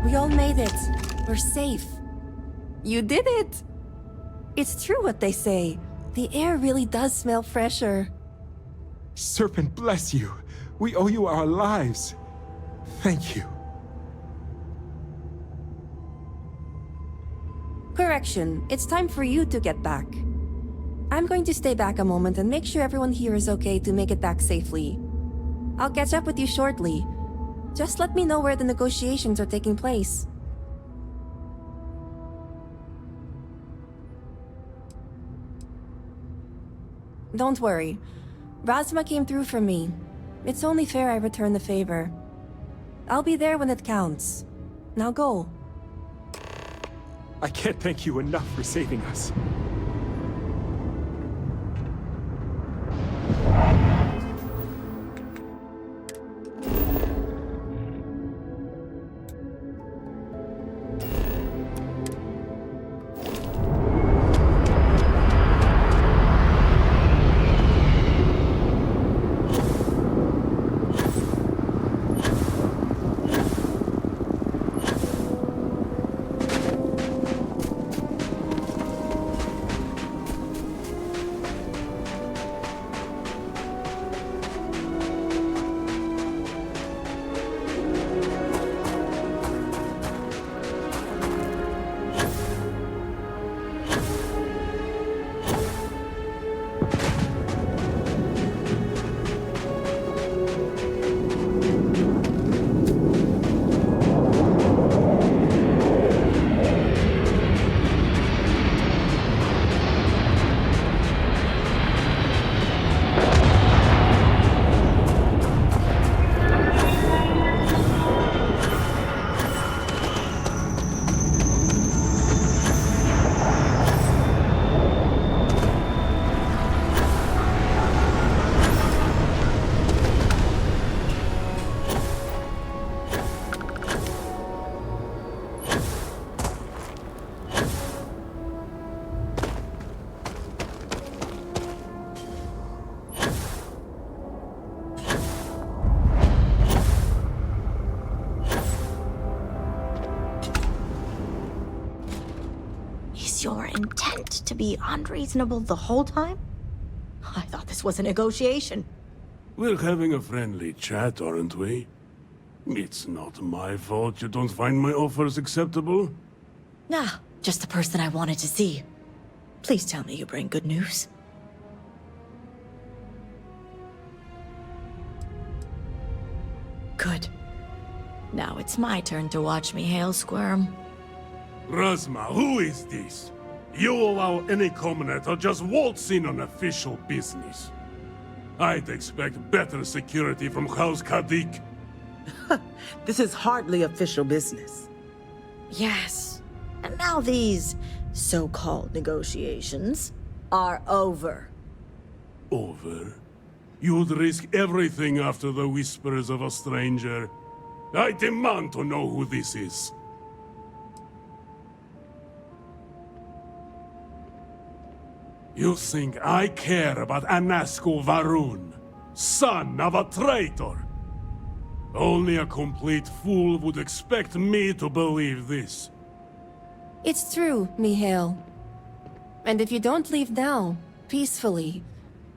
We all made it. We're safe. You did it! It's true what they say. The air really does smell fresher. Serpent bless you. We owe you our lives. Thank you. Correction, it's time for you to get back. I'm going to stay back a moment and make sure everyone here is okay to make it back safely. I'll catch up with you shortly. Just let me know where the negotiations are taking place. Don't worry. Razma came through for me. It's only fair I return the favor. I'll be there when it counts. Now go. I can't thank you enough for saving us. Is your intent to be unreasonable the whole time? I thought this was a negotiation. We're having a friendly chat, aren't we? It's not my fault you don't find my offers acceptable. Nah, just the person I wanted to see. Please tell me you bring good news. Good. Now it's my turn to watch me hail squirm. Razma, who is this? You allow any commoner to just waltz in on official business. I'd expect better security from House Kadik. This is hardly official business. Yes. And now these so-called negotiations are over. Over? You'd risk everything after the whispers of a stranger. I demand to know who this is. You think I care about Anasco Varun, son of a traitor? Only a complete fool would expect me to believe this. It's true, Mihail. And if you don't leave now, peacefully,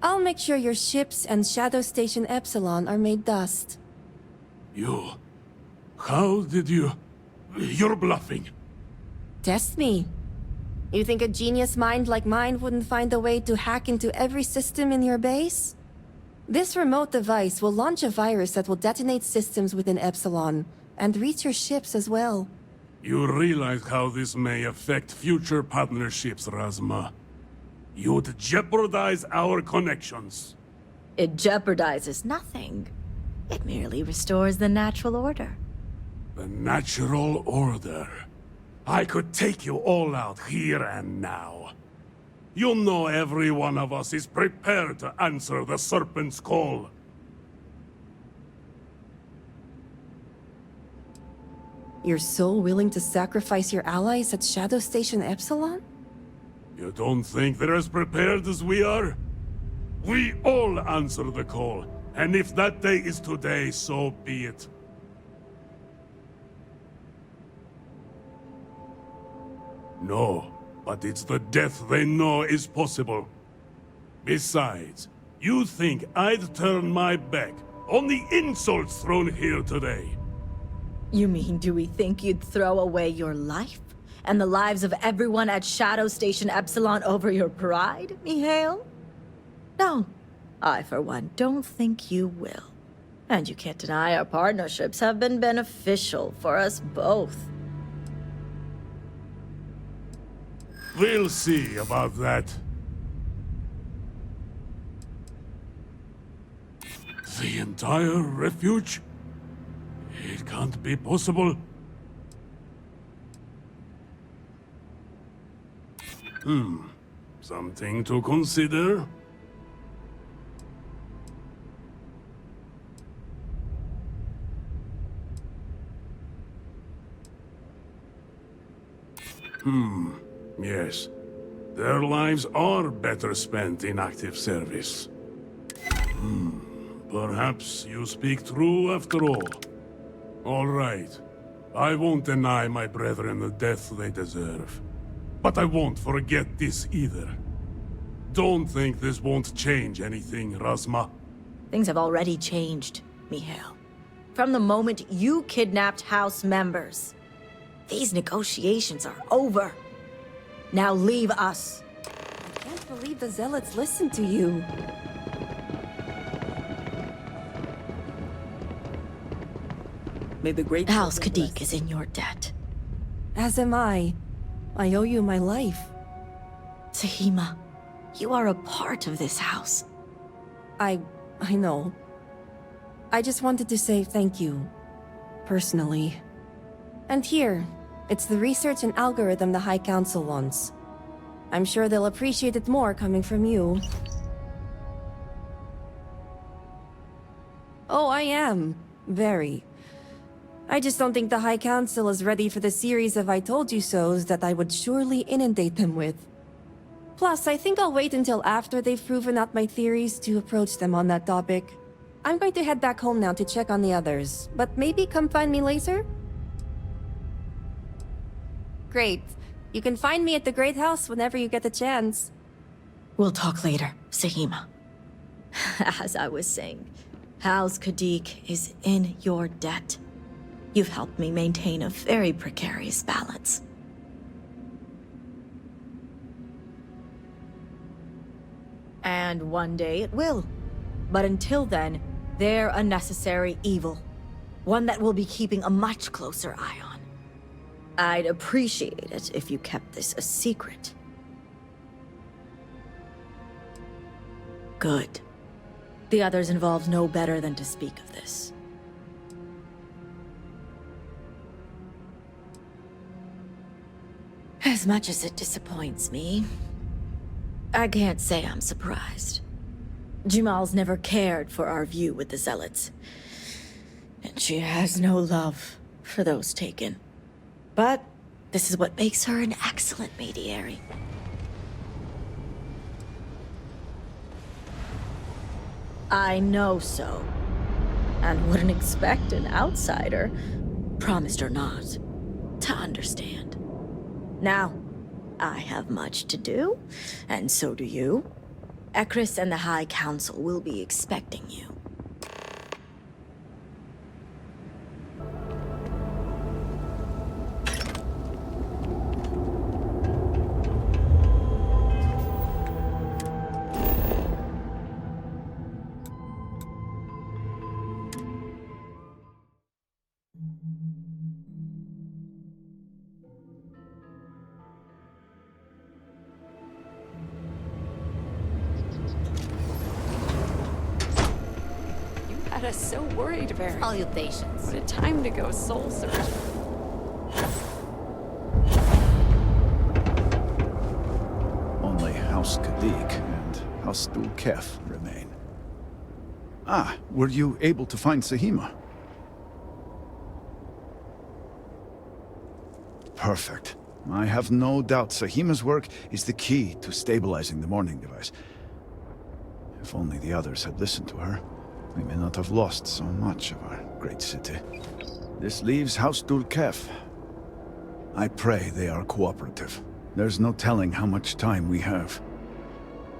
I'll make sure your ships and Shadow Station Epsilon are made dust. You... How did you... You're bluffing. Test me. You think a genius mind like mine wouldn't find a way to hack into every system in your base? This remote device will launch a virus that will detonate systems within Epsilon, and reach your ships as well. You realize how this may affect future partnerships, Razma. You'd jeopardize our connections. It jeopardizes nothing. It merely restores the natural order. The natural order. I could take you all out here and now. You know every one of us is prepared to answer the Serpent's call. You're so willing to sacrifice your allies at Shadow Station Epsilon? You don't think they're as prepared as we are? We all answer the call, and if that day is today, so be it. No, but it's the death they know is possible. Besides, you think I'd turn my back on the insults thrown here today? You mean, do we think you'd throw away your life? And the lives of everyone at Shadow Station Epsilon over your pride, Mihail? No, I for one don't think you will. And you can't deny our partnerships have been beneficial for us both. We'll see about that. The entire refuge? It can't be possible. Something to consider. Yes. Their lives are better spent in active service. Perhaps you speak true after all. All right. I won't deny my brethren the death they deserve. But I won't forget this either. Don't think this won't change anything, Razma. Things have already changed, Mihail. From the moment you kidnapped House members. These negotiations are over. Now leave us. I can't believe the Zealots listened to you. May the great House Kadik is in your debt. As am I. I owe you my life. Sahima, you are a part of this house. I know. I just wanted to say thank you. Personally. And here, it's the research and algorithm the High Council wants. I'm sure they'll appreciate it more coming from you. Oh, I am. Very. I just don't think the High Council is ready for the series of I told you so's that I would surely inundate them with. Plus, I think I'll wait until after they've proven out my theories to approach them on that topic. I'm going to head back home now to check on the others, but maybe come find me later? Great. You can find me at the Great House whenever you get the chance. We'll talk later, Sahima. As I was saying, House Kadik is in your debt. You've helped me maintain a very precarious balance. And one day it will. But until then, they're a necessary evil. One that we'll be keeping a much closer eye on. I'd appreciate it if you kept this a secret. Good. The others involved know better than to speak of this. As much as it disappoints me, I can't say I'm surprised. Jamal's never cared for our view with the Zealots. And she has no love for those taken. But this is what makes her an excellent mediary. I know so. And wouldn't expect an outsider, promised or not, to understand. Now, I have much to do, and so do you. Ekris and the High Council will be expecting you. Had us so worried, Varric. Salutations. What a time to go soul searching. Only House Kadik and House Dulkef remain. Ah, were you able to find Sahima? Perfect. I have no doubt Sahima's work is the key to stabilizing the morning device. If only the others had listened to her, we may not have lost so much of our great city. This leaves House Dulkef. I pray they are cooperative. There's no telling how much time we have.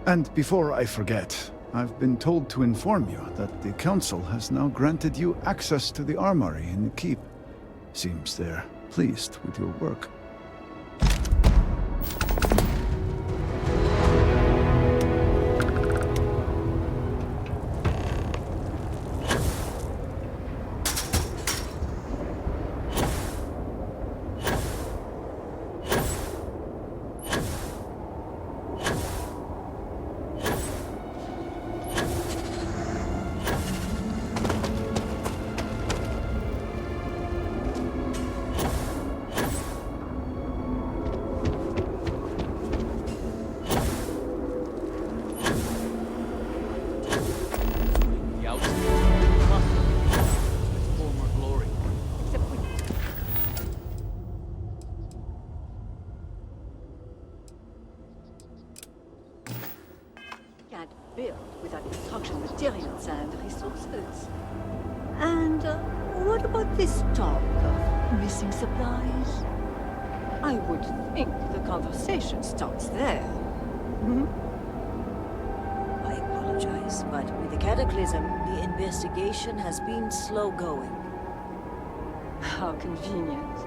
And before I forget, I've been told to inform you that the Council has now granted you access to the armory in the keep. Seems they're pleased with your work. Built without instruction materials and resources. And what about this talk of missing supplies? I would think the conversation starts there. Hmm? I apologize, but with the Cataclysm, the investigation has been slow going. How convenient.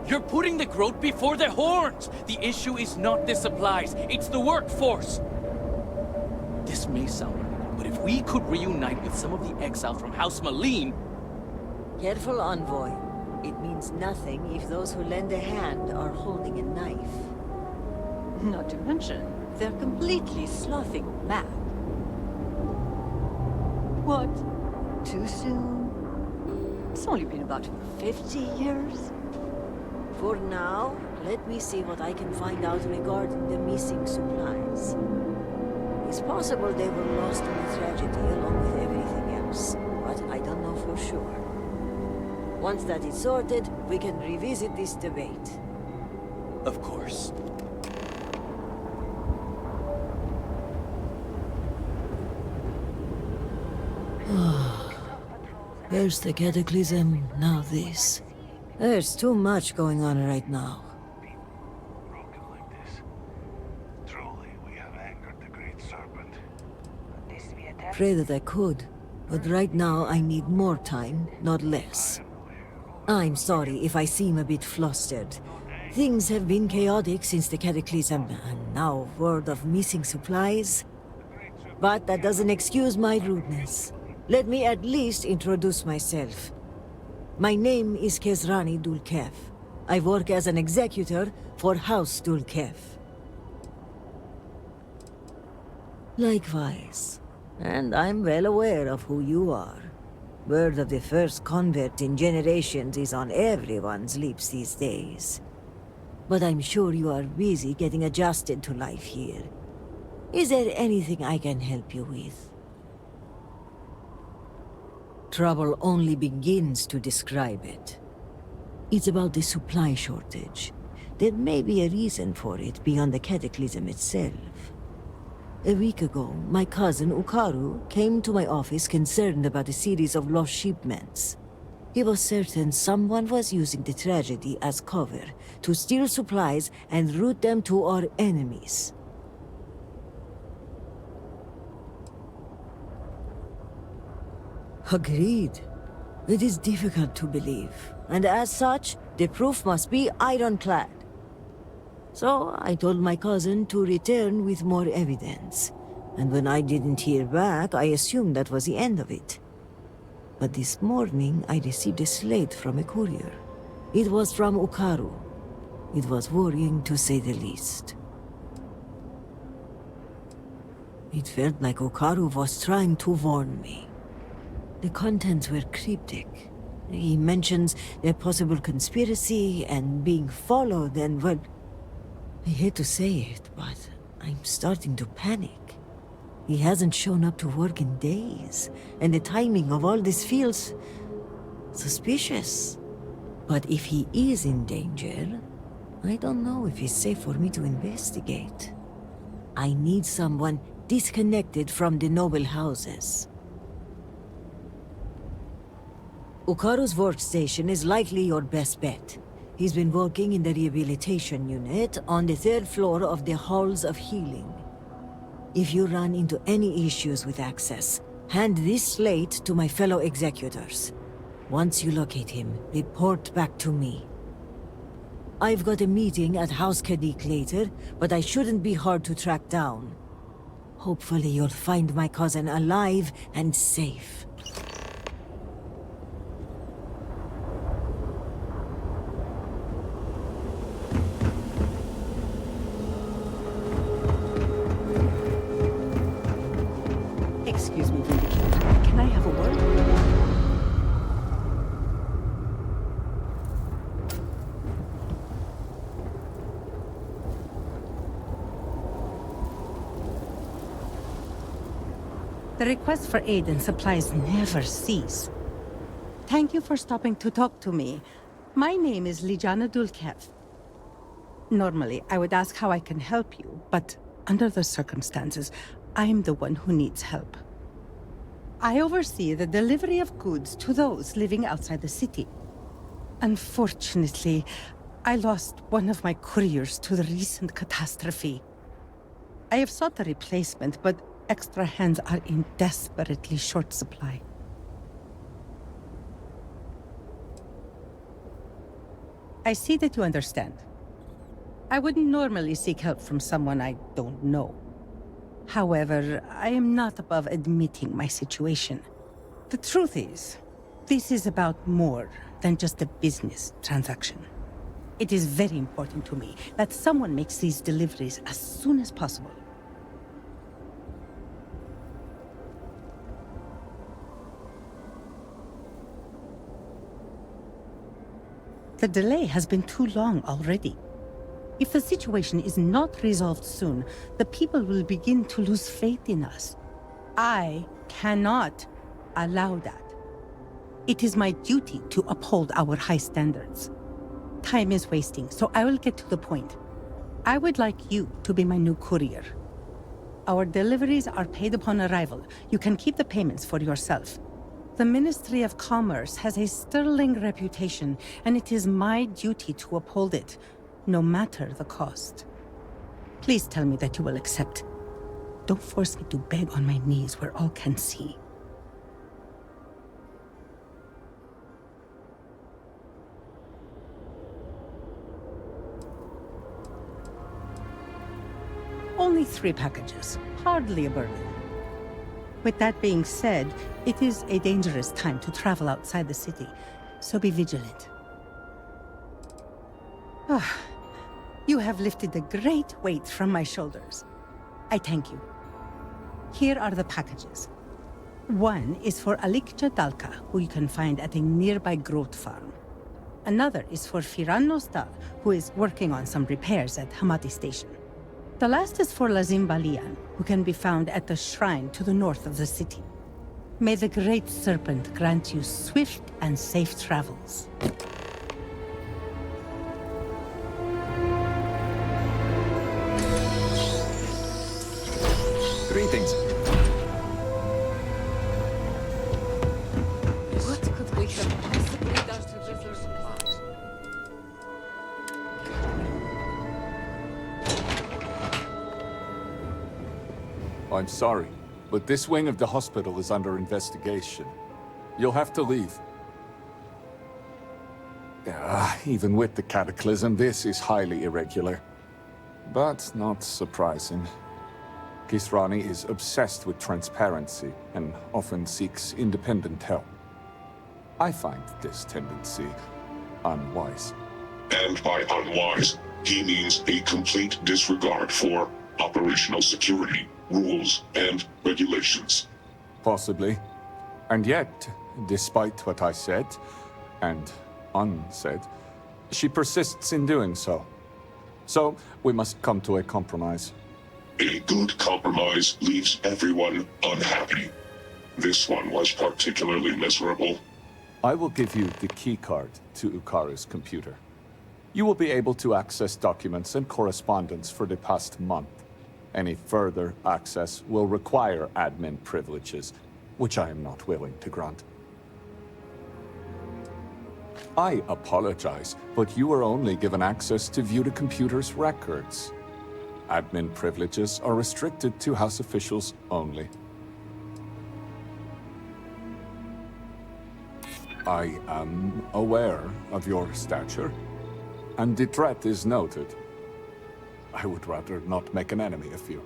You're putting the growth before the horns! The issue is not the supplies, it's the workforce! This may sound weird, but if we could reunite with some of the exile from House Malim... Careful, Envoy. It means nothing if those who lend a hand are holding a knife. Not to mention, they're completely sloughing mad. What? Too soon? It's only been about 50 years. For now, let me see what I can find out regarding the missing supplies. It's possible they were lost in the tragedy along with everything else, but I don't know for sure. Once that is sorted, we can revisit this debate. Of course. First the Cataclysm, now this. There's too much going on right now. Pray that I could, but right now I need more time, not less. I'm sorry if I seem a bit flustered. Things have been chaotic since the Cataclysm, and now word of missing supplies. But that doesn't excuse my rudeness. Let me at least introduce myself. My name is Kezrani Dulkef. I work as an executor for House Dulkef. Likewise. And I'm well aware of who you are. Word of the first convert in generations is on everyone's lips these days. But I'm sure you are busy getting adjusted to life here. Is there anything I can help you with? Trouble only begins to describe it. It's about the supply shortage. There may be a reason for it beyond the Cataclysm itself. A week ago, my cousin Ukaru came to my office concerned about a series of lost shipments. He was certain someone was using the tragedy as cover to steal supplies and route them to our enemies. Agreed. It is difficult to believe, and as such, the proof must be ironclad. So I told my cousin to return with more evidence, and when I didn't hear back, I assumed that was the end of it. But this morning, I received a slate from a courier. It was from Ukaru. It was worrying, to say the least. It felt like Ukaru was trying to warn me. The contents were cryptic. He mentions a possible conspiracy and being followed and, well, I hate to say it, but I'm starting to panic. He hasn't shown up to work in days, and the timing of all this feels suspicious. But if he is in danger, I don't know if it's safe for me to investigate. I need someone disconnected from the noble houses. Ukaru's workstation is likely your best bet. He's been working in the rehabilitation unit on the 3rd floor of the Halls of Healing. If you run into any issues with access, hand this slate to my fellow executors. Once you locate him, report back to me. I've got a meeting at House Kadik later, but I shouldn't be hard to track down. Hopefully you'll find my cousin alive and safe. Excuse me, Vindicator. Can I have a word? The requests for aid and supplies never cease. Thank you for stopping to talk to me. My name is Lijana Dulkev. Normally, I would ask how I can help you, but under the circumstances, I'm the one who needs help. I oversee the delivery of goods to those living outside the city. Unfortunately, I lost one of my couriers to the recent catastrophe. I have sought a replacement, but extra hands are in desperately short supply. I see that you understand. I wouldn't normally seek help from someone I don't know. However, I am not above admitting my situation. The truth is, this is about more than just a business transaction. It is very important to me that someone makes these deliveries as soon as possible. The delay has been too long already. If the situation is not resolved soon, the people will begin to lose faith in us. I cannot allow that. It is my duty to uphold our high standards. Time is wasting, so I will get to the point. I would like you to be my new courier. Our deliveries are paid upon arrival. You can keep the payments for yourself. The Ministry of Commerce has a sterling reputation, and it is my duty to uphold it, no matter the cost. Please tell me that you will accept. Don't force me to beg on my knees where all can see. Only 3 packages, hardly a burden. With that being said, it is a dangerous time to travel outside the city, so be vigilant. You have lifted a great weight from my shoulders. I thank you. Here are the packages. One is for Alikja Dalka, who you can find at a nearby growth farm. Another is for Firan Nostal, who is working on some repairs at Hamati Station. The last is for Lazim Balian, who can be found at the shrine to the north of the city. May the Great Serpent grant you swift and safe travels. I'm sorry, but this wing of the hospital is under investigation. You'll have to leave. Even with the cataclysm, this is highly irregular. But not surprising. Kisrani is obsessed with transparency and often seeks independent help. I find this tendency unwise. And by unwise, he means a complete disregard for operational security, rules, and regulations. Possibly. And yet, despite what I said, and unsaid, she persists in doing so. So, we must come to a compromise. A good compromise leaves everyone unhappy. This one was particularly miserable. I will give you the keycard to Ukaru's computer. You will be able to access documents and correspondence for the past month. Any further access will require admin privileges, which I am not willing to grant. I apologize, but you are only given access to view the computer's records. Admin privileges are restricted to House officials only. I am aware of your stature, and the threat is noted. I would rather not make an enemy of you.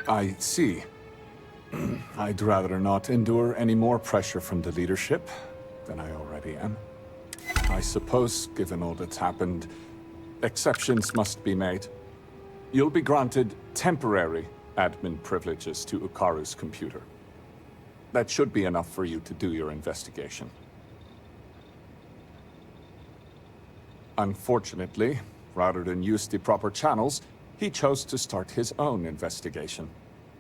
I see. I'd rather not endure any more pressure from the leadership than I already am. I suppose, given all that's happened, exceptions must be made. You'll be granted temporary admin privileges to Ukaru's computer. That should be enough for you to do your investigation. Unfortunately, rather than use the proper channels, he chose to start his own investigation.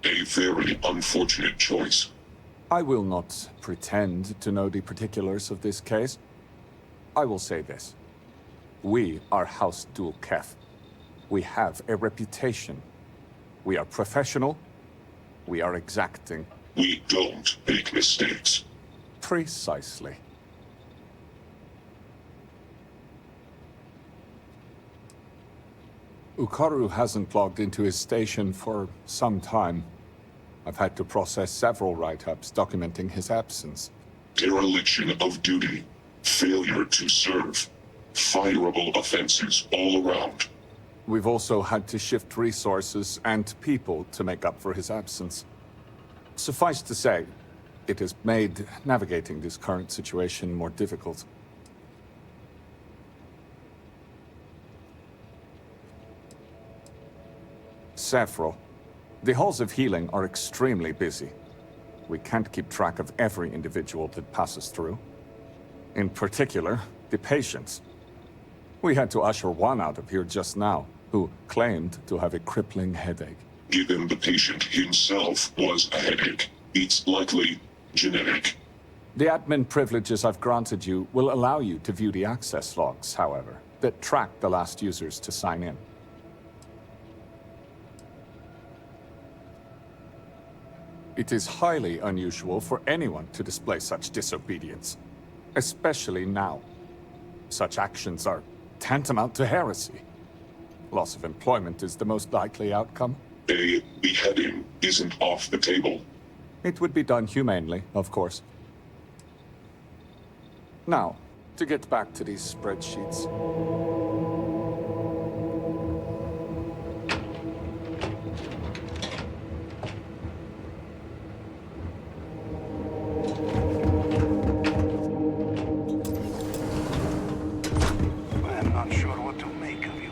A very unfortunate choice. I will not pretend to know the particulars of this case. I will say this. We are House Dul Kef. We have a reputation. We are professional. We are exacting. We don't make mistakes. Precisely. Ukaru hasn't logged into his station for some time. I've had to process several write-ups documenting his absence. Dereliction of duty, failure to serve, fireable offenses all around. We've also had to shift resources and people to make up for his absence. Suffice to say, it has made navigating this current situation more difficult. Several. The halls of healing are extremely busy. We can't keep track of every individual that passes through. In particular, the patients. We had to usher one out of here just now, who claimed to have a crippling headache. Given the patient himself was a headache, it's likely genetic. The admin privileges I've granted you will allow you to view the access logs, however, that track the last users to sign in. It is highly unusual for anyone to display such disobedience, especially now. Such actions are tantamount to heresy. Loss of employment is the most likely outcome. A beheading isn't off the table. It would be done humanely, of course. Now, to get back to these spreadsheets. I'm not sure what to make of you.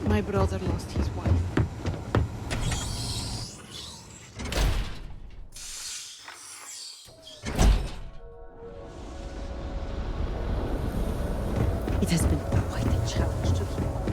My brother lost his wife. It has been quite a challenge to keep up.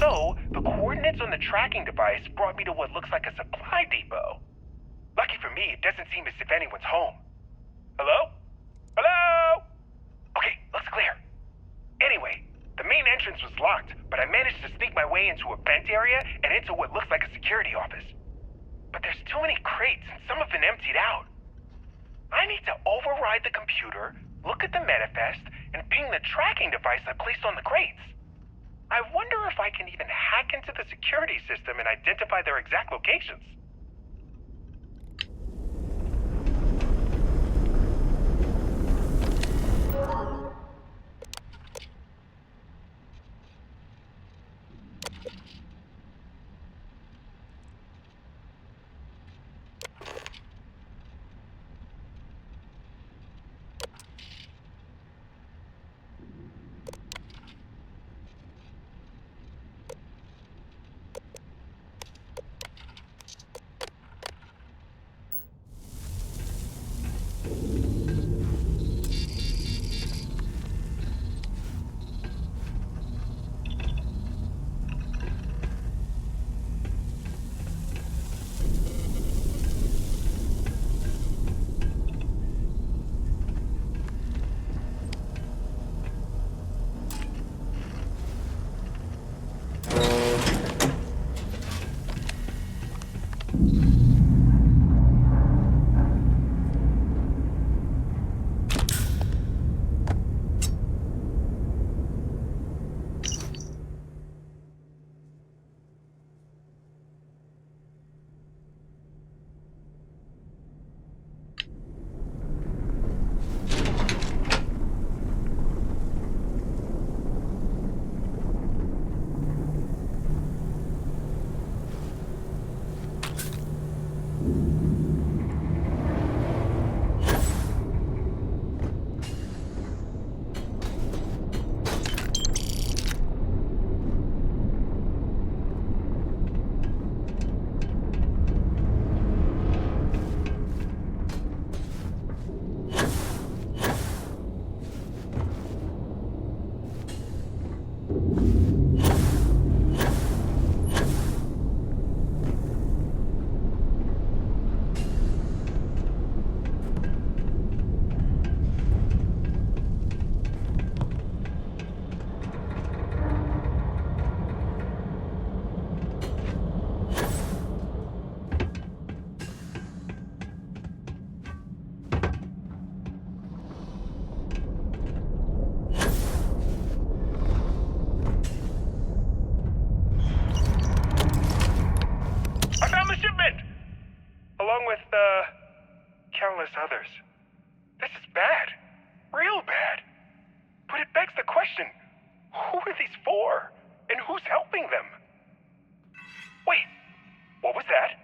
So, the coordinates on the tracking device brought me to what looks like a supply depot. Lucky for me, it doesn't seem as if anyone's home. Hello? Hello? Okay, looks clear. Anyway, the main entrance was locked, but I managed to sneak my way into a vent area and into what looks like a security office. But there's too many crates and some have been emptied out. I need to override the computer, look at the manifest, and ping the tracking device I placed on the crates. I wonder if I can even hack into the security system and identify their exact locations. are these for? And who's helping them? Wait, what was that?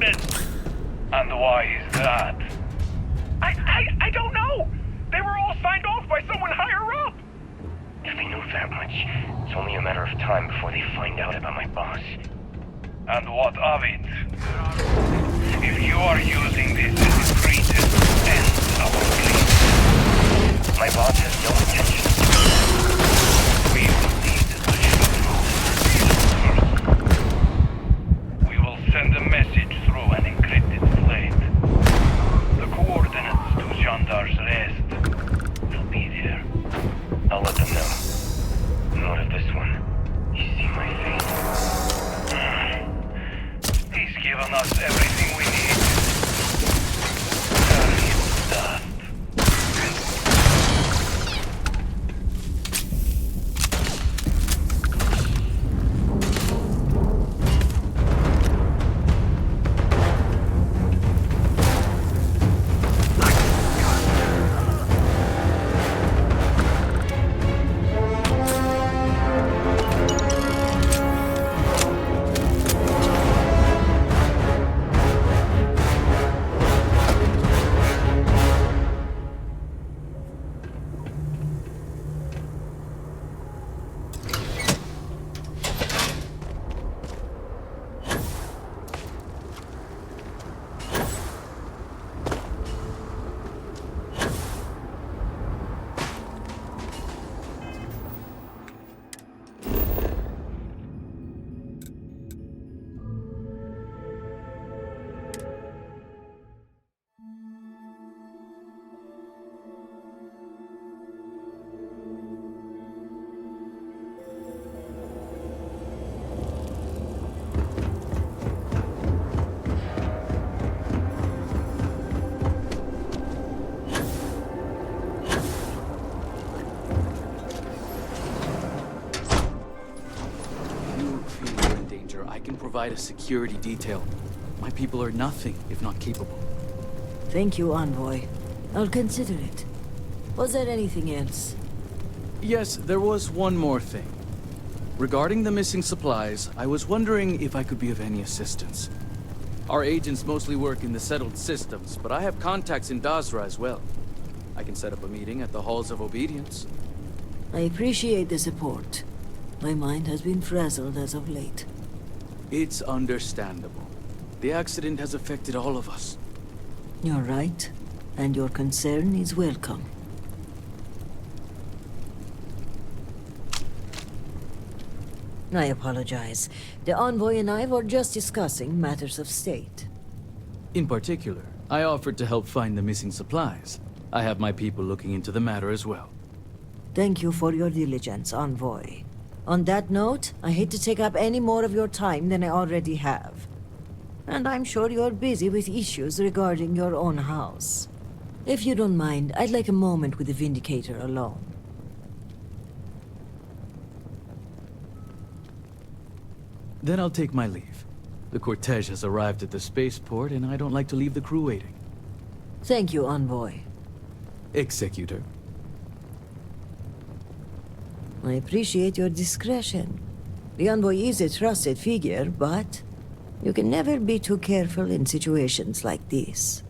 shipments! And why is that? I don't know! They were all signed off by someone higher up! If they know that much, it's only a matter of time before they find out about my boss. And what of it? If you are using this as a pretext to end our plea, my boss has no intention. We will need the shipment first. We will send a message through an encrypted slate. The coordinates to Gendar's rest will be there. I'll let them know. Not of this one. You see my face? He's given us everything we need. Starfield dust. Provide a security detail. My people are nothing if not capable. Thank you, Envoy. I'll consider it. Was there anything else? Yes, there was one more thing. Regarding the missing supplies, I was wondering if I could be of any assistance. Our agents mostly work in the settled systems, but I have contacts in Dazra as well. I can set up a meeting at the Halls of Obedience. I appreciate the support. My mind has been frazzled as of late. It's understandable. The accident has affected all of us. You're right, and your concern is welcome. I apologize. The Envoy and I were just discussing matters of state. In particular, I offered to help find the missing supplies. I have my people looking into the matter as well. Thank you for your diligence, Envoy. On that note, I hate to take up any more of your time than I already have. And I'm sure you're busy with issues regarding your own house. If you don't mind, I'd like a moment with the Vindicator alone. Then I'll take my leave. The cortege has arrived at the spaceport, and I don't like to leave the crew waiting. Thank you, Envoy. Executor. I appreciate your discretion. The Envoy is a trusted figure, but you can never be too careful in situations like this.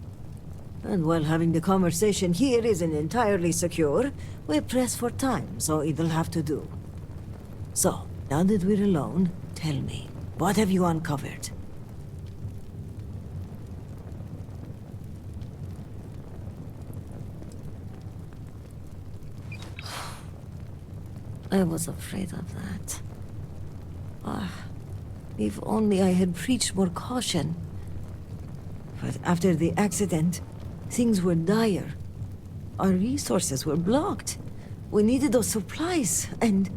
And while having the conversation here isn't entirely secure, we're pressed for time, so it'll have to do. So, now that we're alone, tell me, what have you uncovered? I was afraid of that. If only I had preached more caution. But after the accident, things were dire. Our resources were blocked. We needed those supplies, and...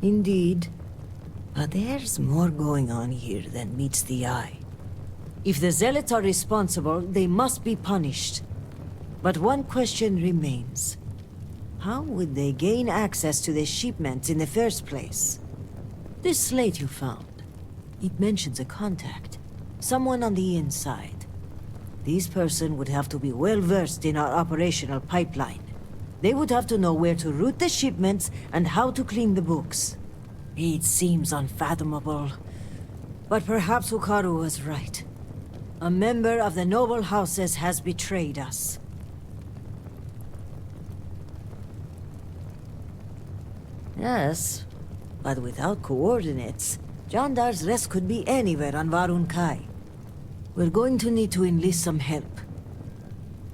Indeed. But there's more going on here than meets the eye. If the Zealots are responsible, they must be punished. But one question remains. How would they gain access to the shipments in the first place? This slate you found, it mentions a contact. Someone on the inside. This person would have to be well versed in our operational pipeline. They would have to know where to route the shipments and how to clean the books. It seems unfathomable. But perhaps Hukaru was right. A member of the noble houses has betrayed us. Yes, but without coordinates, Jandar's rest could be anywhere on Varun Kai. We're going to need to enlist some help.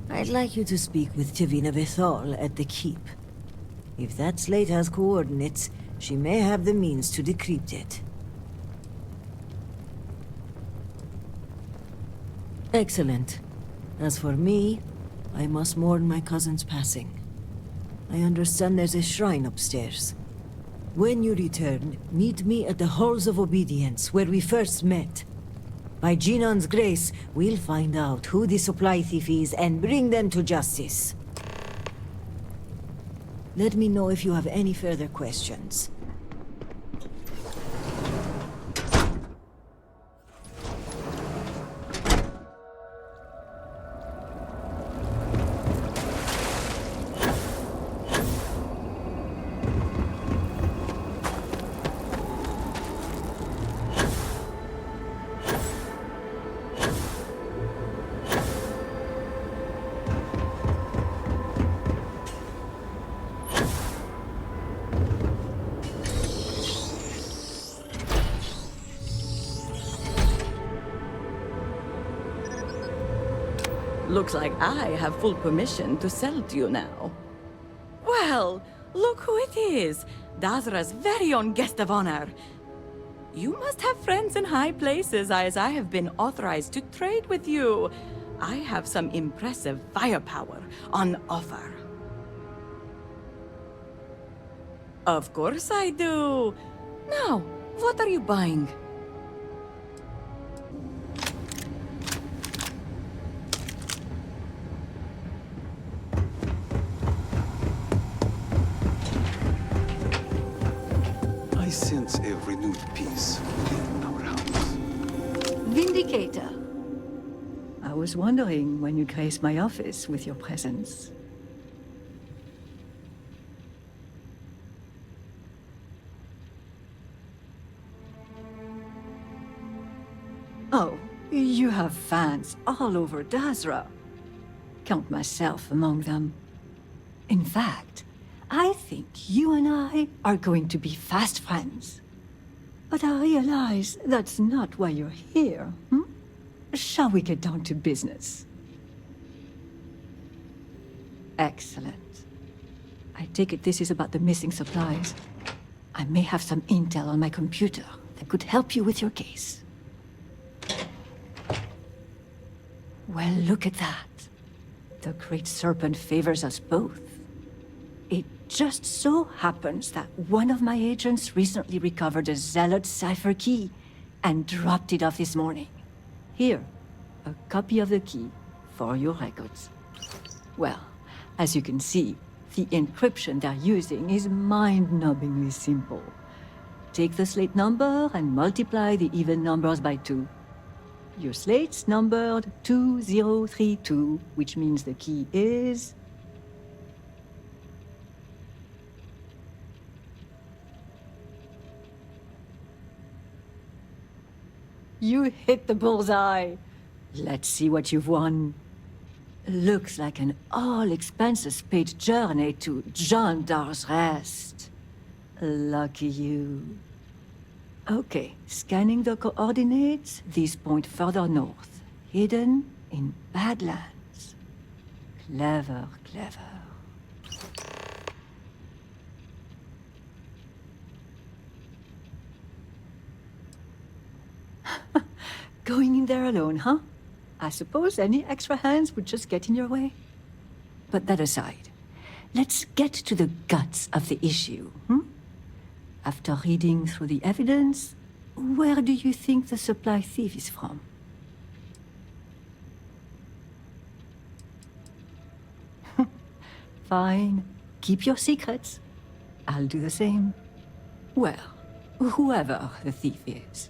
I'd like you to speak with Tivina Bethol at the Keep. If that slate has coordinates, she may have the means to decrypt it. Excellent. As for me, I must mourn my cousin's passing. I understand there's a shrine upstairs. When you return, meet me at the Halls of Obedience, where we first met. By Jinon's grace, we'll find out who the supply thief is and bring them to justice. Let me know if you have any further questions. Looks like I have full permission to sell to you now. Well, look who it is. Dazra's very own guest of honor. You must have friends in high places, as I have been authorized to trade with you. I have some impressive firepower on offer. Of course I do. Now, what are you buying? I sense a renewed peace within our house. Vindicator. I was wondering when you'd grace my office with your presence. Oh, you have fans all over Dazra. Count myself among them. In fact, I think you and I are going to be fast friends. But I realize that's not why you're here, Shall we get down to business? Excellent. I take it this is about the missing supplies. I may have some intel on my computer that could help you with your case. Well, look at that. The Great Serpent favors us both. It just so happens that one of my agents recently recovered a Zealot cipher key and dropped it off this morning. Here, a copy of the key for your records. Well, as you can see, the encryption they're using is mind-numbingly simple. Take the slate number and multiply the even numbers by 2. Your slate's numbered 2032, which means the key is... You hit the bullseye. Let's see what you've won. Looks like an all-expenses-paid journey to Jandar's Rest. Lucky you. Okay, scanning the coordinates, these point further north, hidden in Badlands. Clever, clever. Going in there alone, huh? I suppose any extra hands would just get in your way. But that aside, let's get to the guts of the issue, After reading through the evidence, where do you think the supply thief is from? Fine. Keep your secrets. I'll do the same. Well, whoever the thief is,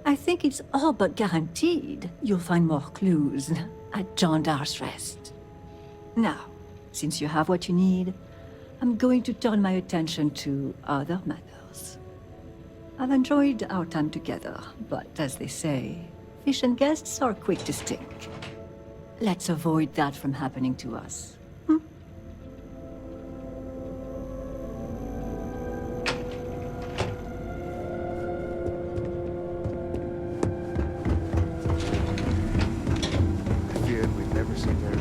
I think it's all but guaranteed you'll find more clues at Jandar's Rest. Now, since you have what you need, I'm going to turn my attention to other matters. I've enjoyed our time together, but as they say, fish and guests are quick to stink. Let's avoid that from happening to us. I feared we'd never see her.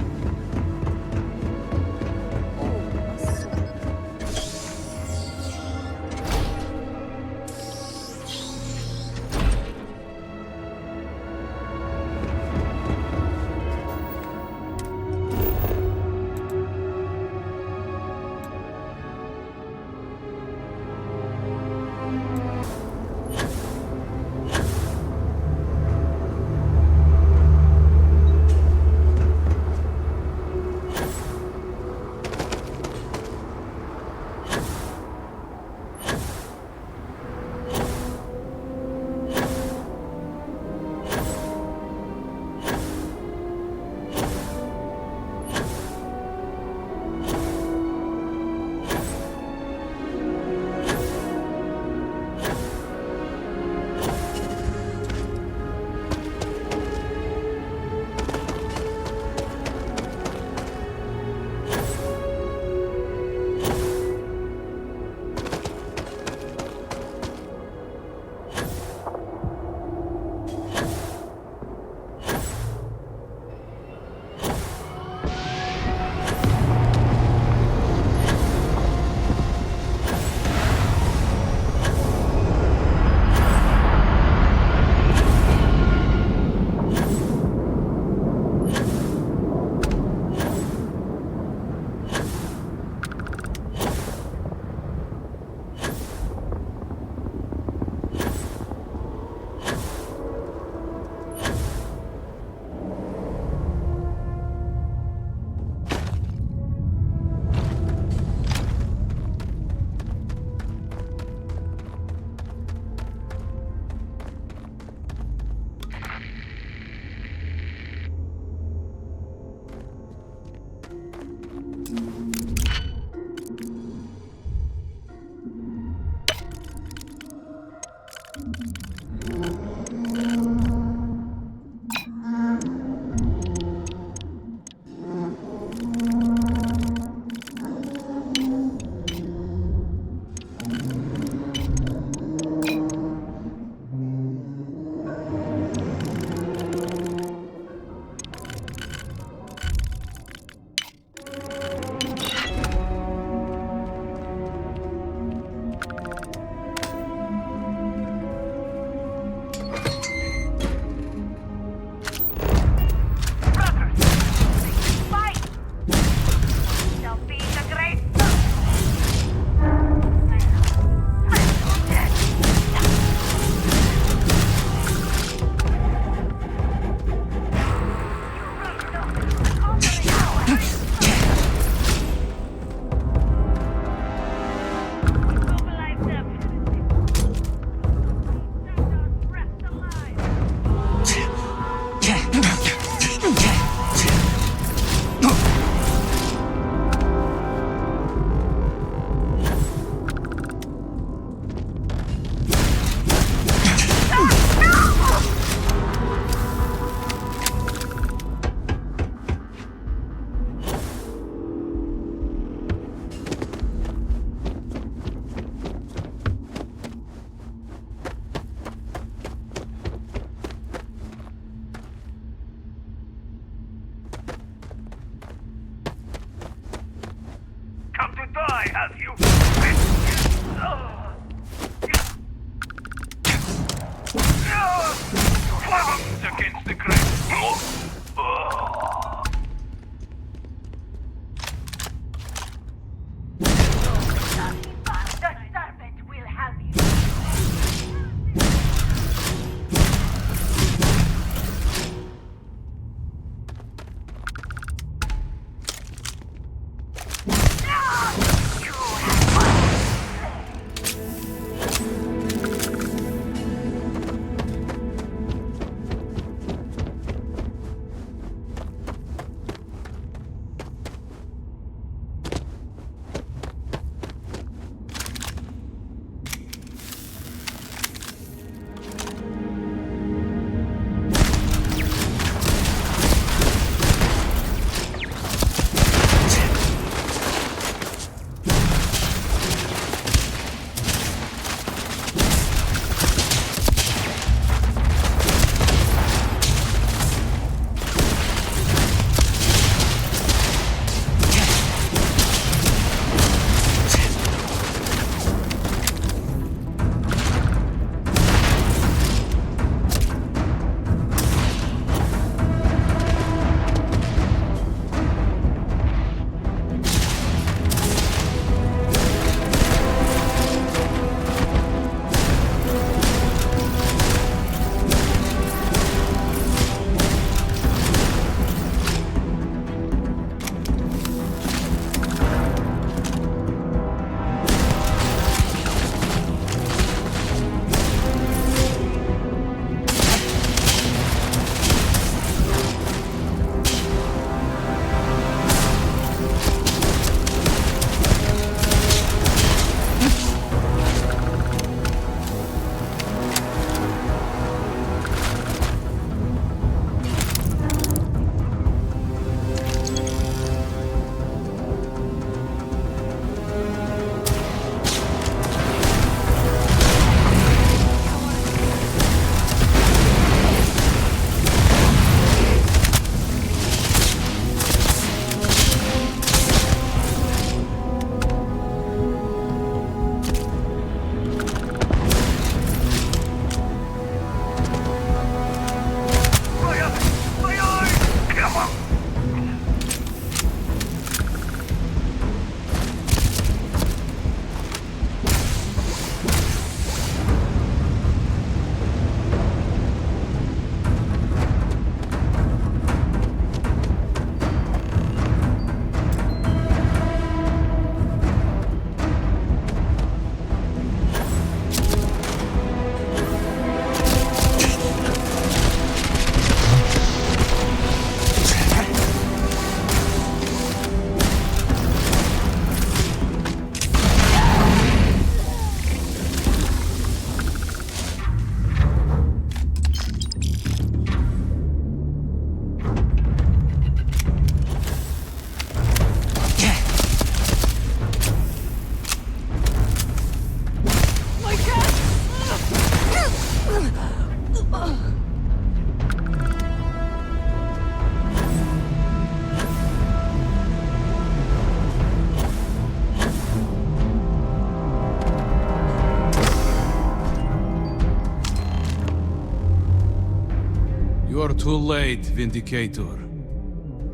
You're too late, Vindicator.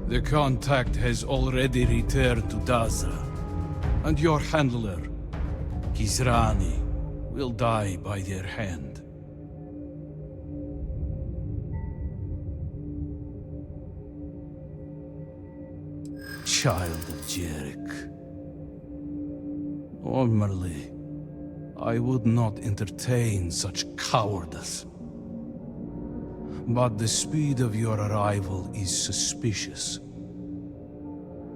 The contact has already returned to Dazra, and your handler, Kizrani, will die by their hand. Child of Jarek. Normally, I would not entertain such cowardice. But the speed of your arrival is suspicious.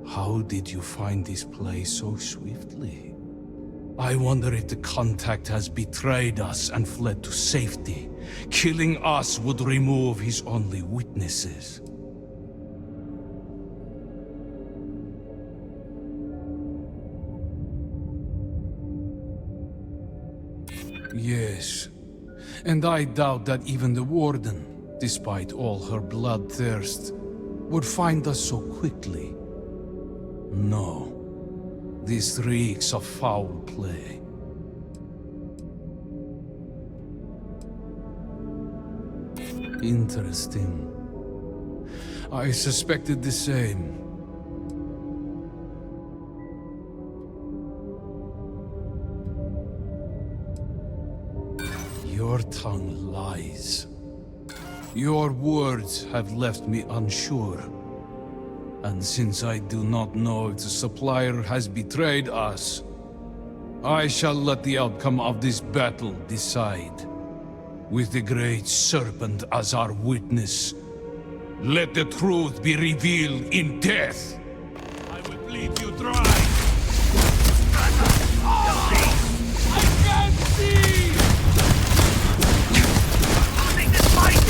How did you find this place so swiftly? I wonder if the contact has betrayed us and fled to safety. Killing us would remove his only witnesses. Yes, and I doubt that even the Warden, despite all her bloodthirst, would find us so quickly. No, this reeks of foul play. Interesting. I suspected the same. Your tongue lies. Your words have left me unsure. And since I do not know if the supplier has betrayed us, I shall let the outcome of this battle decide. With the Great Serpent as our witness, let the truth be revealed in death. I will bleed you dry. I can't see! Losing this fight!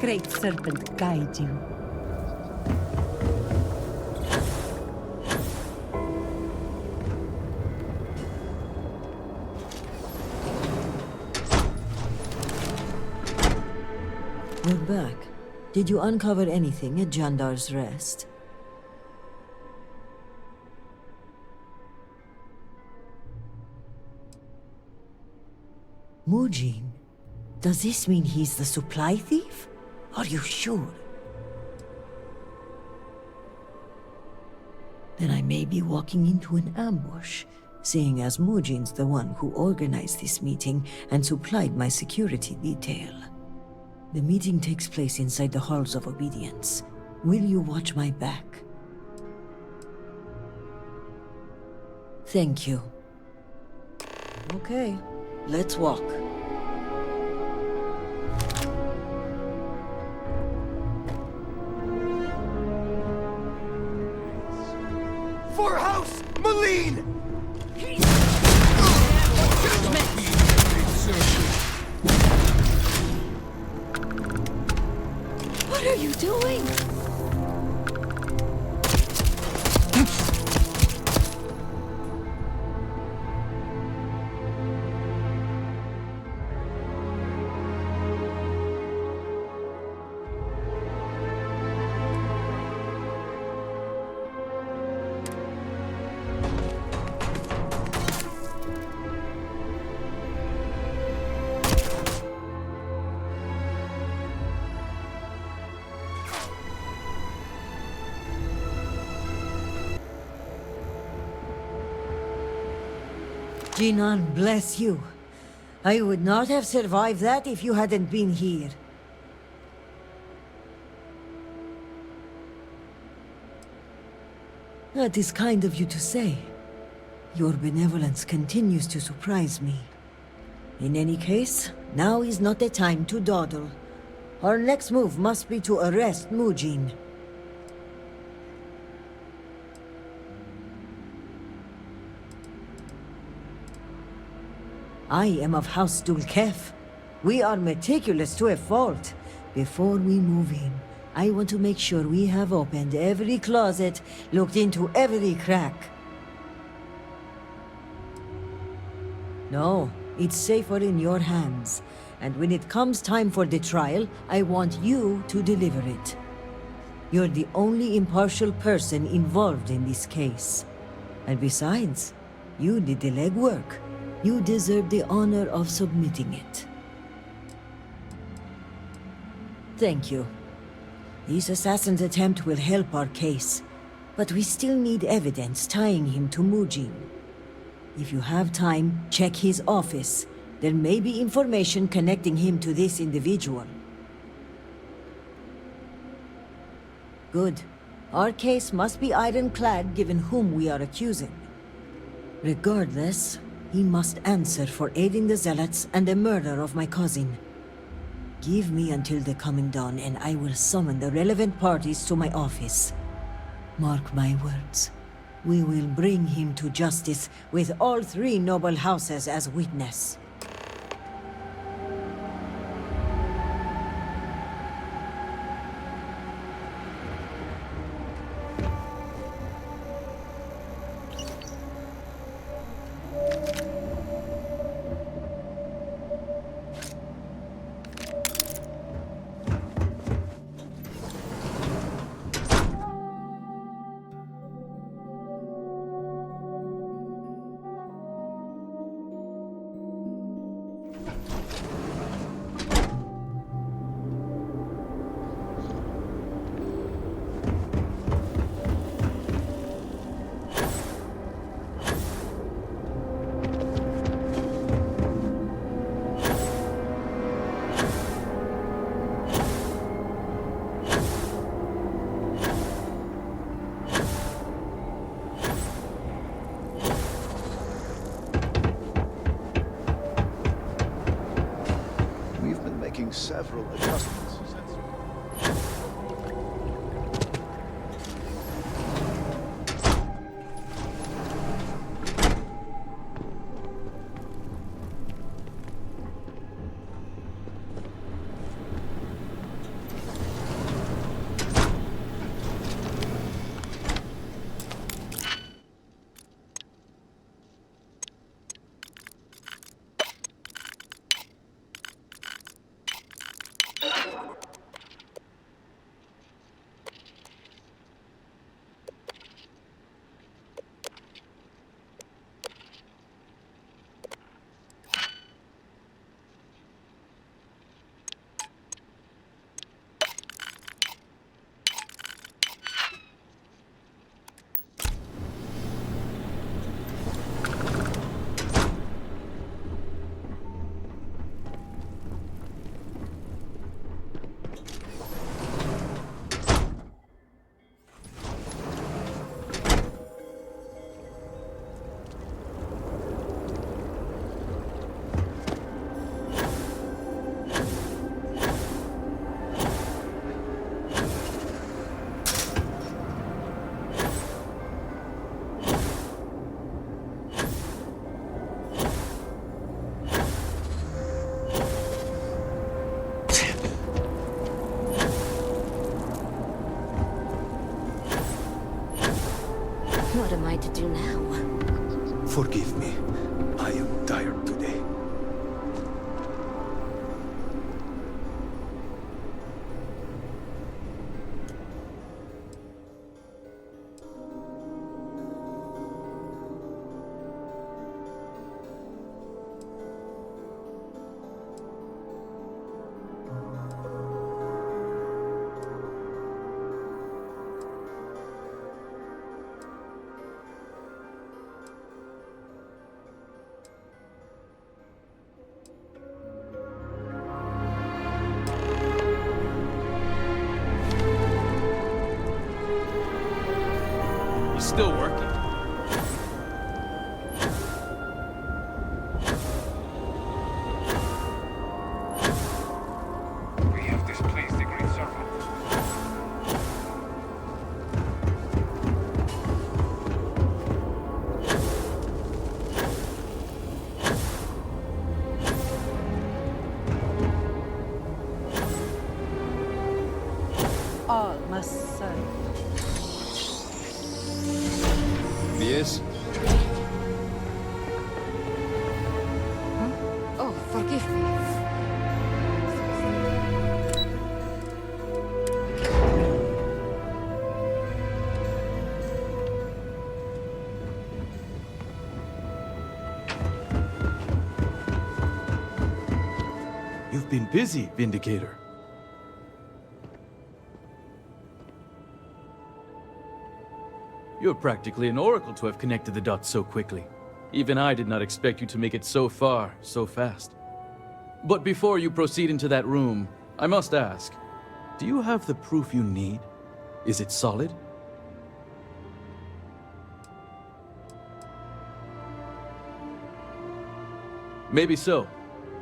Great Serpent guide you. We're back. Did you uncover anything at Jandar's Rest? Mujin? Does this mean he's the supply thief? Are you sure? Then I may be walking into an ambush, seeing as Mujin's the one who organized this meeting and supplied my security detail. The meeting takes place inside the Halls of Obedience. Will you watch my back? Thank you. Okay, let's walk. For House Moline! What are you doing? Jinan, bless you. I would not have survived that if you hadn't been here. That is kind of you to say. Your benevolence continues to surprise me. In any case, now is not the time to dawdle. Our next move must be to arrest Mujin. I am of House Dulkef. We are meticulous to a fault. Before we move in, I want to make sure we have opened every closet, looked into every crack. No, it's safer in your hands. And when it comes time for the trial, I want you to deliver it. You're the only impartial person involved in this case. And besides, you did the legwork. You deserve the honor of submitting it. Thank you. This assassin's attempt will help our case, but we still need evidence tying him to Mujin. If you have time, check his office. There may be information connecting him to this individual. Good. Our case must be ironclad given whom we are accusing. Regardless, he must answer for aiding the Zealots and the murder of my cousin. Give me until the coming dawn and I will summon the relevant parties to my office. Mark my words. We will bring him to justice with all three noble houses as witness. What am I to do now? Forgive me. I am tired today. Still working. We have displeased the Great Serpent. All must serve. Yes? Oh, forgive me. You've been busy, Vindicator. You're practically an oracle to have connected the dots so quickly. Even I did not expect you to make it so far, so fast. But before you proceed into that room, I must ask, do you have the proof you need? Is it solid? Maybe so.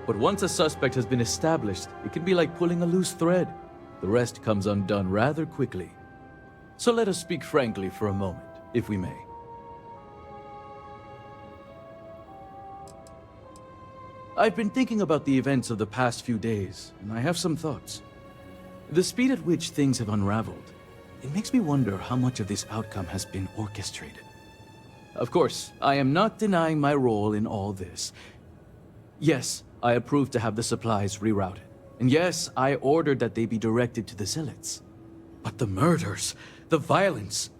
But once a suspect has been established, it can be like pulling a loose thread. The rest comes undone rather quickly. So let us speak frankly for a moment, if we may. I've been thinking about the events of the past few days, and I have some thoughts. The speed at which things have unraveled, it makes me wonder how much of this outcome has been orchestrated. Of course, I am not denying my role in all this. Yes, I approved to have the supplies rerouted. And yes, I ordered that they be directed to the Zealots. But the murders, the violence,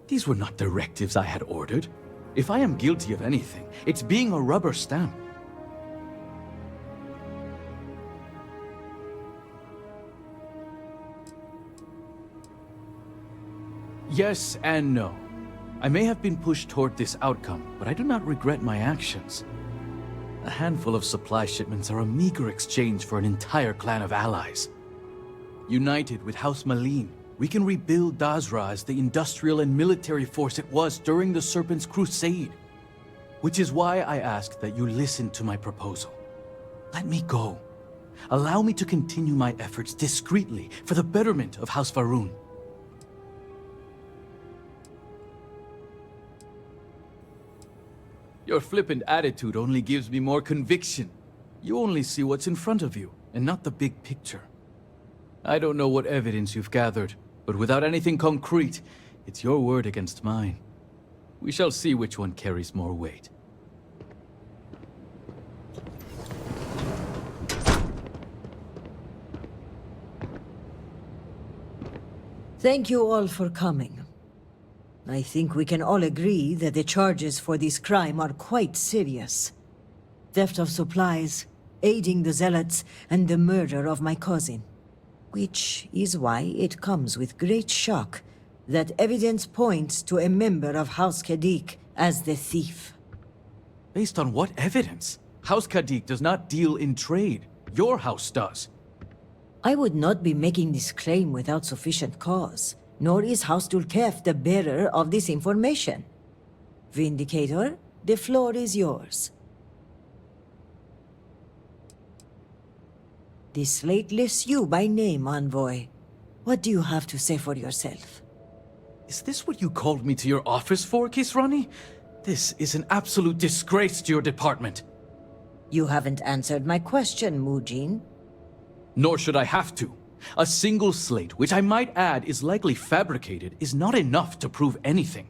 these were not directives I had ordered. If I am guilty of anything, it's being a rubber stamp. Yes and no. I may have been pushed toward this outcome, but I do not regret my actions. A handful of supply shipments are a meager exchange for an entire clan of allies. United with House Malin, we can rebuild Dazra as the industrial and military force it was during the Serpent's crusade. Which is why I ask that you listen to my proposal. Let me go. Allow me to continue my efforts discreetly for the betterment of House Va'ruun. Your flippant attitude only gives me more conviction. You only see what's in front of you, and not the big picture. I don't know what evidence you've gathered, but without anything concrete, it's your word against mine. We shall see which one carries more weight. Thank you all for coming. I think we can all agree that the charges for this crime are quite serious. Theft of supplies, aiding the Zealots, and the murder of my cousin. Which is why it comes with great shock that evidence points to a member of House Kadik as the thief. Based on what evidence? House Kadik does not deal in trade. Your house does. I would not be making this claim without sufficient cause, nor is House Dulkef the bearer of this information. Vindicator, the floor is yours. The slate lists you by name, Envoy. What do you have to say for yourself? Is this what you called me to your office for, Kisrani? This is an absolute disgrace to your department. You haven't answered my question, Mujin. Nor should I have to. A single slate, which I might add is likely fabricated, is not enough to prove anything.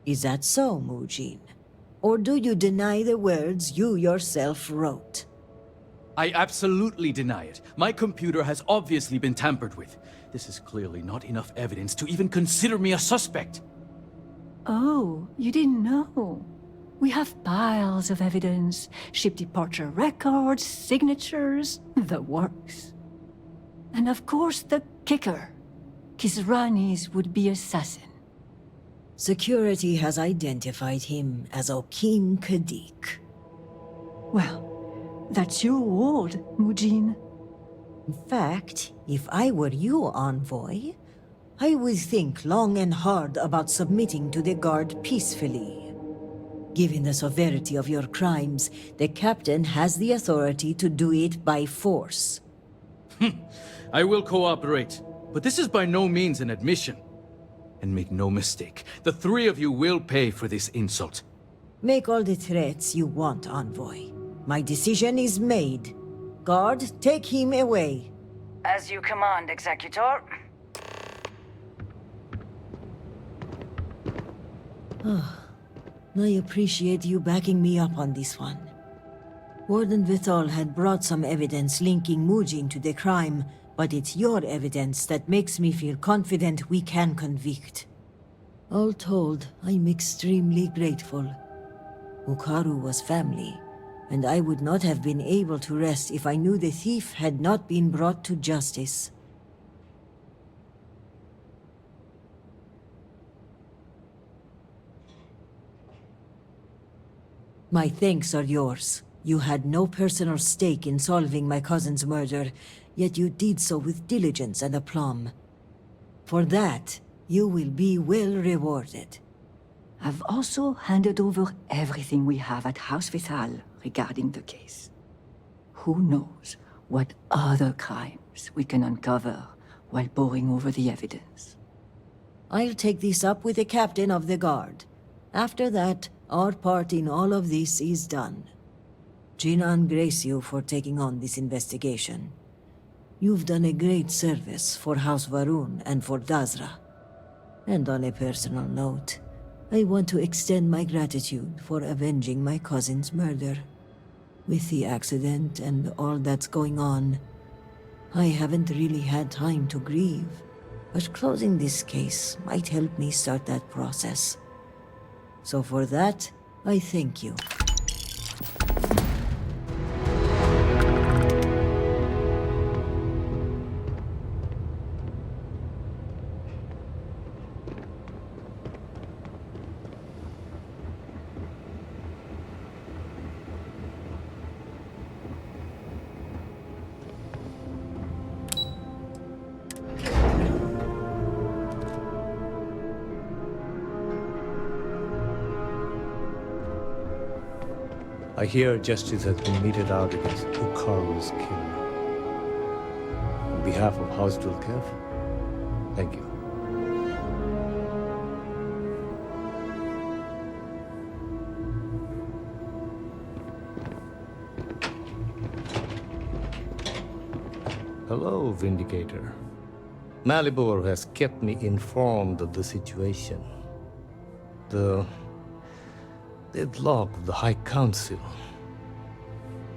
Is that so, Mujin? Or do you deny the words you yourself wrote? I absolutely deny it. My computer has obviously been tampered with. This is clearly not enough evidence to even consider me a suspect. Oh, you didn't know? We have piles of evidence, ship departure records, signatures, the works. And of course the kicker. Kisrani's would-be assassin. Security has identified him as Okim Kadik. Well, that's your ward, Mujin. In fact, if I were you, Envoy, I would think long and hard about submitting to the Guard peacefully. Given the severity of your crimes, the Captain has the authority to do it by force. I will cooperate, but this is by no means an admission. And make no mistake, the three of you will pay for this insult. Make all the threats you want, Envoy. My decision is made. Guard, take him away. As you command, Executor. I appreciate you backing me up on this one. Warden Vithal had brought some evidence linking Mujin to the crime, but it's your evidence that makes me feel confident we can convict. All told, I'm extremely grateful. Ukaru was family, and I would not have been able to rest if I knew the thief had not been brought to justice. My thanks are yours. You had no personal stake in solving my cousin's murder, yet you did so with diligence and aplomb. For that, you will be well rewarded. I've also handed over everything we have at House Vithal regarding the case. Who knows what other crimes we can uncover while poring over the evidence. I'll take this up with the captain of the guard. After that, our part in all of this is done. Jinan grace you for taking on this investigation. You've done a great service for House Varun and for Dazra. And on a personal note, I want to extend my gratitude for avenging my cousin's murder. With the accident and all that's going on, I haven't really had time to grieve, but closing this case might help me start that process. So for that, I thank you. I hear justice has been meted out against Ukaru's killer. On behalf of House Dulkev, thank you. Hello, Vindicator. Malibor has kept me informed of the situation. The deadlock of the High Council.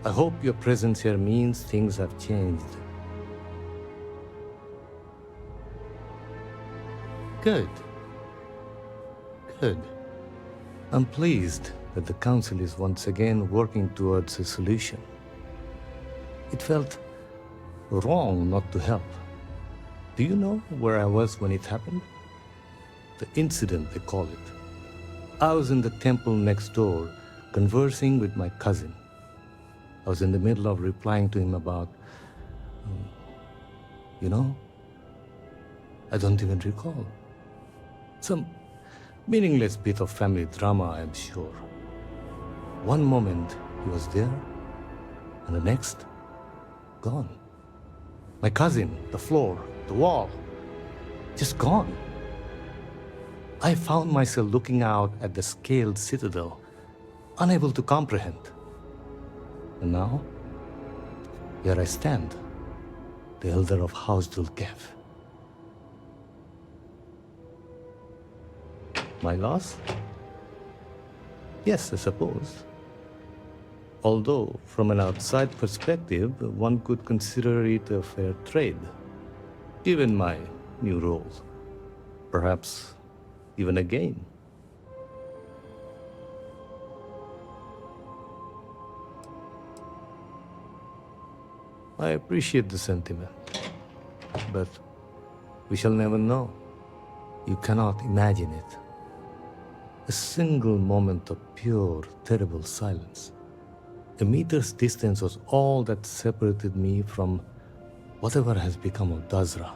I hope your presence here means things have changed. Good. Good. I'm pleased that the Council is once again working towards a solution. It felt wrong not to help. Do you know where I was when it happened? The incident, they call it. I was in the temple next door, conversing with my cousin. I was in the middle of replying to him about... you know? I don't even recall. Some meaningless bit of family drama, I'm sure. One moment, he was there, and the next, gone. My cousin, the floor, the wall, just gone. I found myself looking out at the scaled citadel, unable to comprehend. And now, here I stand, the elder of House Dulkev. My loss? Yes, I suppose. Although, from an outside perspective, one could consider it a fair trade, given my new role. Perhaps even a gain. I appreciate the sentiment, but we shall never know. You cannot imagine it. A single moment of pure, terrible silence. A meter's distance was all that separated me from whatever has become of Dazra.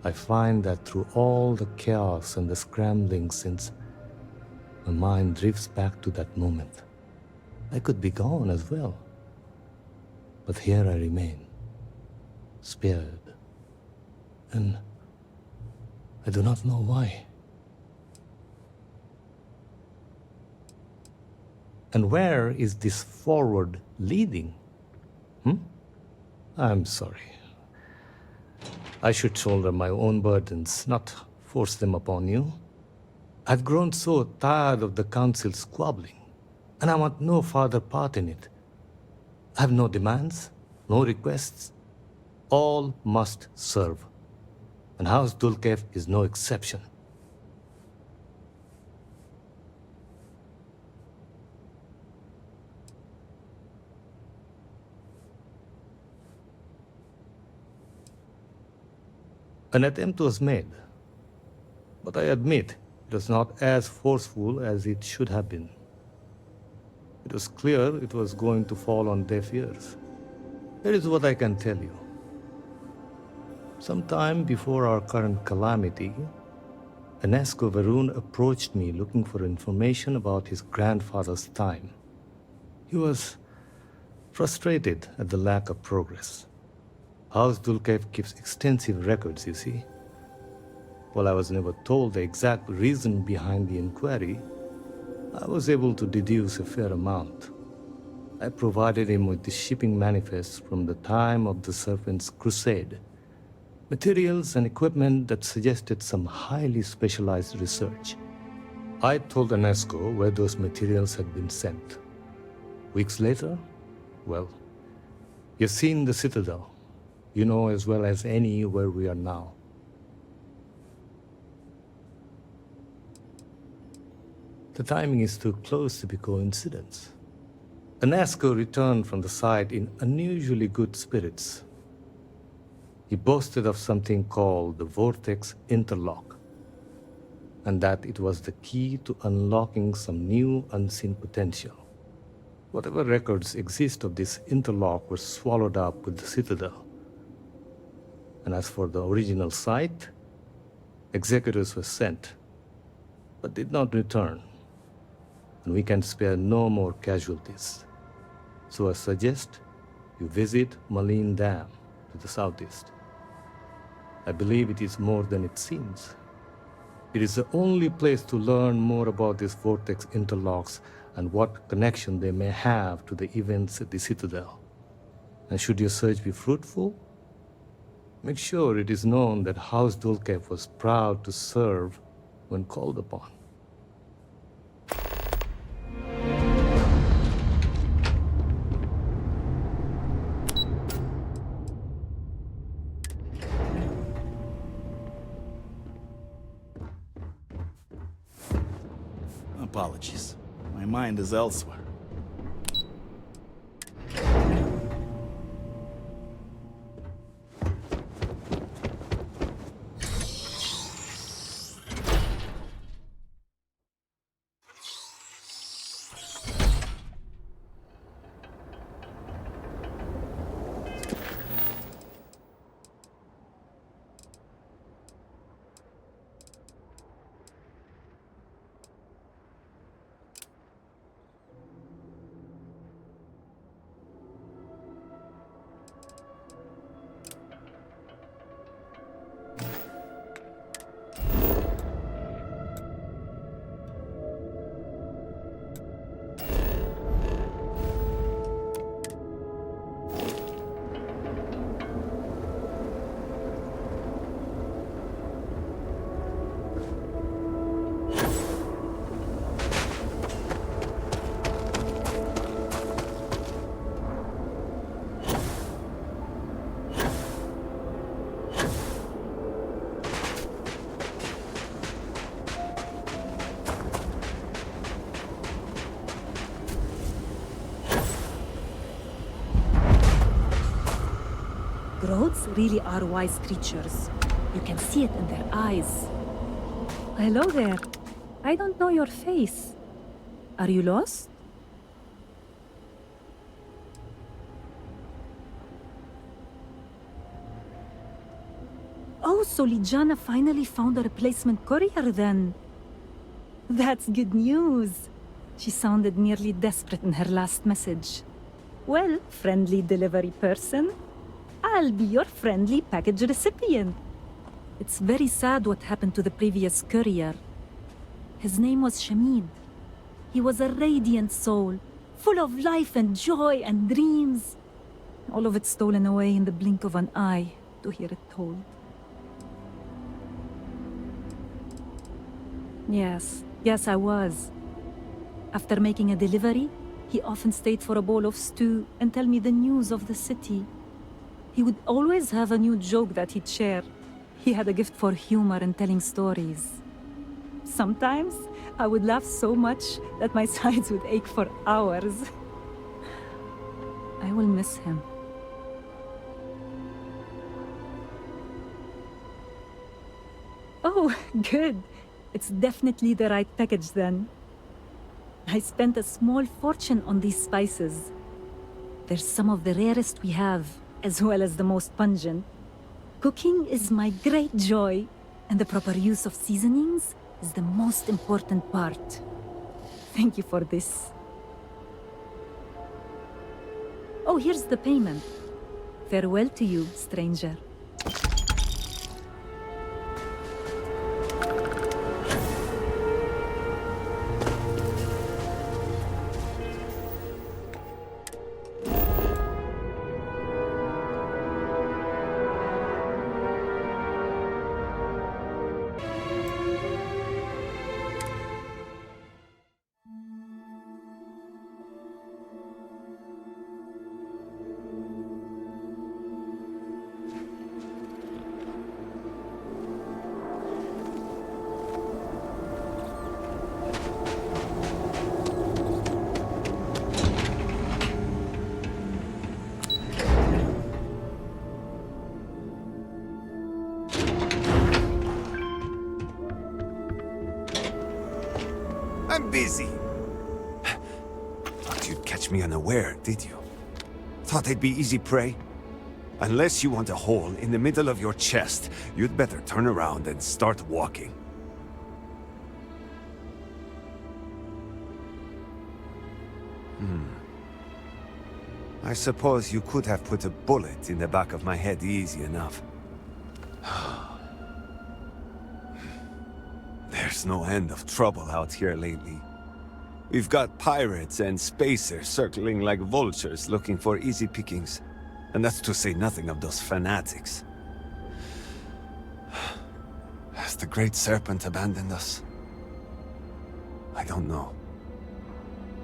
I find that through all the chaos and the scrambling since, my mind drifts back to that moment. I could be gone as well. But here I remain, spared. And I do not know why. And where is this forward leading? I'm sorry. I should shoulder my own burdens, not force them upon you. I've grown so tired of the Council squabbling, and I want no further part in it. I have no demands, no requests. All must serve. And House Dulkev is no exception. An attempt was made, but I admit it was not as forceful as it should have been. It was clear it was going to fall on deaf ears. Here is what I can tell you. Sometime before our current calamity, Enesco Varun approached me looking for information about his grandfather's time. He was frustrated at the lack of progress. House Dulkev keeps extensive records, you see. While I was never told the exact reason behind the inquiry, I was able to deduce a fair amount. I provided him with the shipping manifests from the time of the Serpent's Crusade, materials and equipment that suggested some highly specialized research. I told Enesco where those materials had been sent. Weeks later, well, you've seen the Citadel. You know as well as any where we are now. The timing is too close to be coincidence. Enesco returned from the site in unusually good spirits. He boasted of something called the Vortex Interlock, and that it was the key to unlocking some new unseen potential. Whatever records exist of this interlock were swallowed up with the Citadel. And as for the original site, executors were sent, but did not return. And we can spare no more casualties. So I suggest you visit Malin Dam to the southeast. I believe it is more than it seems. It is the only place to learn more about these vortex interlocks and what connection they may have to the events at the Citadel. And should your search be fruitful, make sure it is known that House Dulkev was proud to serve when called upon. Apologies. My mind is elsewhere. Groats really are wise creatures. You can see it in their eyes. Hello there. I don't know your face. Are you lost? Oh, so Ligiana finally found a replacement courier then. That's good news. She sounded nearly desperate in her last message. Well, friendly delivery person, I'll be your friendly package recipient. It's very sad what happened to the previous courier. His name was Shamid. He was a radiant soul, full of life and joy and dreams. All of it stolen away in the blink of an eye, to hear it told. Yes, I was. After making a delivery, he often stayed for a bowl of stew and tell me the news of the city. He would always have a new joke that he'd share. He had a gift for humor and telling stories. Sometimes, I would laugh so much that my sides would ache for hours. I will miss him. Oh, good. It's definitely the right package then. I spent a small fortune on these spices. They're some of the rarest we have, as well as the most pungent. Cooking is my great joy, and the proper use of seasonings is the most important part. Thank you for this. Oh, here's the payment. Farewell to you, stranger. I'm busy. Thought you'd catch me unaware, did you? Thought I'd be easy prey? Unless you want a hole in the middle of your chest, you'd better turn around and start walking. I suppose you could have put a bullet in the back of my head easy enough. There's no end of trouble out here lately. We've got pirates and spacers circling like vultures looking for easy pickings. And that's to say nothing of those fanatics. Has the Great Serpent abandoned us? I don't know.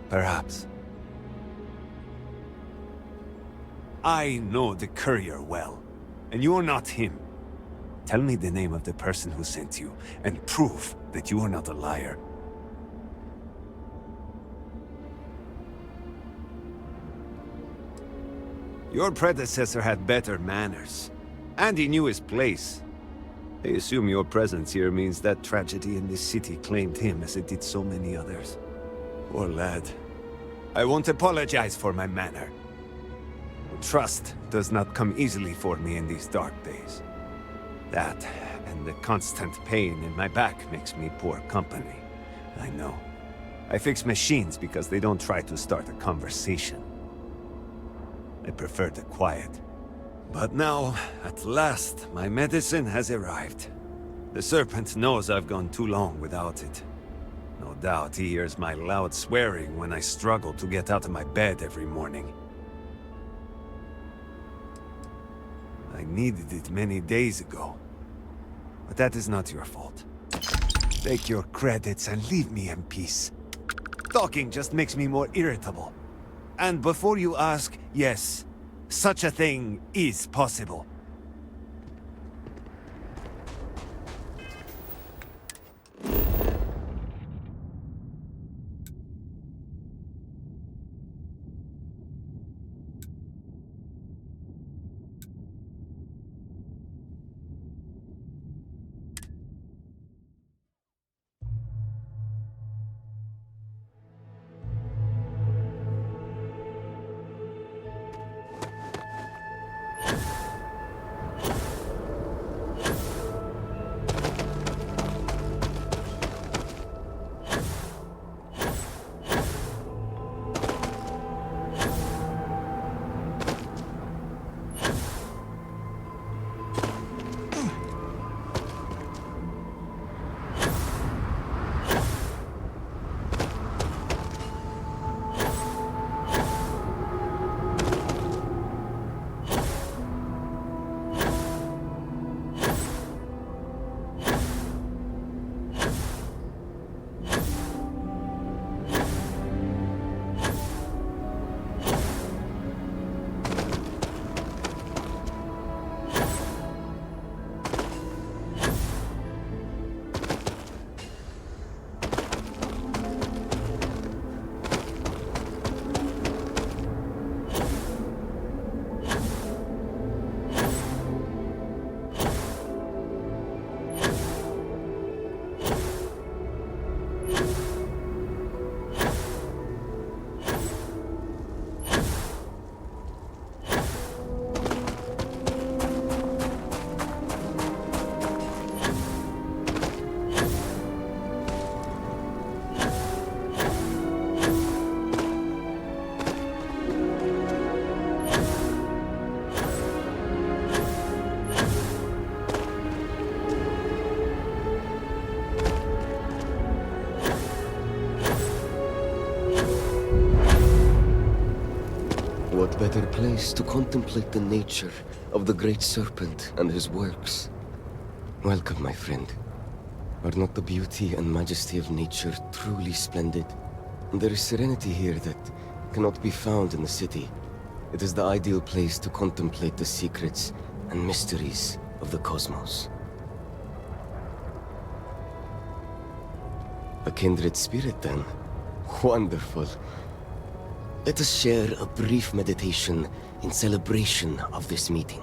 Perhaps. I know the courier well, and you're not him. Tell me the name of the person who sent you, and prove that you are not a liar. Your predecessor had better manners, and he knew his place. I assume your presence here means that tragedy in this city claimed him as it did so many others. Poor lad. I won't apologize for my manner. Trust does not come easily for me in these dark days. That, and the constant pain in my back makes me poor company. I know. I fix machines because they don't try to start a conversation. I prefer the quiet. But now, at last, my medicine has arrived. The Serpent knows I've gone too long without it. No doubt he hears my loud swearing when I struggle to get out of my bed every morning. I needed it many days ago. But that is not your fault. Take your credits and leave me in peace. Talking just makes me more irritable. And before you ask, yes, such a thing is possible. better place to contemplate the nature of the Great Serpent and his works? Welcome, my friend. Are not the beauty and majesty of nature truly splendid? There is serenity here that cannot be found in the city. It is the ideal place to contemplate the secrets and mysteries of the cosmos. A kindred spirit, then. Wonderful. Let us share a brief meditation in celebration of this meeting.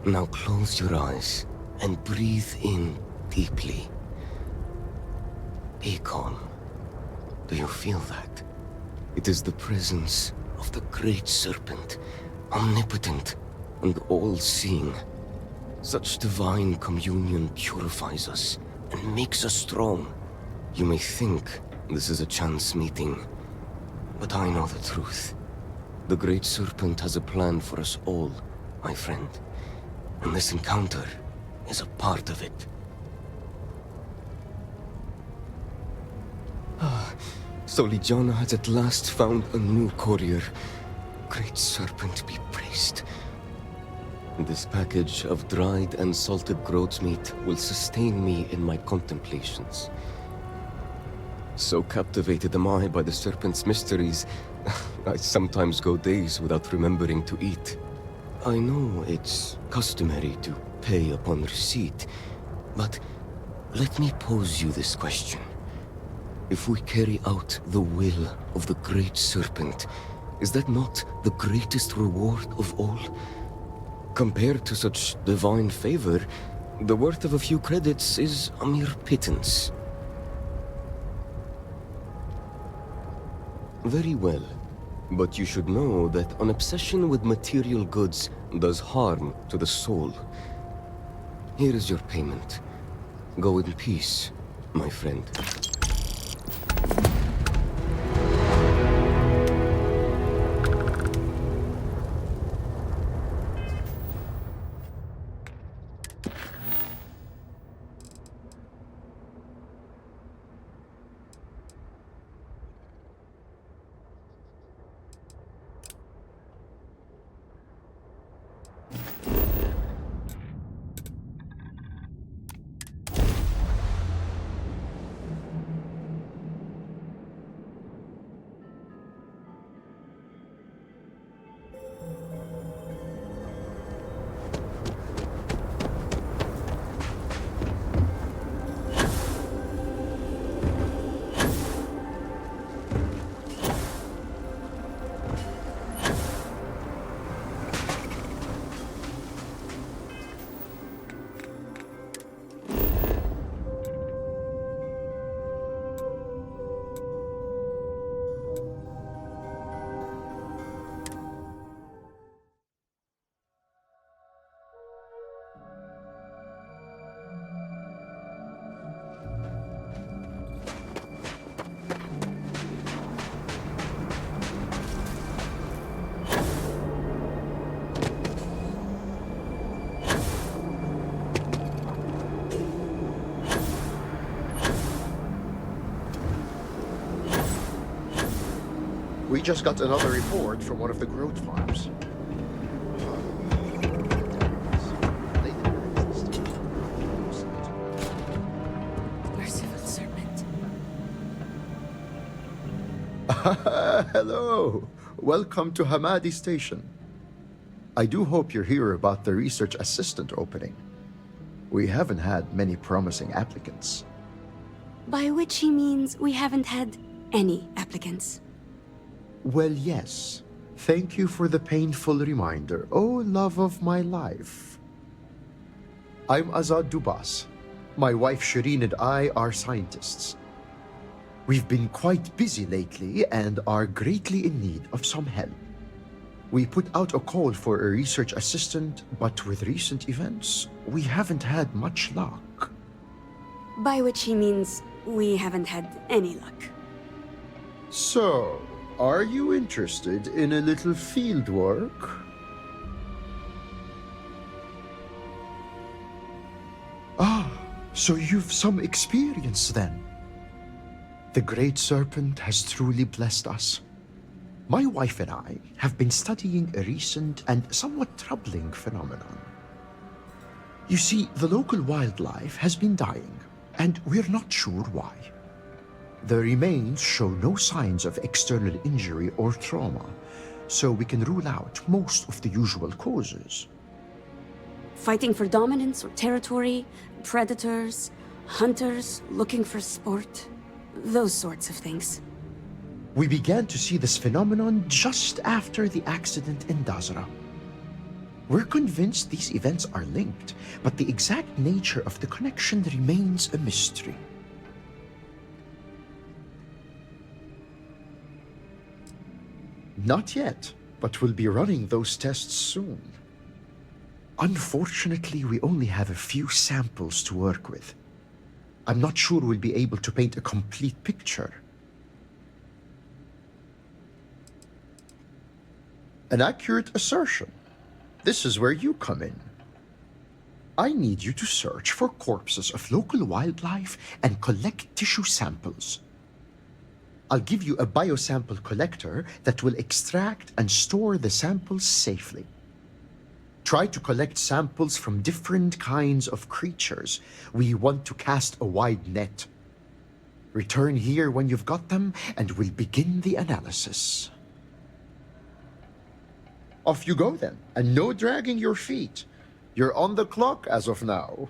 Now close your eyes and breathe in deeply. Be calm. Do you feel that? It is the presence of the Great Serpent, omnipotent and all-seeing. Such divine communion purifies us and makes us strong. You may think this is a chance meeting, but I know the truth. The Great Serpent has a plan for us all, my friend, and this encounter is a part of it. So Ligiana has at last found a new courier. Great Serpent be praised. This package of dried and salted groat's meat will sustain me in my contemplations. So captivated am I by the Serpent's mysteries, I sometimes go days without remembering to eat. I know it's customary to pay upon receipt, but let me pose you this question. If we carry out the will of the Great Serpent, is that not the greatest reward of all? Compared to such divine favor, the worth of a few credits is a mere pittance. Very well, but you should know that an obsession with material goods does harm to the soul. Here is your payment. Go in peace, my friend. We just got another report from one of the growth farms. Merciful Serpent. Hello! Welcome to Hamadi Station. I do hope you're here about the research assistant opening. We haven't had many promising applicants. By which he means we haven't had any applicants. Well, yes. Thank you for the painful reminder. Oh, love of my life. I'm Azad Dubas. My wife Shireen and I are scientists. We've been quite busy lately and are greatly in need of some help. We put out a call for a research assistant, but with recent events, we haven't had much luck. By which he means we haven't had any luck. So, are you interested in a little field work? Ah, so you've some experience then. The Great Serpent has truly blessed us. My wife and I have been studying a recent and somewhat troubling phenomenon. You see, the local wildlife has been dying, and we're not sure why. The remains show no signs of external injury or trauma, so we can rule out most of the usual causes. Fighting for dominance or territory, predators, hunters looking for sport, those sorts of things. We began to see this phenomenon just after the accident in Dazra. We're convinced these events are linked, but the exact nature of the connection remains a mystery. Not yet, but we'll be running those tests soon. Unfortunately, we only have a few samples to work with. I'm not sure we'll be able to paint a complete picture. An accurate assertion. This is where you come in. I need you to search for corpses of local wildlife and collect tissue samples. I'll give you a biosample collector that will extract and store the samples safely. Try to collect samples from different kinds of creatures. We want to cast a wide net. Return here when you've got them, and we'll begin the analysis. Off you go then, and no dragging your feet. You're on the clock as of now.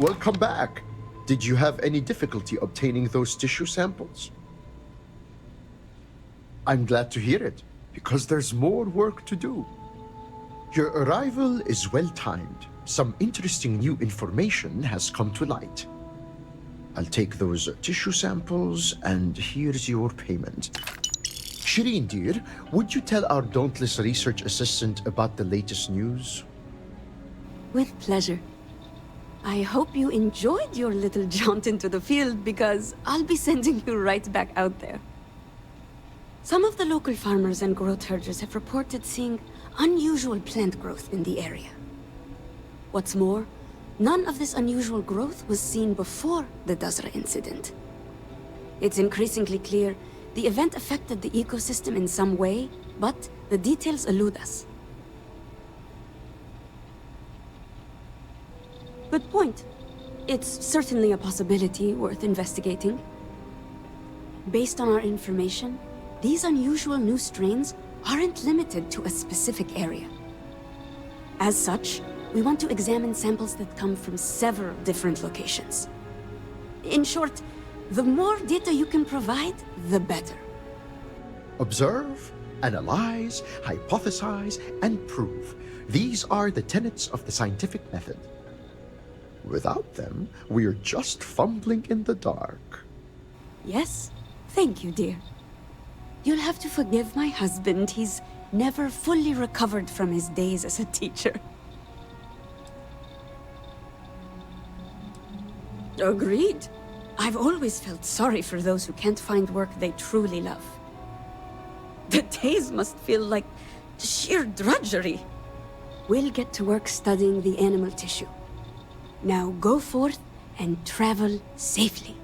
Welcome back. Did you have any difficulty obtaining those tissue samples? I'm glad to hear it, because there's more work to do. Your arrival is well timed. Some interesting new information has come to light. I'll take those tissue samples, and here's your payment. Shireen, dear, would you tell our dauntless research assistant about the latest news? With pleasure. I hope you enjoyed your little jaunt into the field, because I'll be sending you right back out there. Some of the local farmers and growth herders have reported seeing unusual plant growth in the area. What's more, none of this unusual growth was seen before the Dazra incident. It's increasingly clear the event affected the ecosystem in some way, but the details elude us. Good point. It's certainly a possibility worth investigating. Based on our information, these unusual new strains aren't limited to a specific area. As such, we want to examine samples that come from several different locations. In short, the more data you can provide, the better. Observe, analyze, hypothesize, and prove. These are the tenets of the scientific method. Without them, we're just fumbling in the dark. Yes, thank you, dear. You'll have to forgive my husband. He's never fully recovered from his days as a teacher. Agreed. I've always felt sorry for those who can't find work they truly love. The days must feel like sheer drudgery. We'll get to work studying the animal tissue. Now go forth and travel safely.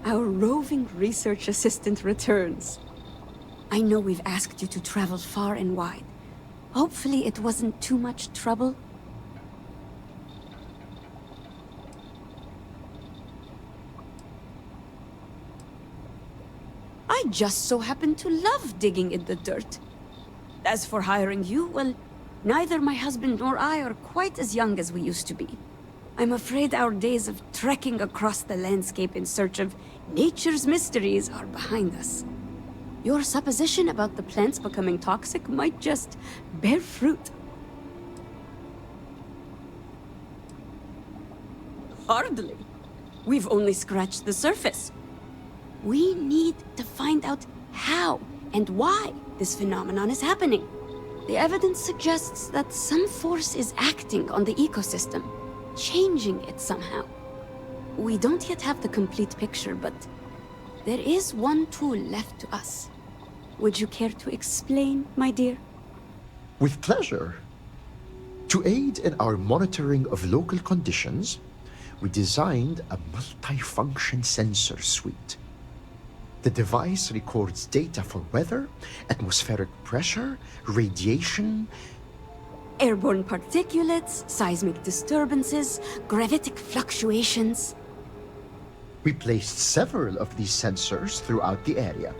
Our roving research assistant returns. I know we've asked you to travel far and wide. Hopefully it wasn't too much trouble. I just so happen to love digging in the dirt. As for hiring you, well, neither my husband nor I are quite as young as we used to be. I'm afraid our days of trekking across the landscape in search of nature's mysteries are behind us. Your supposition about the plants becoming toxic might just bear fruit. Hardly. We've only scratched the surface. We need to find out how and why this phenomenon is happening. The evidence suggests that some force is acting on the ecosystem, changing it somehow. We don't yet have the complete picture, but there is one tool left to us. Would you care to explain, my dear? With pleasure. To aid in our monitoring of local conditions, we designed a multi-function sensor suite. The device records data for weather, atmospheric pressure, radiation, Airborne particulates, seismic disturbances, gravitic fluctuations. We placed several of these sensors throughout the area.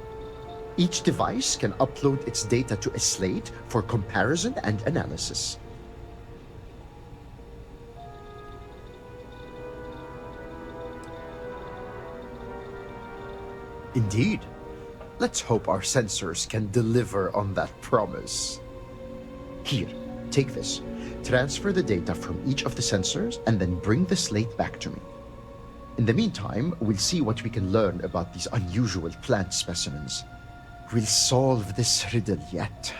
Each device can upload its data to a slate for comparison and analysis. Indeed. Let's hope our sensors can deliver on that promise. Here, take this. Transfer the data from each of the sensors and then bring the slate back to me. In the meantime, we'll see what we can learn about these unusual plant specimens. We'll solve this riddle yet.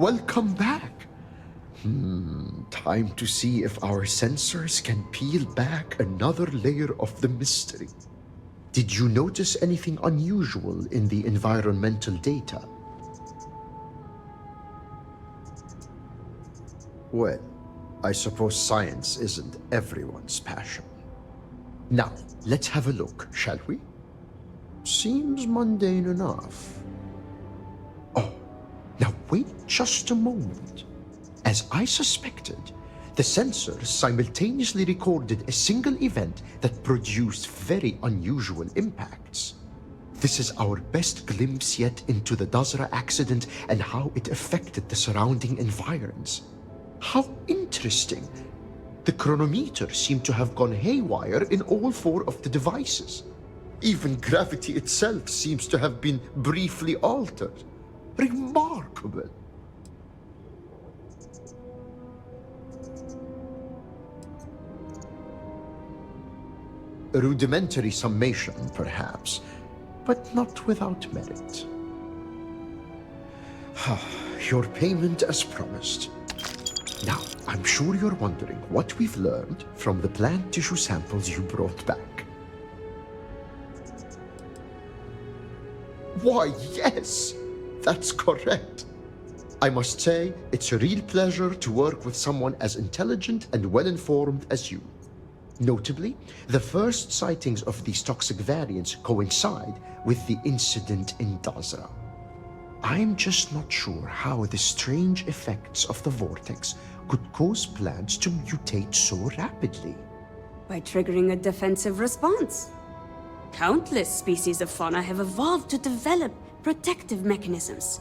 welcome back. Time to see if our sensors can peel back another layer of the mystery. Did you notice anything unusual in the environmental data? Well, I suppose science isn't everyone's passion. Now, let's have a look, shall we? Seems mundane enough. Oh, now wait just a moment. As I suspected, the sensors simultaneously recorded a single event that produced very unusual impacts. This is our best glimpse yet into the Dazra accident and how it affected the surrounding environs. How interesting. The chronometer seemed to have gone haywire in all 4 of the devices. Even gravity itself seems to have been briefly altered. Remarkable. A rudimentary summation, perhaps, but not without merit. Your payment as promised. Now, I'm sure you're wondering what we've learned from the plant tissue samples you brought back. Why, yes, that's correct. I must say, it's a real pleasure to work with someone as intelligent and well-informed as you. Notably, the first sightings of these toxic variants coincide with the incident in Dazra. I'm just not sure how the strange effects of the vortex could cause plants to mutate so rapidly. By triggering a defensive response. Countless species of fauna have evolved to develop protective mechanisms.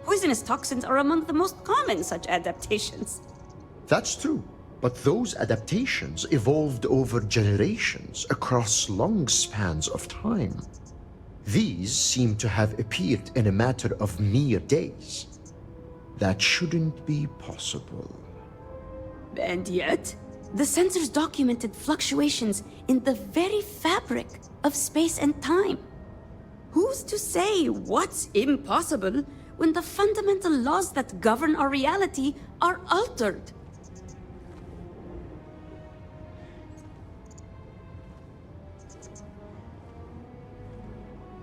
Poisonous toxins are among the most common such adaptations. That's true, but those adaptations evolved over generations across long spans of time. These seem to have appeared in a matter of mere days. That shouldn't be possible. And yet, the sensors documented fluctuations in the very fabric of space and time. Who's to say what's impossible when the fundamental laws that govern our reality are altered?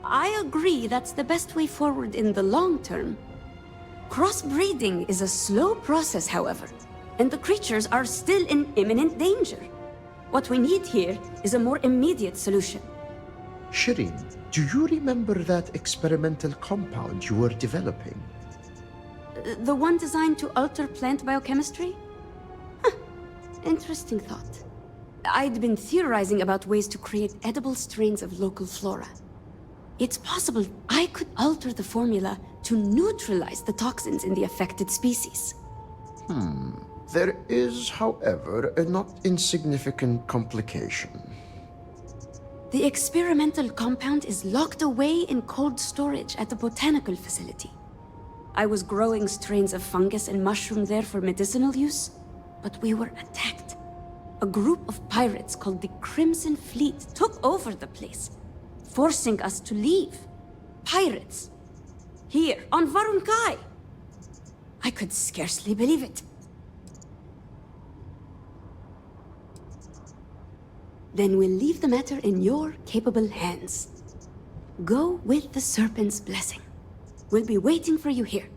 I agree that's the best way forward in the long term. Crossbreeding is a slow process, however, and the creatures are still in imminent danger. What we need here is a more immediate solution. Shireen, do you remember that experimental compound you were developing? The one designed to alter plant biochemistry? Interesting thought. I'd been theorizing about ways to create edible strains of local flora. It's possible I could alter the formula to neutralize the toxins in the affected species. There is, however, a not insignificant complication. The experimental compound is locked away in cold storage at the botanical facility. I was growing strains of fungus and mushroom there for medicinal use, but we were attacked. A group of pirates called the Crimson Fleet took over the place, forcing us to leave. Pirates. Here, on Varun Kai. I could scarcely believe it. Then we'll leave the matter in your capable hands. Go with the Serpent's blessing. We'll be waiting for you here.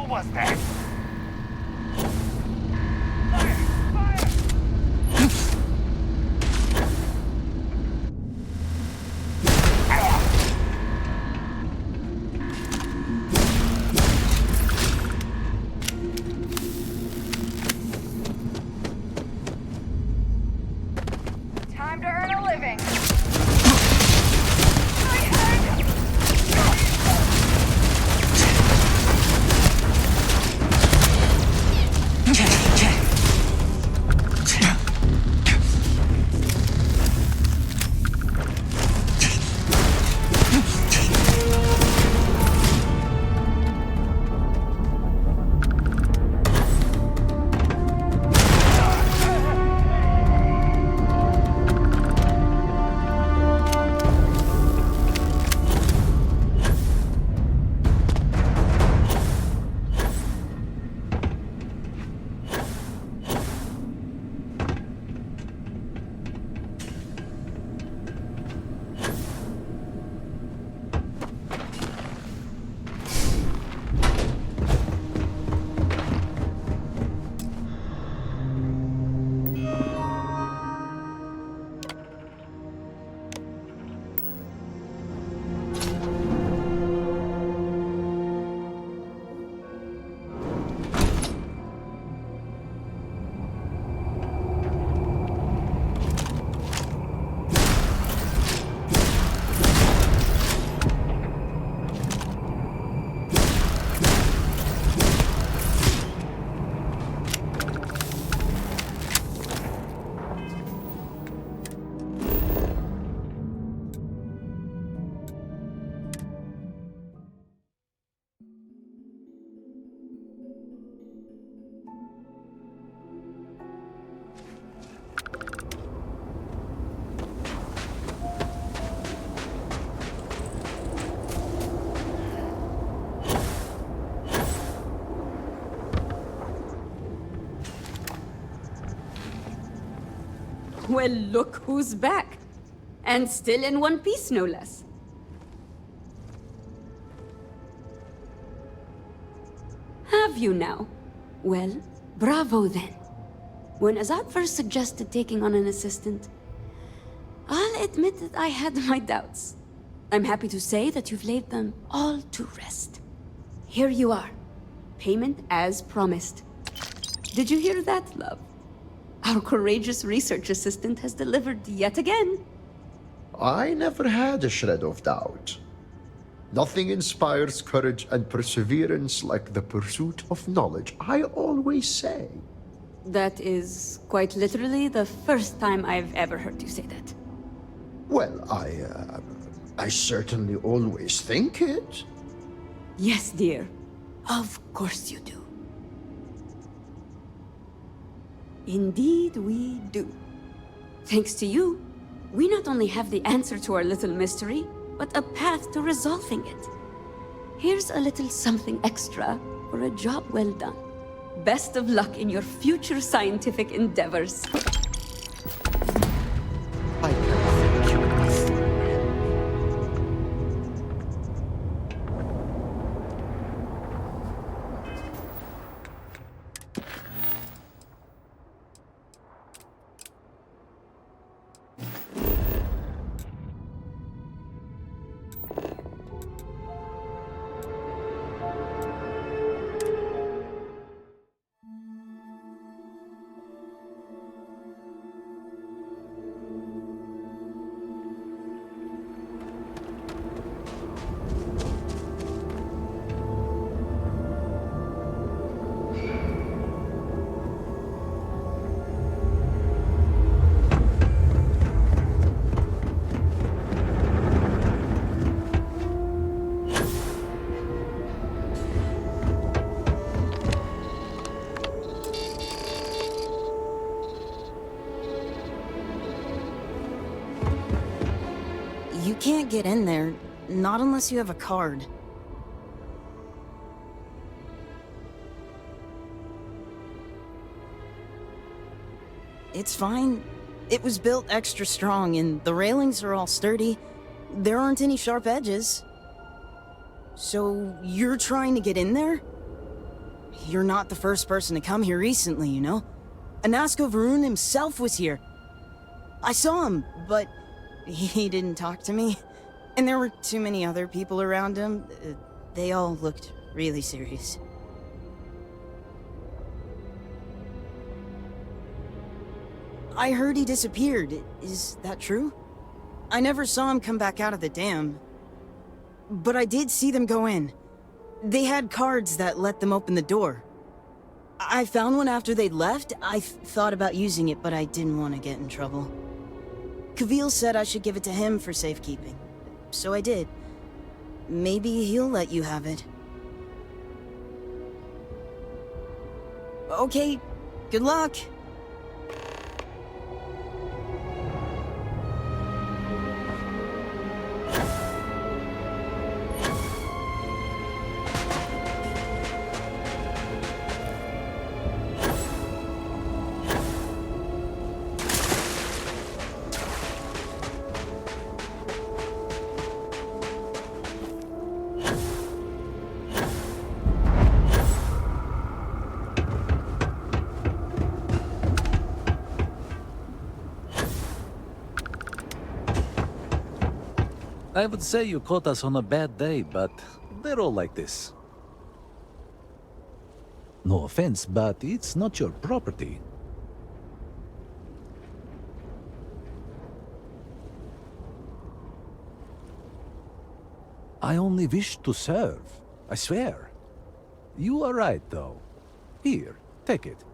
hell was that? Time to earn a living. Well, look who's back. And still in one piece, no less. Have you now? Well, bravo then. When Azad first suggested taking on an assistant, I'll admit that I had my doubts. I'm happy to say that you've laid them all to rest. Here you are. Payment as promised. Did you hear that, love? Our courageous research assistant has delivered yet again. I never had a shred of doubt. Nothing inspires courage and perseverance like the pursuit of knowledge, I always say. That is quite literally the first time I've ever heard you say that. Well, I certainly always think it. Yes, dear. Of course you do. Indeed we do. Thanks to you, we not only have the answer to our little mystery, but a path to resolving it. Here's a little something extra for a job well done. Best of luck in your future scientific endeavors. I can thank you enough. You can't get in there, not unless you have a card. It's fine. It was built extra strong, and the railings are all sturdy. There aren't any sharp edges. So, you're trying to get in there? you're not the first person to come here recently, you know? Anasko Varun himself was here. I saw him, but he didn't talk to me. And there were too many other people around him. They all looked really serious. I heard he disappeared. Is that true? I never saw him come back out of the dam. But I did see them go in. They had cards that let them open the door. I found one after they'd left. I thought about using it, but I didn't want to get in trouble. Kavil said I should give it to him for safekeeping. So I did. Maybe he'll let you have it. Okay, good luck. I would say you caught us on a bad day, but they're all like this. No offense, but it's not your property. I only wish to serve, I swear. You are right, though. Here, take it.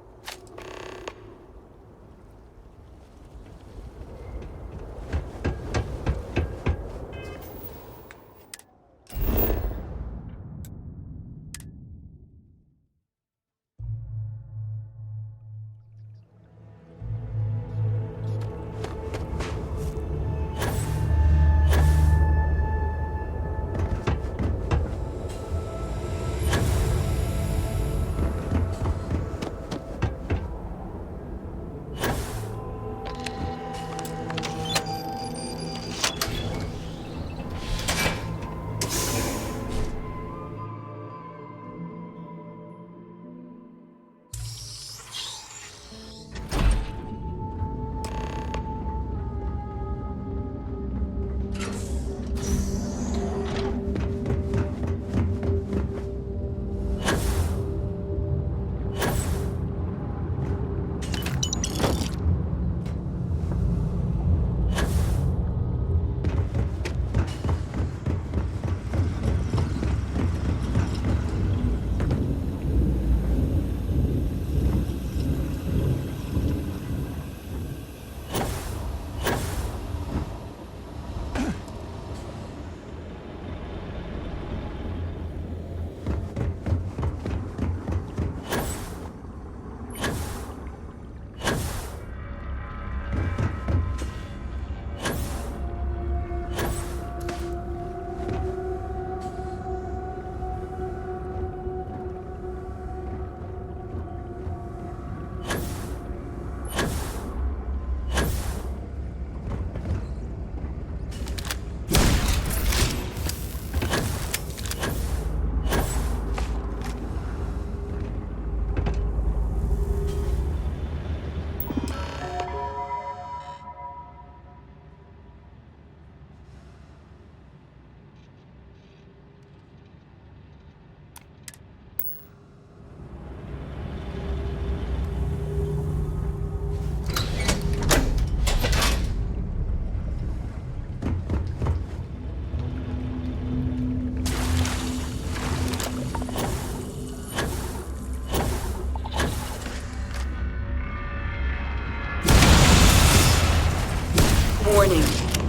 Warning.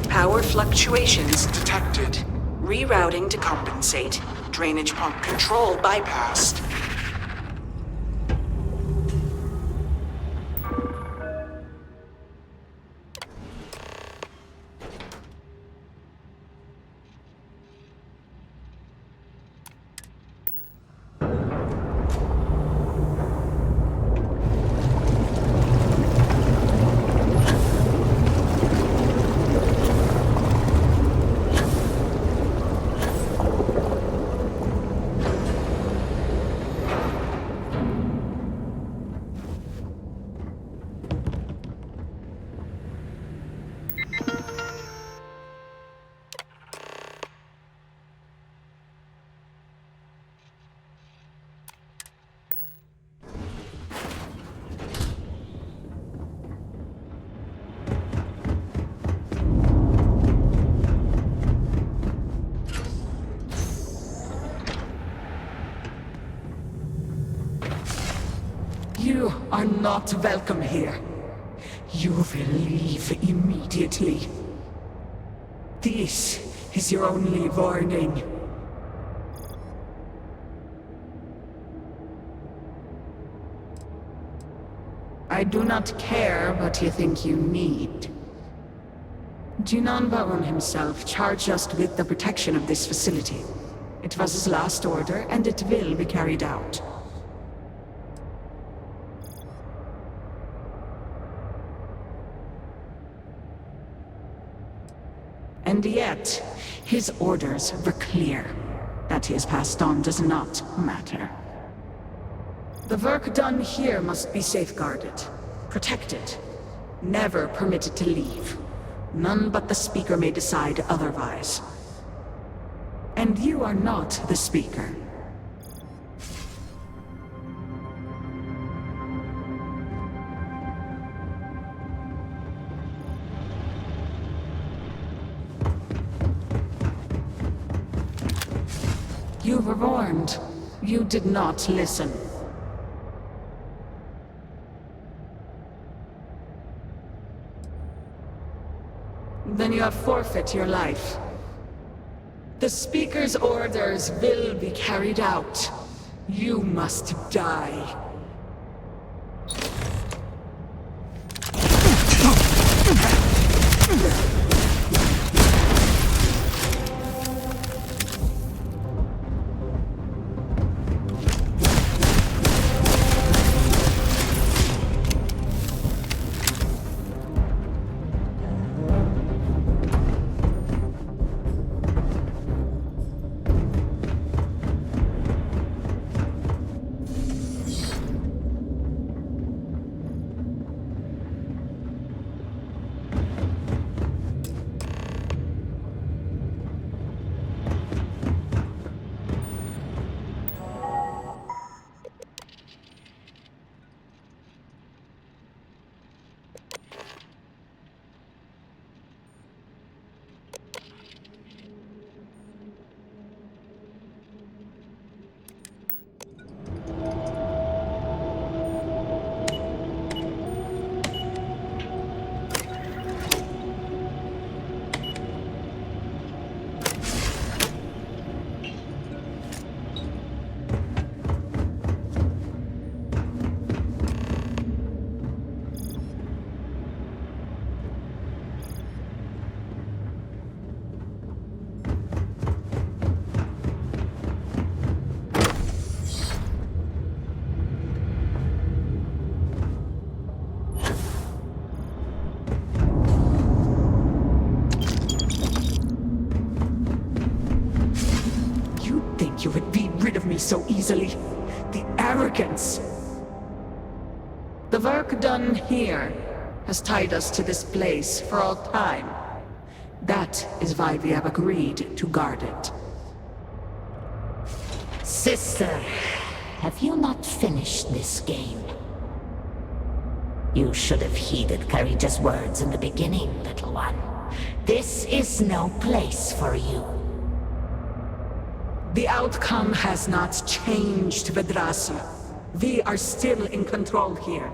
Power fluctuations detected. Rerouting to compensate. Drainage pump control bypassed. You are not welcome here. You will leave immediately. This is your only warning. I do not care what you think you need. Jinan Baron himself charged us with the protection of this facility. It was his last order, and it will be carried out. And yet, his orders were clear. That he has passed on does not matter. The work done here must be safeguarded, protected, never permitted to leave. None but the Speaker may decide otherwise. And you are not the Speaker. You were warned. You did not listen. Then you have forfeit your life. The Speaker's orders will be carried out. You must die. You would be rid of me so easily. The arrogance. The work done here has tied us to this place for all time. That is why we have agreed to guard it. Sister, have you not finished this game? You should have heeded Courageous words in the beginning, little one. This is no place for you. The outcome has not changed, Vedrasa. We are still in control here.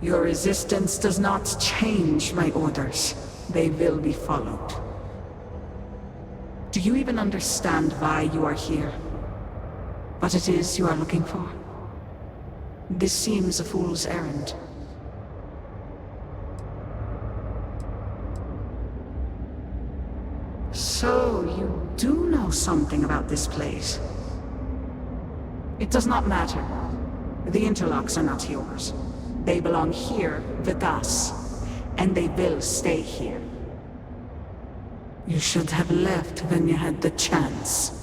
Your resistance does not change my orders. They will be followed. Do you even understand why you are here? What it is you are looking for? This seems a fool's errand. So, you do know something about this place. It does not matter. The interlocks are not yours. They belong here with us, and they will stay here. You should have left when you had the chance.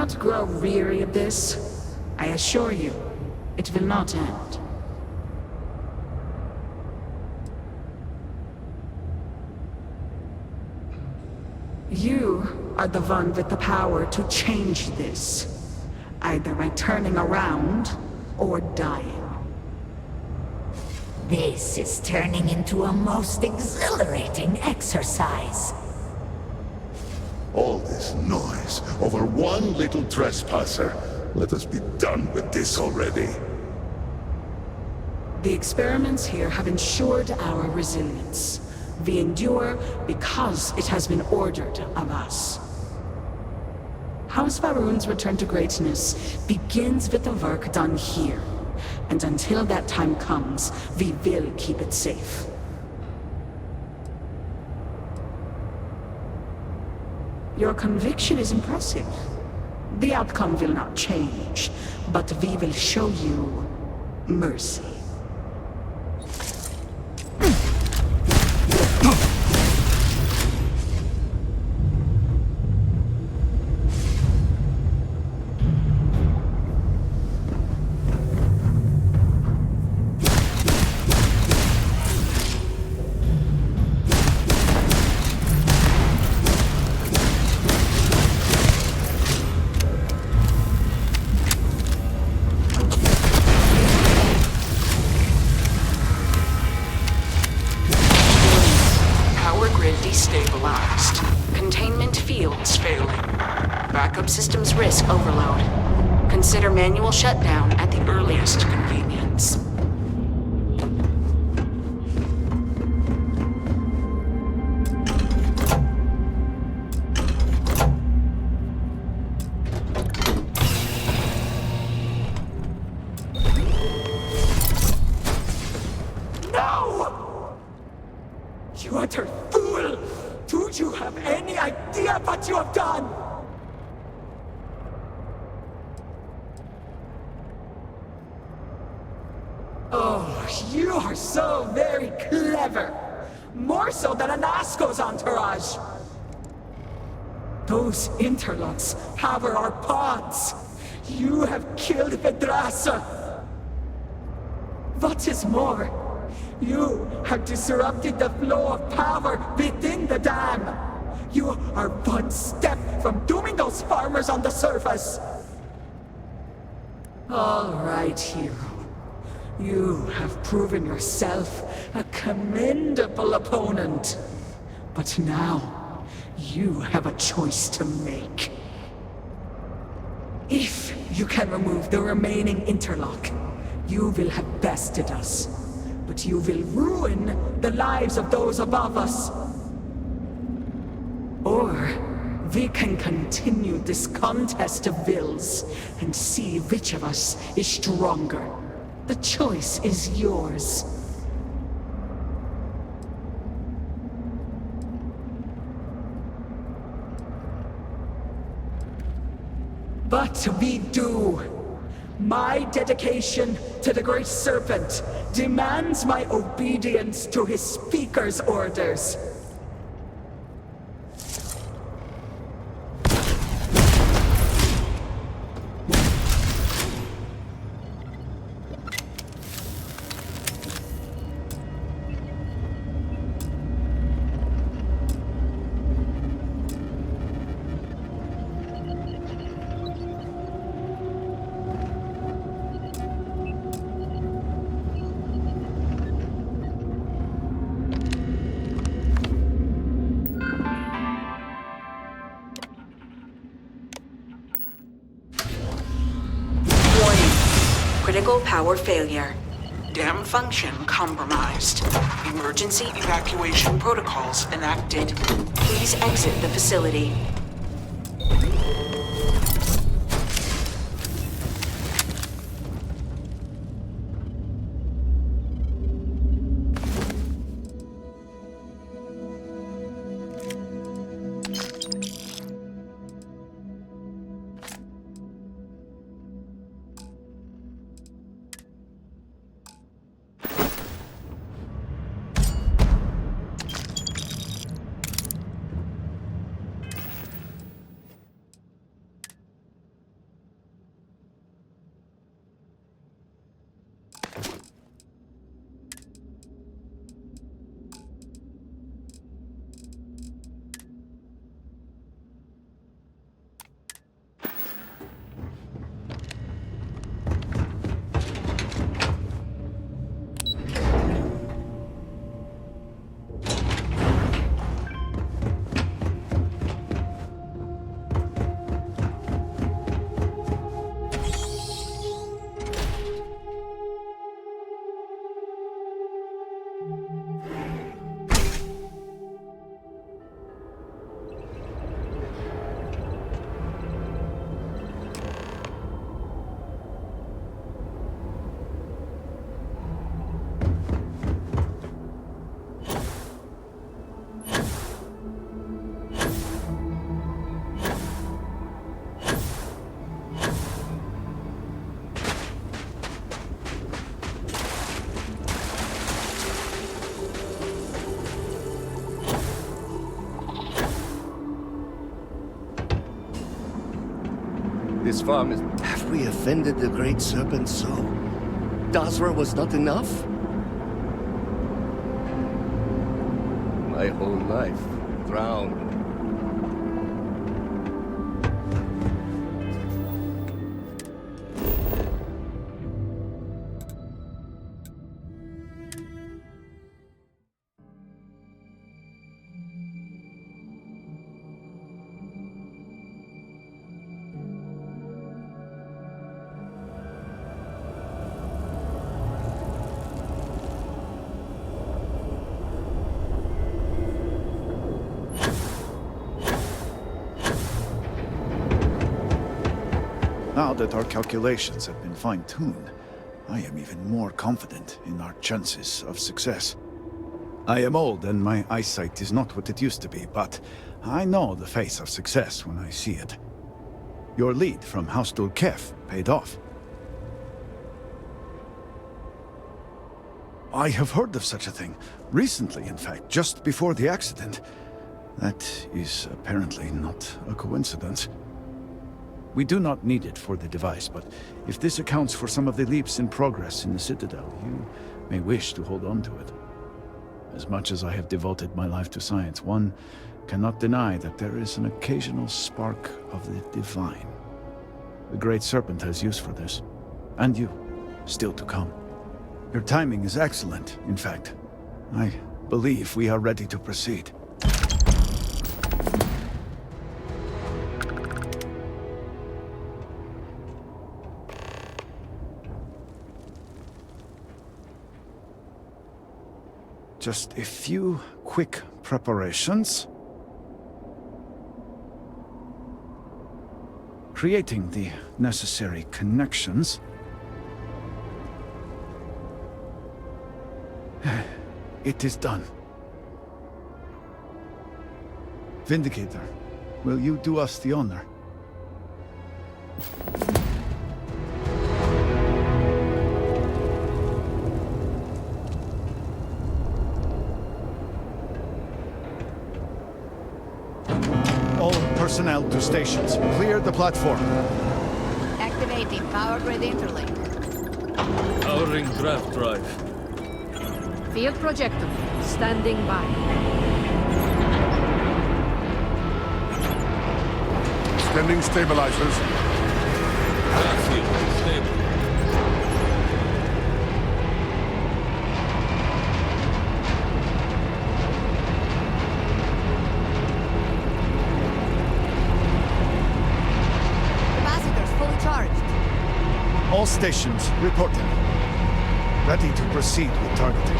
not grow weary of this. I assure you, it will not end. You are the one with the power to change this, either by turning around or dying. This is turning into a most exhilarating exercise. All this noise over one little trespasser. Let us be done with this already. The experiments here have ensured our resilience. We endure because it has been ordered of us. House Faroon's return to greatness begins with the work done here. And until that time comes, we will keep it safe. Your conviction is impressive. The outcome will not change, but we will show you mercy. Systems risk overload. Consider manual shutdown at the earliest convenience. No! You utter fool! Do you have any idea what you have done? Oh, you are so very clever. More so than an Asco's entourage. Those interlocks power our pods. You have killed Bethesda. What is more, you have disrupted the flow of power within the dam. You are one step from dooming those farmers on the surface. All right, hero. You have proven yourself a commendable opponent. But now, you have a choice to make. If you can remove the remaining interlock, you will have bested us. But you will ruin the lives of those above us. Or we can continue this contest of wills and see which of us is stronger. The choice is yours. But we do. My dedication to the Great Serpent demands my obedience to his Speaker's orders. Critical power failure. Dam function compromised. Emergency evacuation protocols enacted. Please exit the facility. This farm is... Have we offended the Great Serpent so? Dazra was not enough? My whole life drowned. Now that our calculations have been fine-tuned, I am even more confident in our chances of success. I am old and my eyesight is not what it used to be, but I know the face of success when I see it. Your lead from House Dulkef paid off. I have heard of such a thing. Recently, in fact, just before the accident. That is apparently not a coincidence. We do not need it for the device, but if this accounts for some of the leaps in progress in the Citadel, you may wish to hold on to it. As much as I have devoted my life to science, one cannot deny that there is an occasional spark of the divine. The Great Serpent has use for this, and you, still to come. Your timing is excellent, in fact. I believe we are ready to proceed. Just a few quick preparations. Creating the necessary connections. It is done. Vindicator, will you do us the honor? Personnel to stations. Clear the platform. Activating power grid interlink. Powering draft drive. Field projector. Standing by. Extending stabilizers. Starfield stable. All stations, reporting. Ready to proceed with targeting.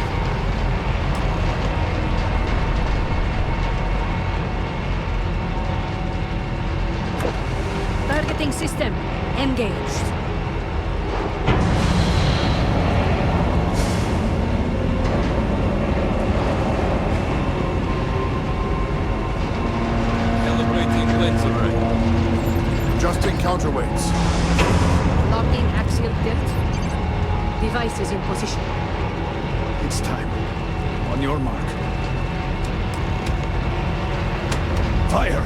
Targeting system engaged. Calibrating lens array. Adjusting counterweights. Locking axial tilt. Device is in position. It's time. On your mark. Fire!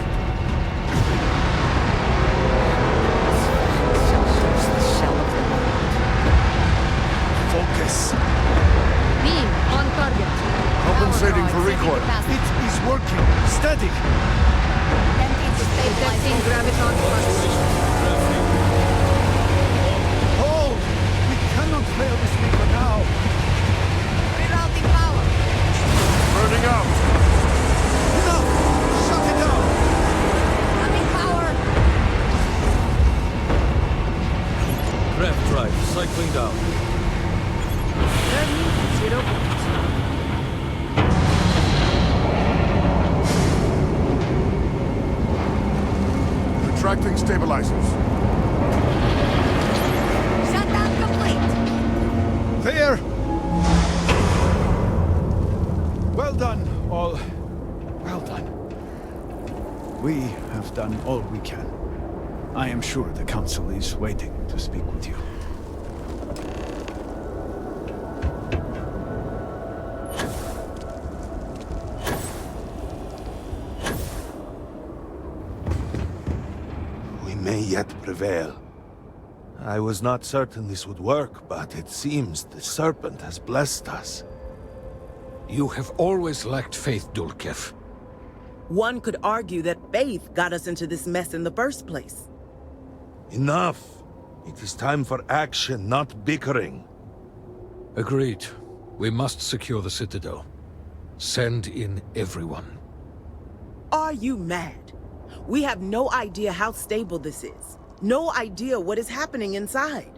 Focus. Beam on target. Compensating for recoil. It is working. Steady. Detecting graviton flux. Cannot fail this speaker now. Rerouting power. Burning out. No! Shut it down! Cutting power. Draft drive cycling down. Turning 0 points. Extracting stabilizers. Shutdown complete. There! Well done, all. Well done. We have done all we can. I am sure the Council is waiting to speak with you. We may yet prevail. I was not certain this would work, but it seems the Serpent has blessed us. You have always lacked faith, Dulkev. One could argue that faith got us into this mess in the first place. Enough! It is time for action, not bickering. Agreed. We must secure the Citadel. Send in everyone. Are you mad? We have no idea how stable this is. No idea what is happening inside.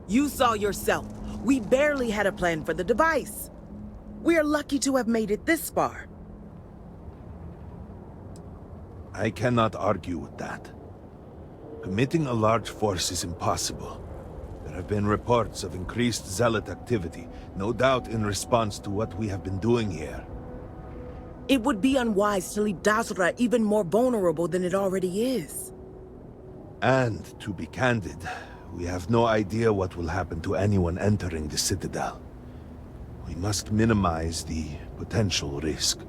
You saw yourself. We barely had a plan for the device. We are lucky to have made it this far. I cannot argue with that. Committing a large force is impossible. There have been reports of increased Zealot activity, no doubt in response to what we have been doing here. It would be unwise to leave Dazra even more vulnerable than it already is. And, to be candid, we have no idea what will happen to anyone entering the Citadel. We must minimize the potential risk.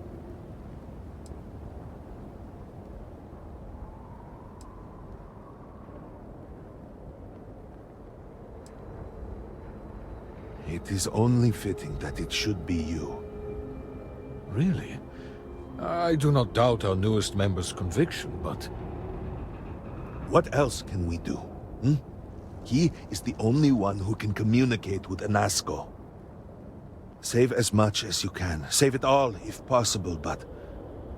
It is only fitting that it should be you. Really? I do not doubt our newest member's conviction, but... What else can we do? Hmm? He is the only one who can communicate with Anasco. Save as much as you can. Save it all, if possible, but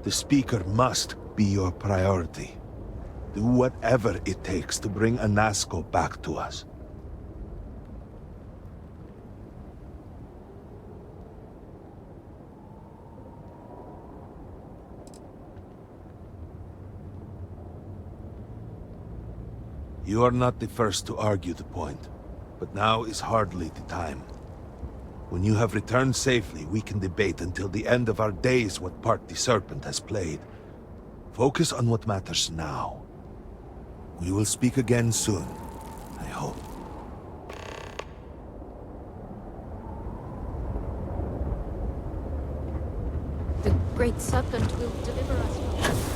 the Speaker must be your priority. Do whatever it takes to bring Anasco back to us. You are not the first to argue the point, but now is hardly the time. When you have returned safely, we can debate until the end of our days what part the Serpent has played. Focus on what matters now. We will speak again soon, I hope. The Great Serpent will deliver us from...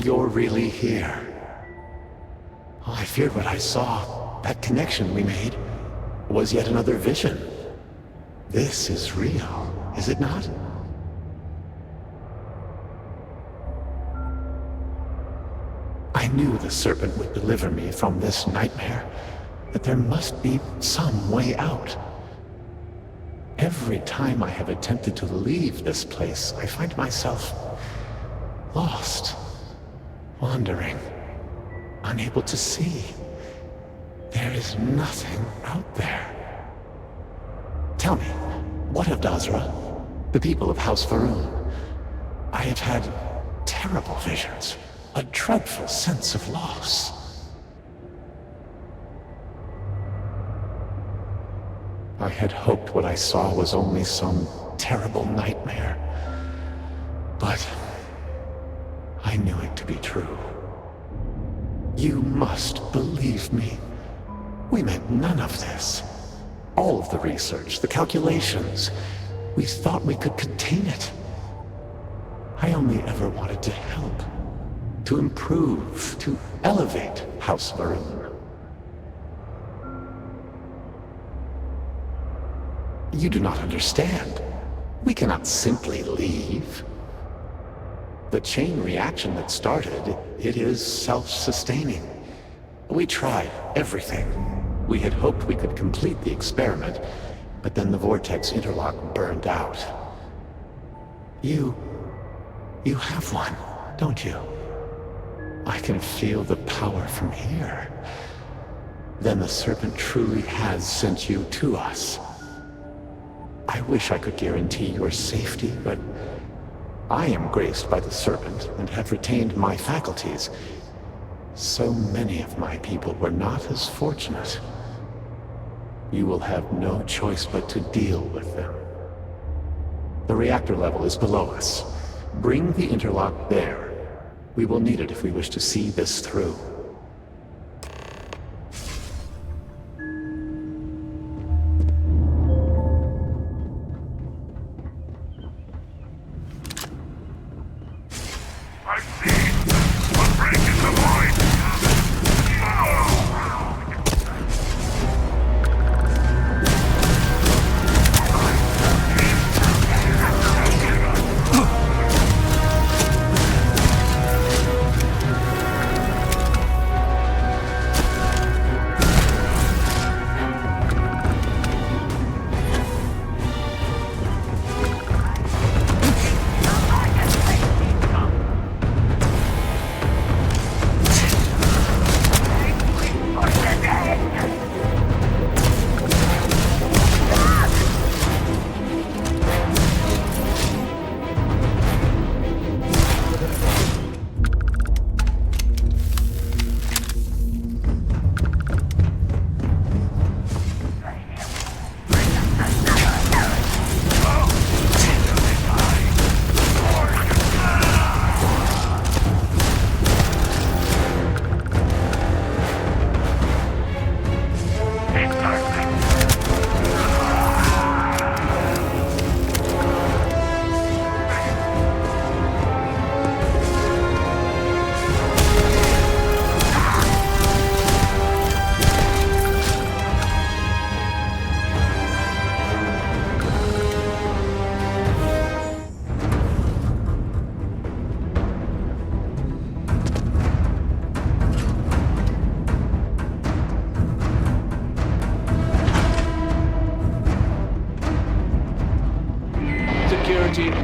You're really here. Oh, I feared what I saw. That connection we made was yet another vision. This is real, is it not? I knew the Serpent would deliver me from this nightmare, that there must be some way out. Every time I have attempted to leave this place, I find myself lost, wandering, unable to see. There is nothing out there. Tell me, what of Dazra? The people of House Varun? I have had terrible visions, a dreadful sense of loss. I had hoped what I saw was only some terrible nightmare, but I knew it to be true. You must believe me. We meant none of this. All of the research, the calculations, we thought we could contain it. I only ever wanted to help, to improve, to elevate House Varun. You do not understand. We cannot simply leave. The chain reaction that started, it is self-sustaining. We tried everything. We had hoped we could complete the experiment, but then the vortex interlock burned out. You have one, don't you? I can feel the power from here. Then the Serpent truly has sent you to us. I wish I could guarantee your safety, but I am graced by the Serpent and have retained my faculties. So many of my people were not as fortunate. You will have no choice but to deal with them. The reactor level is below us. Bring the interlock there. We will need it if we wish to see this through.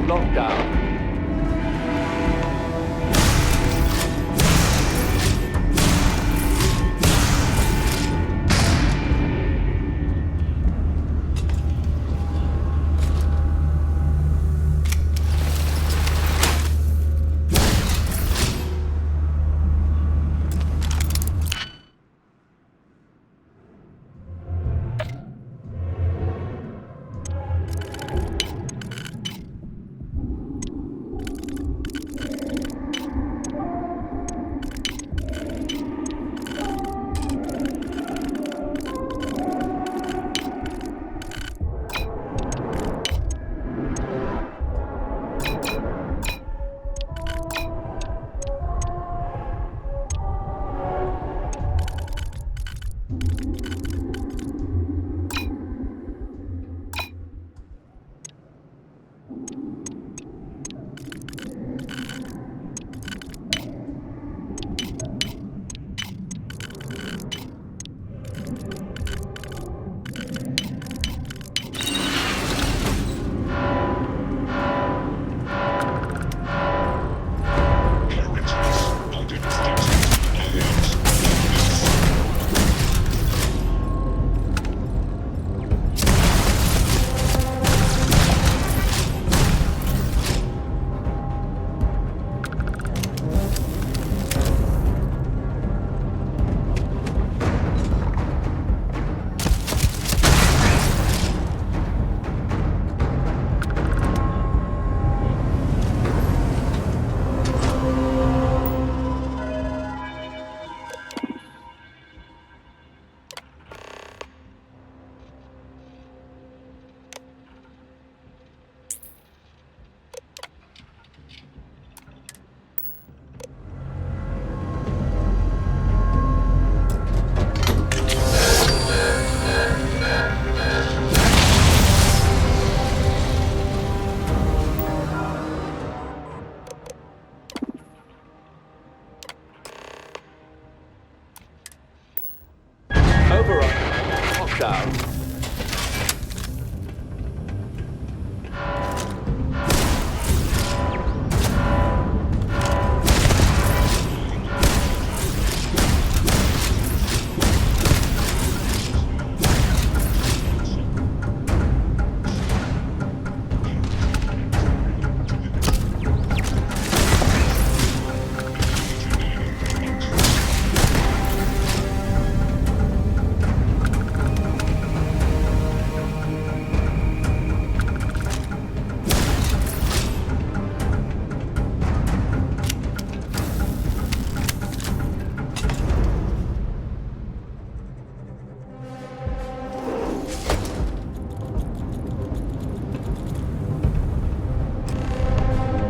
Lockdown.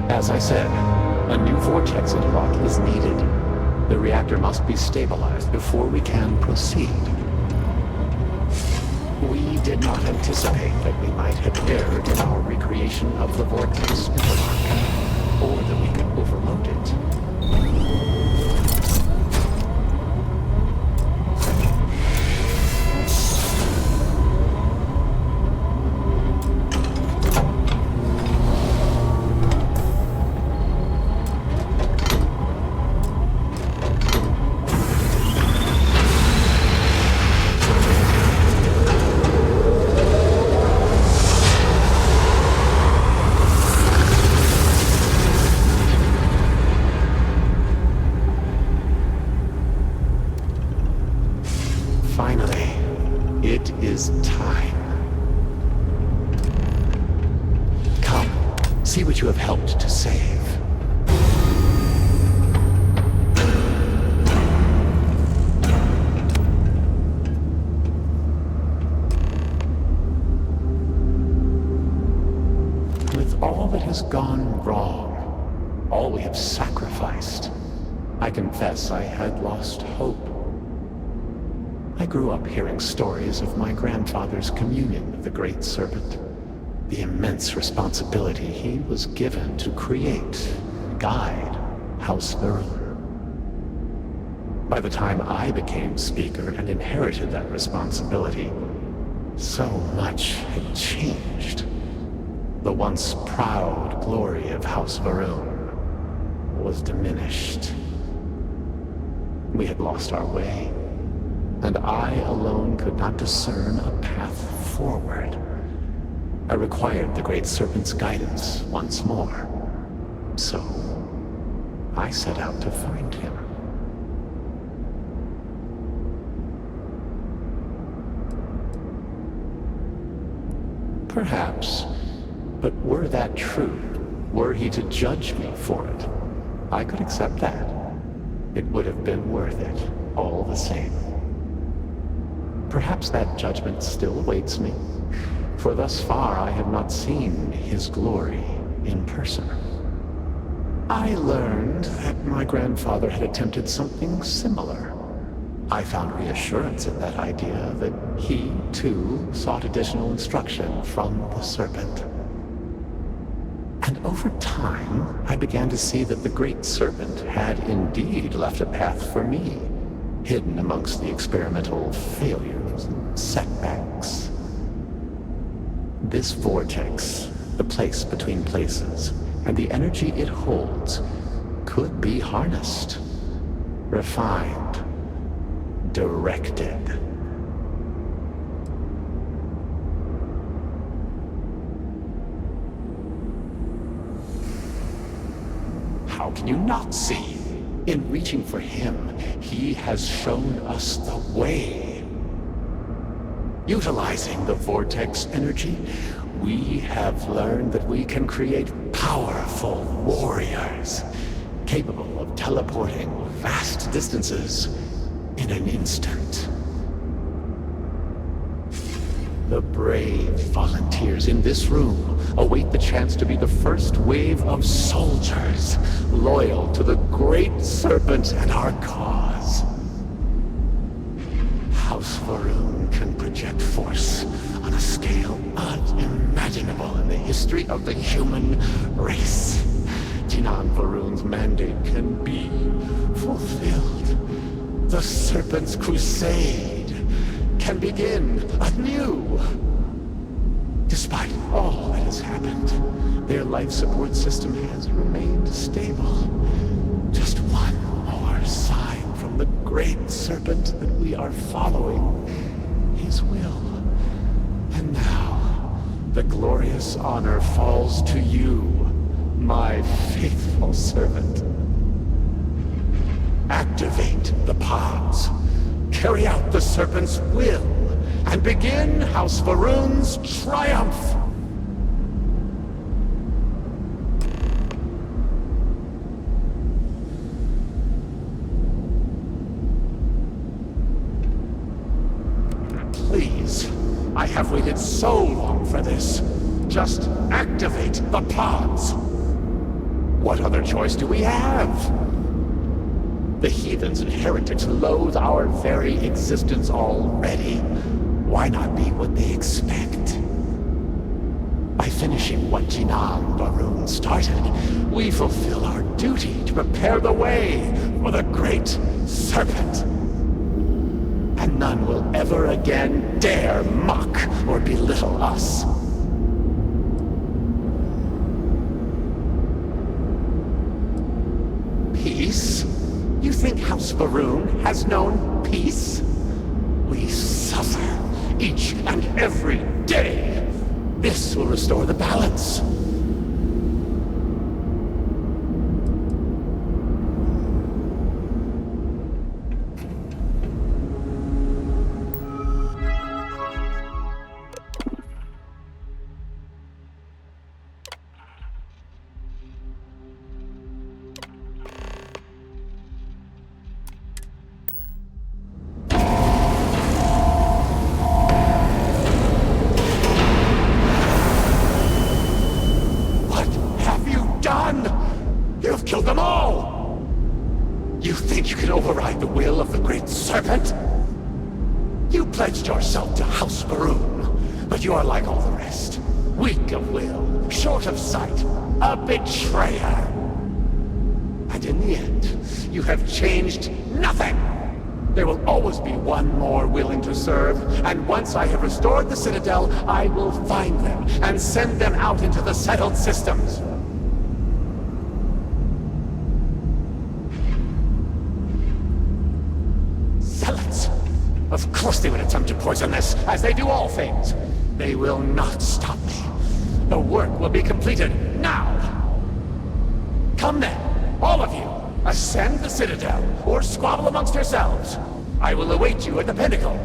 As I said, a new vortex interlock is needed. The reactor must be stabilized before we can proceed. We did not anticipate that we might have erred in our recreation of the vortex interlock, or that we could overload it. Finally, it is time. Come, see what you have helped to save. With all that has gone wrong, all we have sacrificed, I confess I had lost hope. I grew up hearing stories of my grandfather's communion with the Great Serpent, the immense responsibility he was given to create, guide House Vyrun. By the time I became Speaker and inherited that responsibility, so much had changed. The once proud glory of House Vyrun was diminished. We had lost our way, and I alone could not discern a path forward. I required the Great Serpent's guidance once more. So, I set out to find him. Perhaps, but were that true, were he to judge me for it, I could accept that. It would have been worth it, all the same. Perhaps that judgment still awaits me, for thus far I have not seen his glory in person. I learned that my grandfather had attempted something similar. I found reassurance in that idea that he, too, sought additional instruction from the Serpent. And over time, I began to see that the Great Serpent had indeed left a path for me, hidden amongst the experimental failures and setbacks. This vortex, the place between places, and the energy it holds, could be harnessed, refined, directed. How can you not see? In reaching for him, he has shown us the way. Utilizing the vortex energy, we have learned that we can create powerful warriors, capable of teleporting vast distances in an instant. The brave volunteers in this room await the chance to be the first wave of soldiers loyal to the Great Serpent and our cause. House Vyrun can project force on a scale unimaginable in the history of the human race. Jinan Vyrun's mandate can be fulfilled. The Serpent's crusade can begin anew. Despite all that has happened, their life support system has remained stable. Just one more sign from the Great Serpent that we are following his will. And now, the glorious honor falls to you, my faithful servant. Activate the pods. Carry out the Serpent's will, and begin House Vyrun's triumph! Please, I have waited so long for this. Just activate the pods! What other choice do we have? The heathens and heretics loathe our very existence already. Why not be what they expect? By finishing what Jinan Barun started, we fulfill our duty to prepare the way for the Great Serpent. And none will ever again dare mock or belittle us. Peace? You think House Barun has known peace? We suffer each and every day. This will restore the balance. Betrayer. And in the end, you have changed nothing. There will always be one more willing to serve, and once I have restored the Citadel, I will find them and send them out into the settled systems. Zealots! Of course they would attempt to poison this, as they do all things. They will not stop me. The work will be completed now! Come then, all of you, ascend the Citadel, or squabble amongst yourselves. I will await you at the Pinnacle.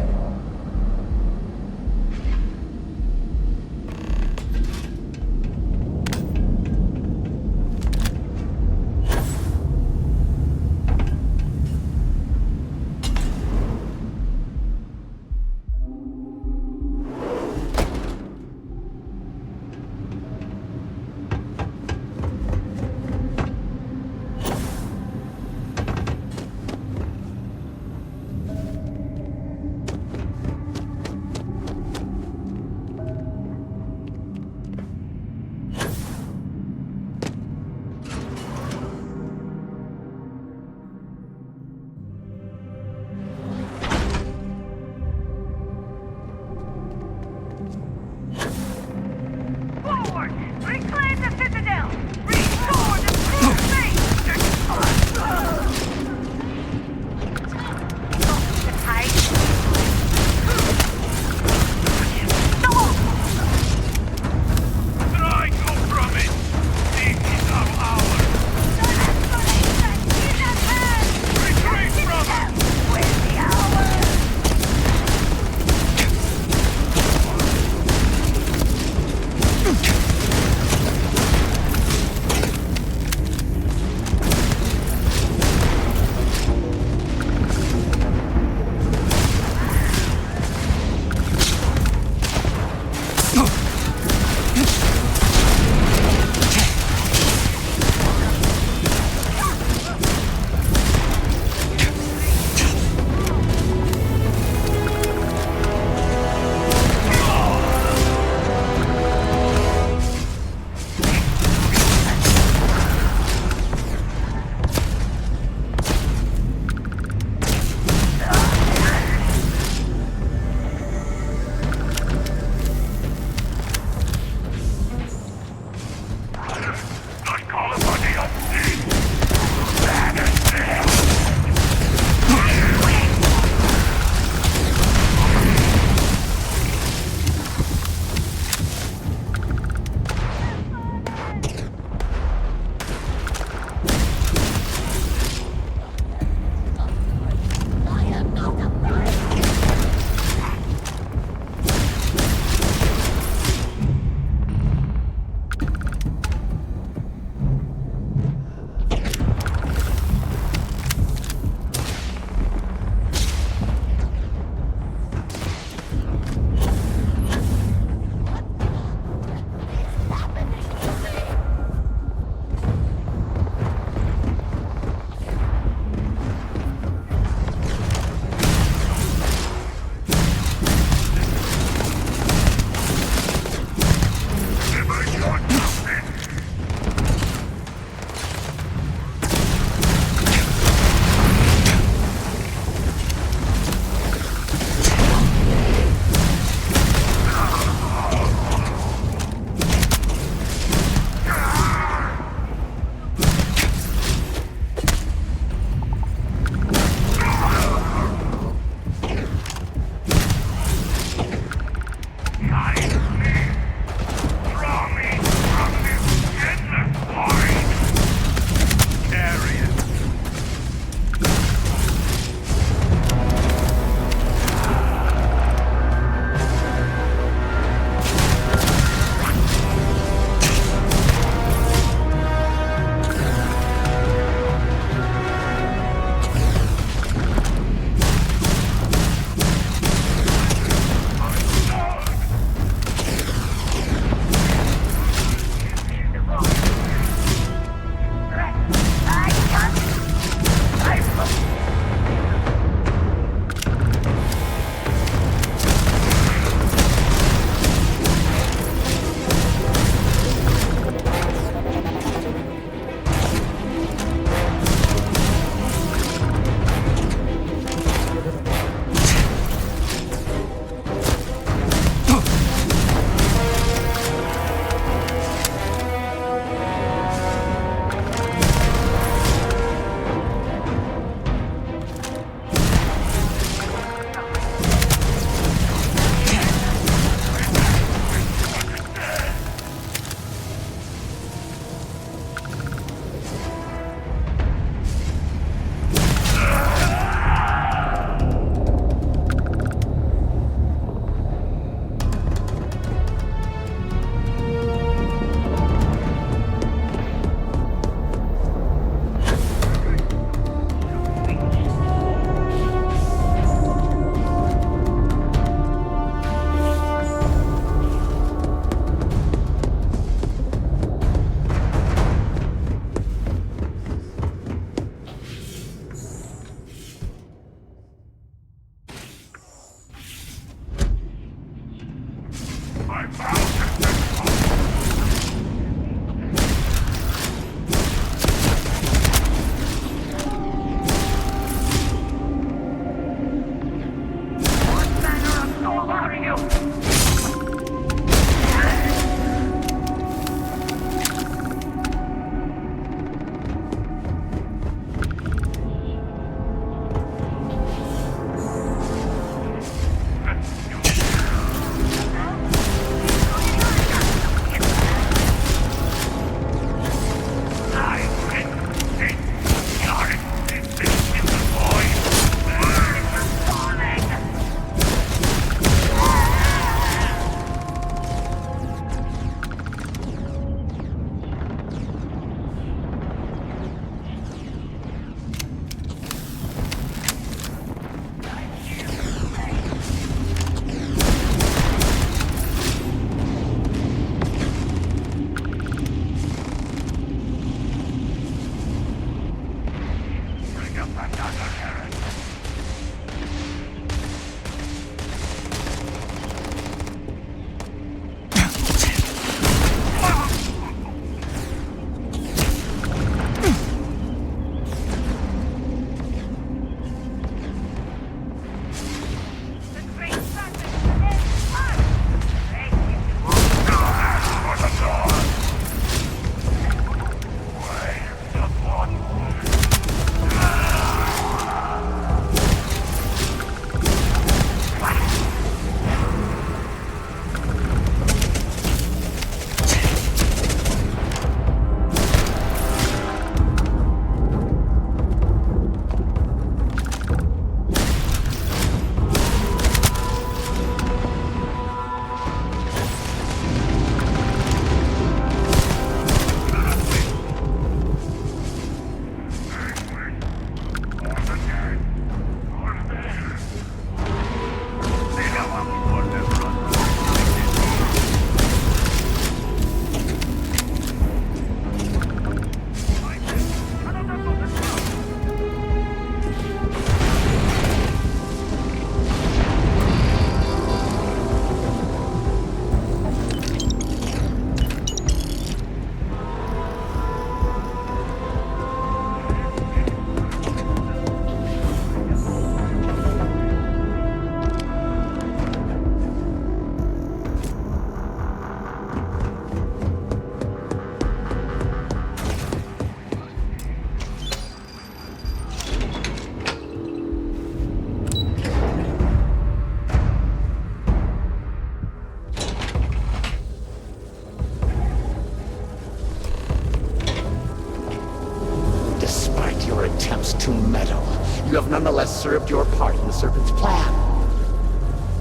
willingness to meddle, you have nonetheless served your part in the Serpent's plan.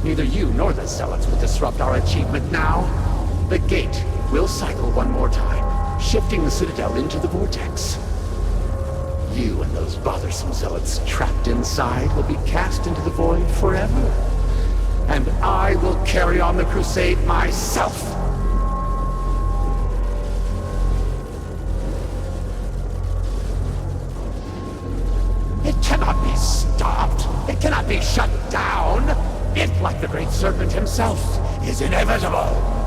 Neither you nor the Zealots will disrupt our achievement now. The gate will cycle one more time, shifting the Citadel into the Vortex. You and those bothersome Zealots trapped inside will be cast into the void forever. And I will carry on the crusade myself. It cannot be stopped. It cannot be shut down. It, like the Great Serpent himself, is inevitable.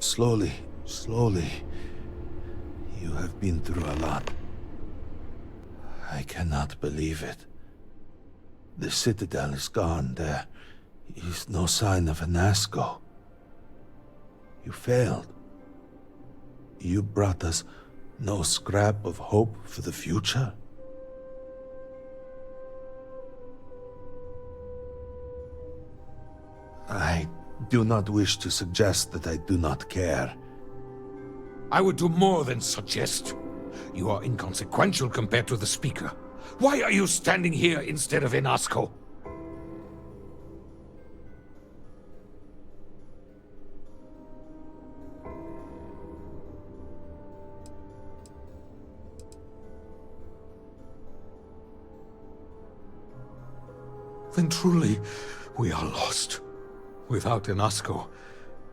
Slowly, slowly. You have been through a lot. I cannot believe it. The Citadel is gone. There is no sign of an Asco. You failed. You brought us no scrap of hope for the future. I do not wish to suggest that I do not care. I would do more than suggest. You are inconsequential compared to the Speaker. Why are you standing here instead of in Asco? Then truly, we are lost. Without an Asco,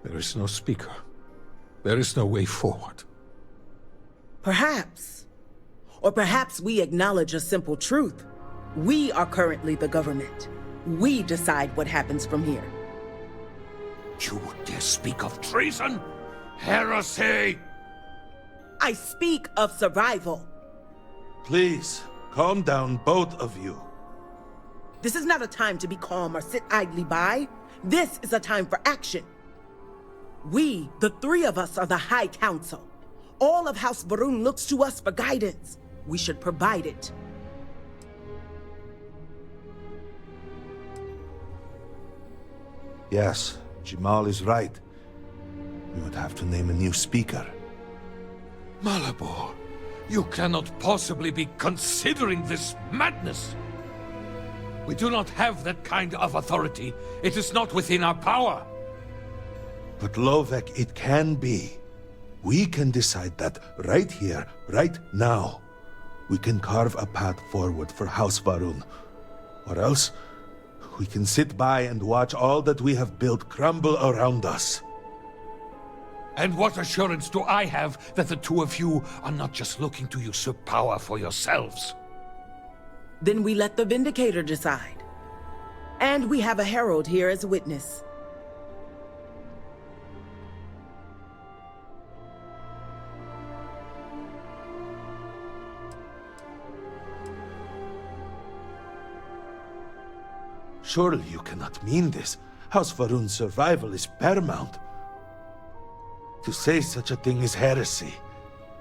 there is no Speaker. There is no way forward. Perhaps. Or perhaps we acknowledge a simple truth. We are currently the government. We decide what happens from here. You dare speak of treason? Heresy! I speak of survival. Please, calm down, both of you. This is not a time to be calm or sit idly by. This is a time for action. We, the three of us, are the High Council. All of House Va'ruun looks to us for guidance. We should provide it. Yes, Jamal is right. We would have to name a new speaker. Malabor, you cannot possibly be considering this madness. We do not have that kind of authority. It is not within our power. But Lovek, it can be. We can decide that right here, right now. We can carve a path forward for House Va'ruun. Or else, we can sit by and watch all that we have built crumble around us. And what assurance do I have that the two of you are not just looking to usurp power for yourselves? Then we let the Vindicator decide. And we have a herald here as a witness. Surely you cannot mean this. House Va'ruun's survival is paramount. To say such a thing is heresy.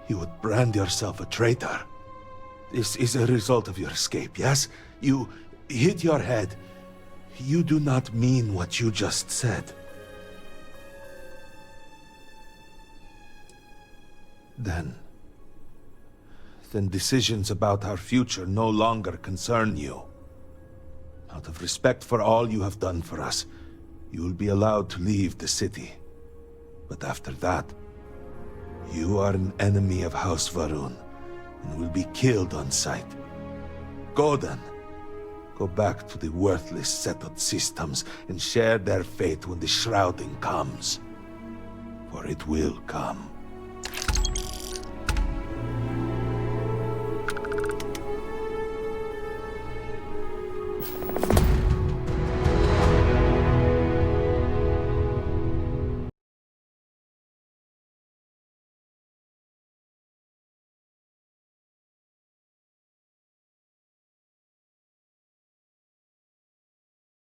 You would brand yourself a traitor. This is a result of your escape, yes? You hit your head. You do not mean what you just said. Then decisions about our future no longer concern you. Out of respect for all you have done for us, you will be allowed to leave the city. But after that, you are an enemy of House Va'ruun and will be killed on sight. Go then. Go back to the worthless settled systems and share their fate when the shrouding comes. For it will come.